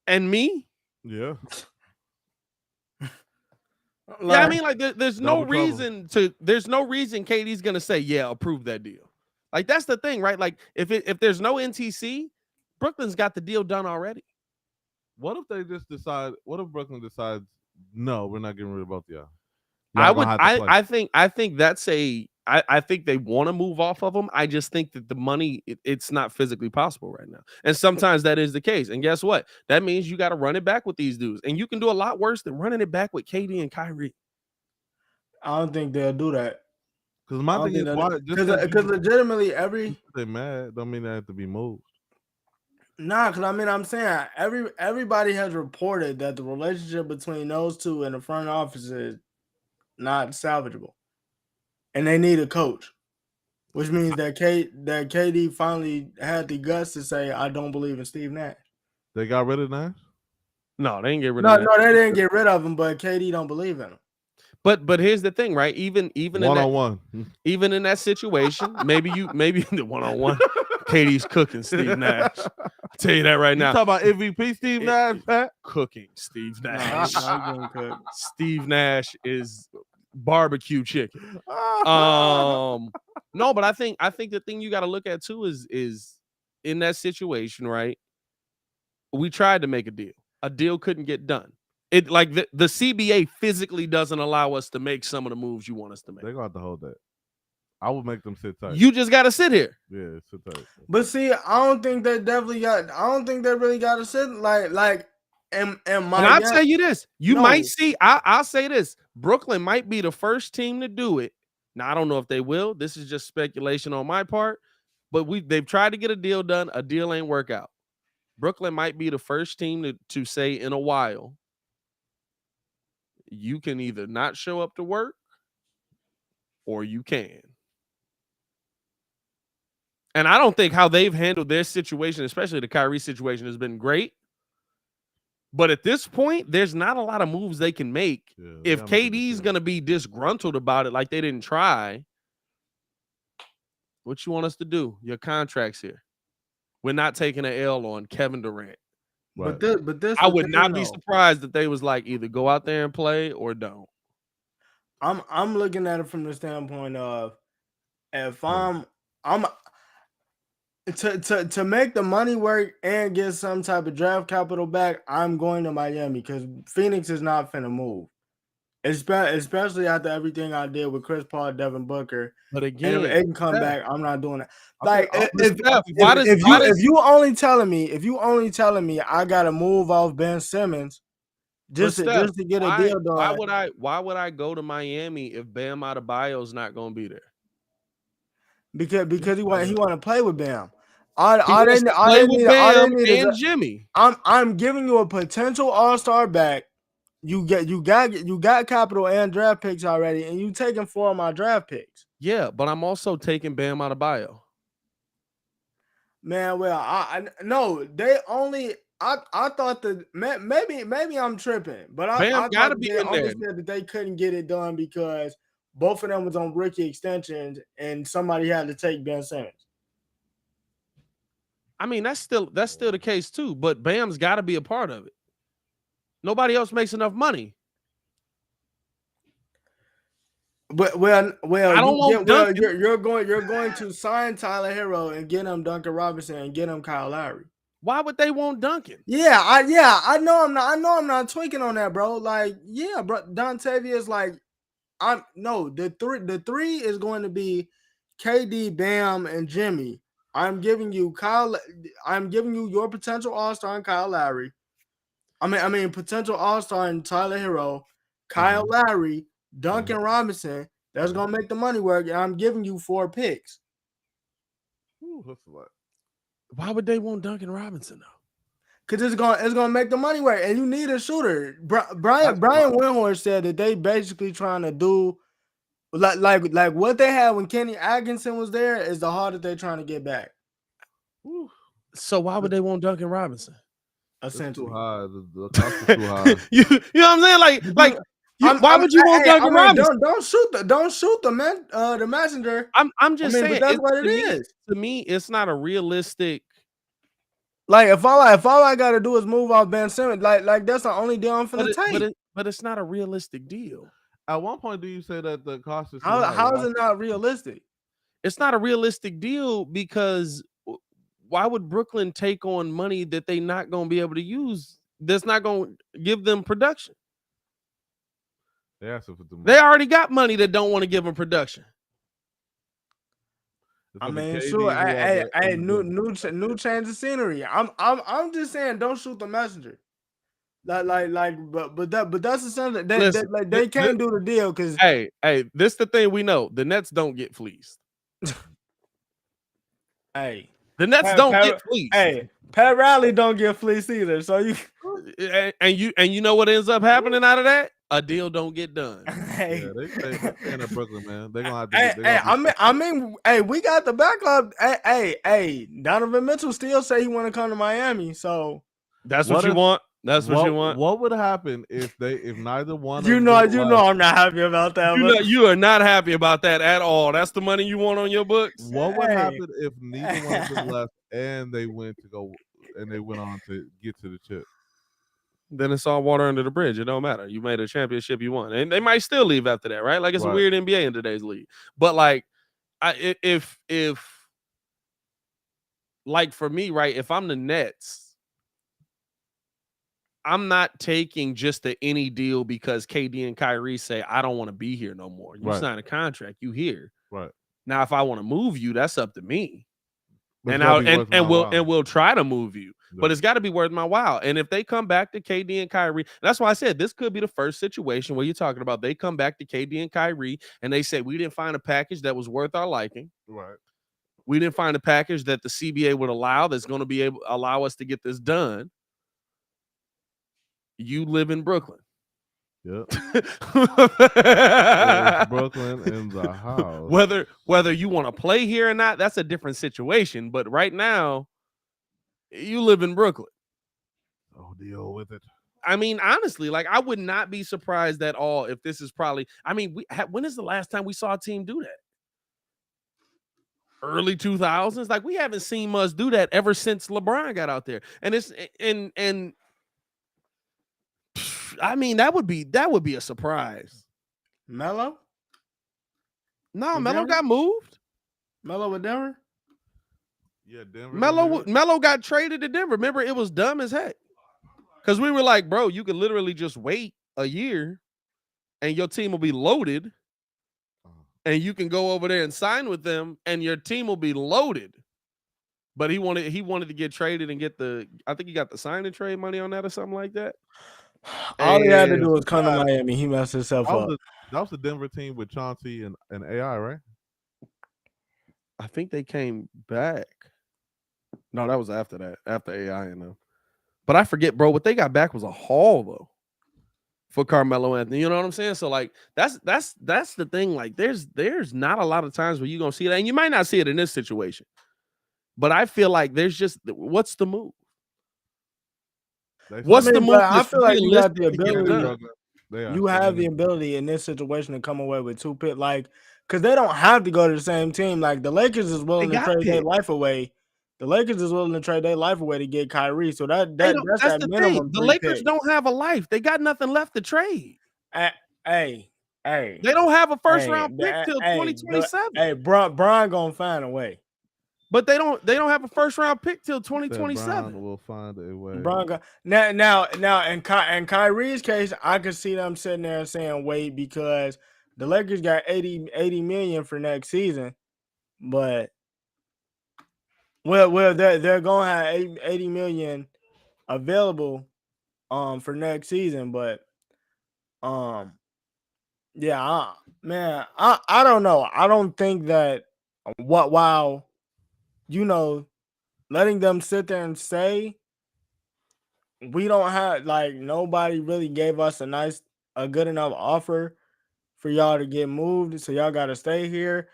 and me? Yeah. Yeah, I mean, like there's no reason KD's gonna say, yeah, approve that deal. Like that's the thing, right? Like if there's no NTC, Brooklyn's got the deal done already. What if they just decide? What if Brooklyn decides, no, we're not getting rid of both of y'all? I think that's I think they want to move off of them. I just think that the money, it's not physically possible right now. And sometimes that is the case. And guess what? That means you got to run it back with these dudes. And you can do a lot worse than running it back with KD and Kyrie. I don't think they'll do that. Because my thing is, why? Because legitimately, they mad don't mean they have to be moved. Nah, because I mean, I'm saying everybody has reported that the relationship between those two in the front office is not salvageable, and they need a coach, which means that KD finally had the guts to say, "I don't believe in Steve Nash." They got rid of Nash? No, they didn't get rid of Nash. No, they didn't get rid of him, but KD don't believe in him. But here's the thing, right? Even one-on-one, even in that situation, maybe the one-on-one, KD's cooking Steve Nash. I'll tell you that right now. You talk about MVP Steve Nash, Pat? Cooking Steve Nash. No, Steve Nash is barbecue chicken. No, but I think the thing you got to look at too is in that situation, right? We tried to make a deal. A deal couldn't get done. It like the CBA physically doesn't allow us to make some of the moves you want us to make. They're gonna have to hold that. I would make them sit tight. You just got to sit here. Yeah, sit tight. But see, I don't think they really got to sit like. And I'll tell you this: you might see. I'll say this: Brooklyn might be the first team to do it. Now I don't know if they will. This is just speculation on my part. But they've tried to get a deal done. A deal ain't work out. Brooklyn might be the first team to say in a while, you can either not show up to work or you can. And I don't think how they've handled their situation, especially the Kyrie situation, has been great. But at this point, there's not a lot of moves they can make. Yeah, if KD's going to be disgruntled about it like they didn't try, what you want us to do? Your contract's here. We're not taking an L on Kevin Durant. Right. But this I would not be surprised if they was like either go out there and play or don't. I'm looking at it from the standpoint of if I'm to make the money work and get some type of draft capital back, I'm going to Miami because Phoenix is not finna move. Especially after everything I did with Chris Paul, Devin Booker. But again, and it can come back. I'm not doing that. Like, if you only telling me I gotta move off Ben Simmons just to get a deal done. Why would I go to Miami if Bam Adebayo's not gonna be there? Because he want to play with Bam. I didn't need Jimmy. I'm giving you a potential all-star back. You got capital and draft picks already, and you taking 4 of my draft picks. Yeah, but I'm also taking Bam Adebayo. Man, well, I thought that maybe I'm tripping, but I gotta be in there. Said that they couldn't get it done because both of them was on rookie extensions, and somebody had to take Ben Simmons. I mean, that's still the case too, but Bam's got to be a part of it. Nobody else makes enough money. But well, you're going to sign Tyler Hero and get him Duncan Robinson and get him Kyle Lowry. Why would they want Duncan? Yeah, I know I'm not tweaking on that, bro. Like, yeah, bro, Dontavius, like, the three is going to be KD, Bam, and Jimmy. I'm giving you your potential all-star in Kyle Lowry. I mean potential all-star in Tyler Hero, Kyle Lowry, Duncan Robinson. That's gonna make the money work, and I'm giving you 4 picks. Ooh, that's a lot. Why would they want Duncan Robinson though? Because it's gonna make the money work, and you need a shooter. Brian Windhorst said that they basically trying to do like what they had when Kenny Atkinson was there is the hardest they're trying to get back. Ooh. So why would they want Duncan Robinson? Essentially, too high. The cost is too high. you know what I'm saying? Why would you want Duncan Robinson? Don't shoot the messenger. I'm just saying. But that's what it is. To me, it's not a realistic. Like if all I gotta do is move off Ben Simmons, like that's the only deal I'm finna take. But it's not a realistic deal. At one point, do you say that the cost is how is it not realistic? it's not a realistic deal because why would Brooklyn take on money that they're not going to be able to use? That's not going to give them production. They already got money that don't want to give them production. I mean, sure. Hey, new change of scenery. I'm just saying, don't shoot the messenger. But that's the something that they can't do the deal because hey, this the thing we know: the Nets don't get fleeced. Hey, the Nets don't get fleeced. Hey, Pat Riley don't get fleeced either. So you and you know what ends up happening out of that? A deal don't get done. Hey, yeah, they in Brooklyn, man. They're gonna have to. Hey, we got the backup. Hey, Donovan Mitchell still say he want to come to Miami. So that's what you want. That's what you want. What would happen if neither one? You know, I'm not happy about that. You are not happy about that at all. That's the money you want on your books. What would happen if neither one of them left and they went on to get to the chip? Then it's all water under the bridge. It don't matter. You made a championship, you won, and they might still leave after that, right? Like it's a weird NBA in today's league. But like, if like for me, right? If I'm the Nets, I'm not taking just any deal because KD and Kyrie say I don't want to be here no more. You sign a contract, you here. Right. Now, if I want to move you, that's up to me. We'll try to move you. But it's got to be worth my while. And if they come back to KD and Kyrie, that's why I said this could be the first situation where you're talking about they come back to KD and Kyrie and they say we didn't find a package that was worth our liking. Right. We didn't find a package that the CBA would allow that's going to be able to allow us to get this done. You live in Brooklyn. Yep. Brooklyn in the house. Whether you want to play here or not, that's a different situation. But right now, you live in Brooklyn. Oh, deal with it. I mean, honestly, like I would not be surprised at all if this is probably. I mean, when is the last time we saw a team do that? Early 2000s. Like we haven't seen us do that ever since LeBron got out there. And it's and I mean that would be a surprise. Melo? No, Melo got moved. Melo with Denver? Yeah, Denver. Melo got traded to Denver. Remember, it was dumb as heck. Because we were like, bro, you could literally just wait a year and your team will be loaded. And you can go over there and sign with them, and your team will be loaded. But he wanted to get traded and get I think he got the sign and trade money on that or something like that. All he had to do was come to Miami. He messed himself up. That was the Denver team with Chauncey and AI, right? I think they came back. No, that was after that, after AI and them. But I forget, bro. What they got back was a haul though for Carmelo Anthony. You know what I'm saying? So like that's the thing. Like there's not a lot of times where you're gonna see that, and you might not see it in this situation. But I feel like there's just what's the move? What's the move? I feel like you got the ability. You have the ability in this situation to come away with 2 picks, like because they don't have to go to the same team. Like the Lakers is willing to trade their life away. The Lakers is willing to trade their life away to get Kyrie. So that's that minimum. The Lakers don't have a life. They got nothing left to trade. Hey. They don't have a first round pick till 2027. Hey, Brian gonna find a way. But they don't have a first round pick till 2027. Brian will find a way. Brian now in Kyrie's case, I could see them sitting there and saying wait because the Lakers got 80 million for next season, but well they're gonna have 80 million available for next season, but yeah, I don't know. I don't think that while letting them sit there and say we don't have like nobody really gave us a good enough offer for y'all to get moved, so y'all got to stay here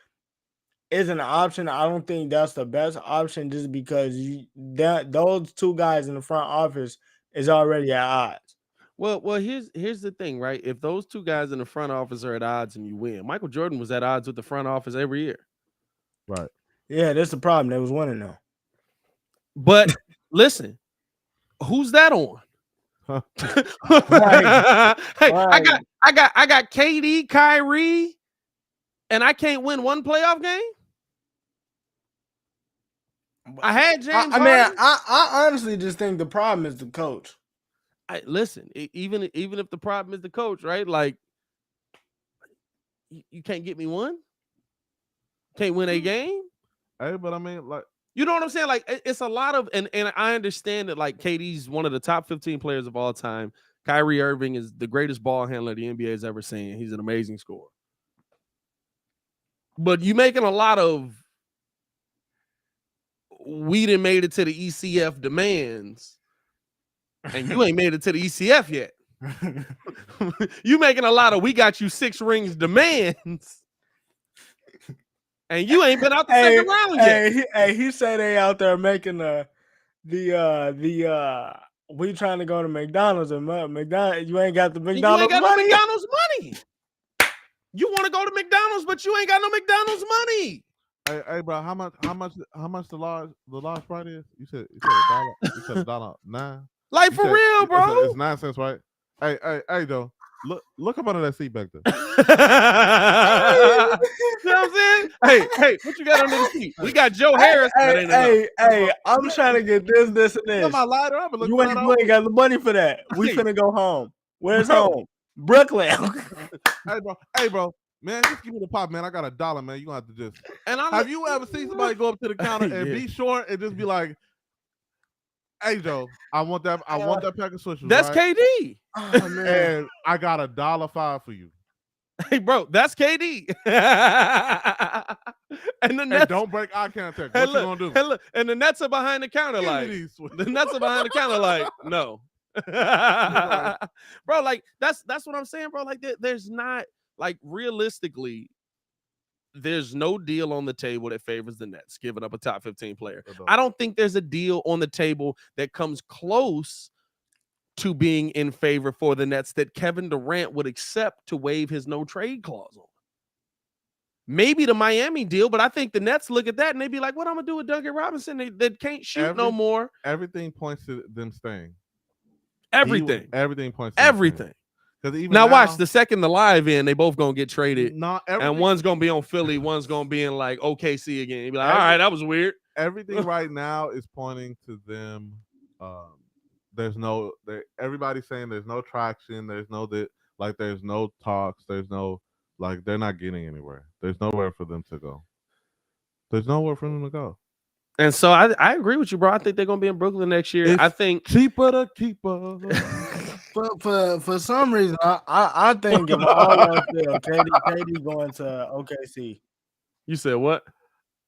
isn't an option. I don't think that's the best option just because those two guys in the front office is already at odds. Well, here's the thing, right? If those two guys in the front office are at odds and you win, Michael Jordan was at odds with the front office every year. Right. Yeah, that's the problem. They was winning though. But listen, who's that on? Huh. Hey, I got KD, Kyrie, and I can't win one playoff game. I had James I mean, Harden. I honestly just think the problem is the coach. Listen, even if the problem is the coach, right? Like, you can't get me one. Can't win a game. Hey, but I mean, like, you know what I'm saying? Like, it's a lot of, and I understand that, like, KD's one of the top 15 players of all time. Kyrie Irving is the greatest ball handler the NBA has ever seen. He's an amazing scorer. But you making a lot of we done made it to the ECF demands, and you ain't made it to the ECF yet. You making a lot of we got you 6 rings demands, and you ain't been out the second round yet. He said they out there making the we trying to go to McDonald's and McDonald's. You ain't got the McDonald's money. No McDonald's money. You want to go to McDonald's, but you ain't got no McDonald's money. Hey, bro, how much the large fry is? You said $1. You said $1.09. Like, for real, bro. It's 9 cents, right? Hey, though. Look up under that seat back there. You know what I'm saying? Hey, what you got under the seat? We got Joe Harris. Hey, I'm trying to get this, and this. My lighter. You ain't got the money for that. We finna go home. Where's home? Brooklyn. Hey, bro. Man, just give me the pop, man. I got $1, man. You gonna have to just. And have you ever seen somebody go up to the counter and be short and just be like, "Hey, Joe, I want that pack of switches." That's right? KD. Oh, man. And I got $1.05 for you. Hey, bro, that's KD. And don't break eye contact. What you gonna do? And the Nets are behind the counter, like the Nets are behind the counter, like no. Bro, like that's what I'm saying, bro. Like there's not, like, realistically, there's no deal on the table that favors the Nets giving up a top 15 player. I don't think there's a deal on the table that comes close to being in favor for the Nets that Kevin Durant would accept to waive his no trade clause on. Maybe the Miami deal, but I think the Nets look at that and they be like, what I'm gonna do with Duncan Robinson? They can't shoot no more. Everything points to them staying. Everything points to everything. Even now watch the second the live in, they both gonna get traded. And one's gonna be on Philly, one's gonna be in like OKC again. You'd be like, all right, that was weird. Everything right now is pointing to them. Everybody's saying there's no traction, there's no talks, there's no, like, they're not getting anywhere. There's nowhere for them to go. And so I agree with you, bro. I think they're gonna be in Brooklyn next year. I think cheaper to keep up. For some reason, I think if all else fail, KD going to OKC. You said what?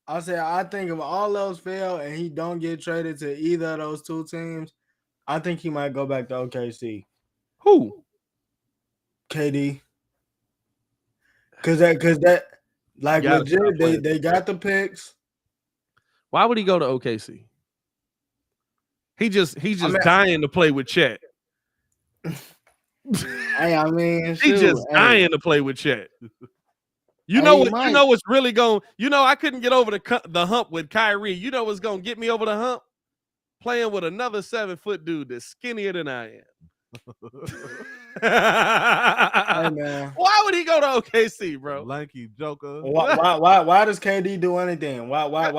I said I think if all else fail and he don't get traded to either of those two teams, I think he might go back to OKC. Who? KD. Cause that like legit, they got the picks. Why would he go to OKC? He's just dying to play with Chet. Hey, I mean, he's just dying to play with Chet. You know what's really going. I couldn't get over the hump with Kyrie. You know what's going to get me over the hump? Playing with another 7-foot dude that's skinnier than I am. Hey, man. Why would he go to OKC, bro? Lanky Joker. Why does KD do anything? Why did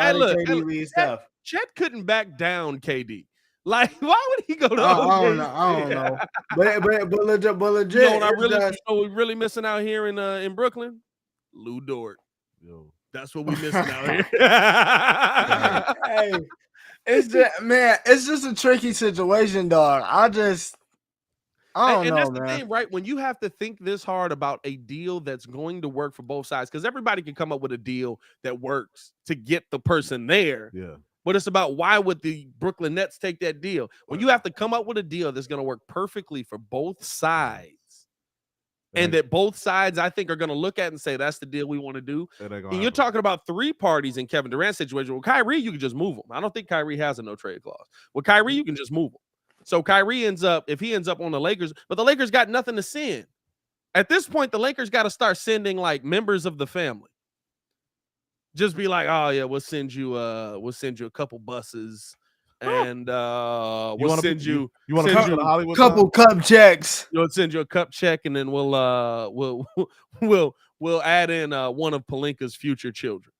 KD leave stuff? Chet couldn't back down KD. Like, why would he go to OKC? I don't know. But legit. You know what we're really missing out here in Brooklyn? Lou Dort. Yo. That's what we missing out here. Hey, it's just a tricky situation, dog. I don't know, that's man. The thing, right? When you have to think this hard about a deal that's going to work for both sides, because everybody can come up with a deal that works to get the person there. Yeah. But it's about why would the Brooklyn Nets take that deal? When you have to come up with a deal that's going to work perfectly for both sides, and that both sides, I think, are going to look at and say, that's the deal we want to do. And you're talking about 3 parties in Kevin Durant's situation. With Kyrie, you can just move him. I don't think Kyrie has a no trade clause. With Kyrie, you can just move him. So Kyrie ends up on the Lakers, but the Lakers got nothing to send. At this point, the Lakers got to start sending, like, members of the family. Just be like, oh yeah, we'll send you a couple buses, and we'll send you a couple cup checks. We'll send you a cup check, and then we'll add in one of Pelinka's future children.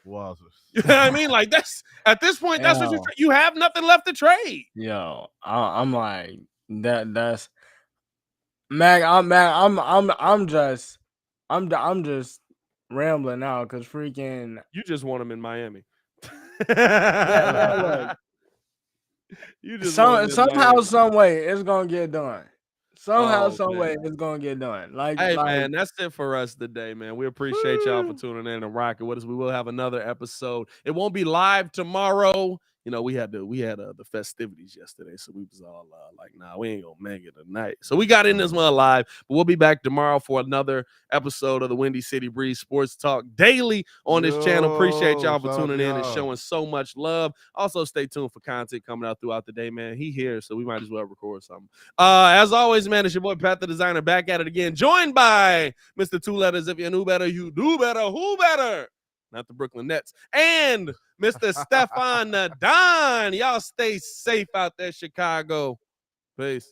Wowzers. You know what I mean? Like that's at this point, that's what you have nothing left to trade. Yo, I'm like that's Mac. I'm just rambling now because freaking You just want him in Miami. look. You just want him in Somehow, Miami. some way, it's gonna get done. Somehow, Oh, some way, man. it's gonna get done. Hey, man, that's it for us today, man. We appreciate y'all for tuning in and rocking with us. We will have another episode. It won't be live tomorrow. You know, we had the festivities yesterday, so we was all like, nah, we ain't gonna make it tonight. So we got in this one live, but we'll be back tomorrow for another episode of the Windy City Breeze Sports Talk daily on this channel. Appreciate y'all for tuning in and showing so much love. Also, stay tuned for content coming out throughout the day, man. He here, so we might as well record something. As always, man, it's your boy Pat the Designer back at it again, joined by Mr. Two Letters. If you knew better, you do better. Who better? Not the Brooklyn Nets. And Mr. Stefan Don. Y'all stay safe out there, Chicago. Peace.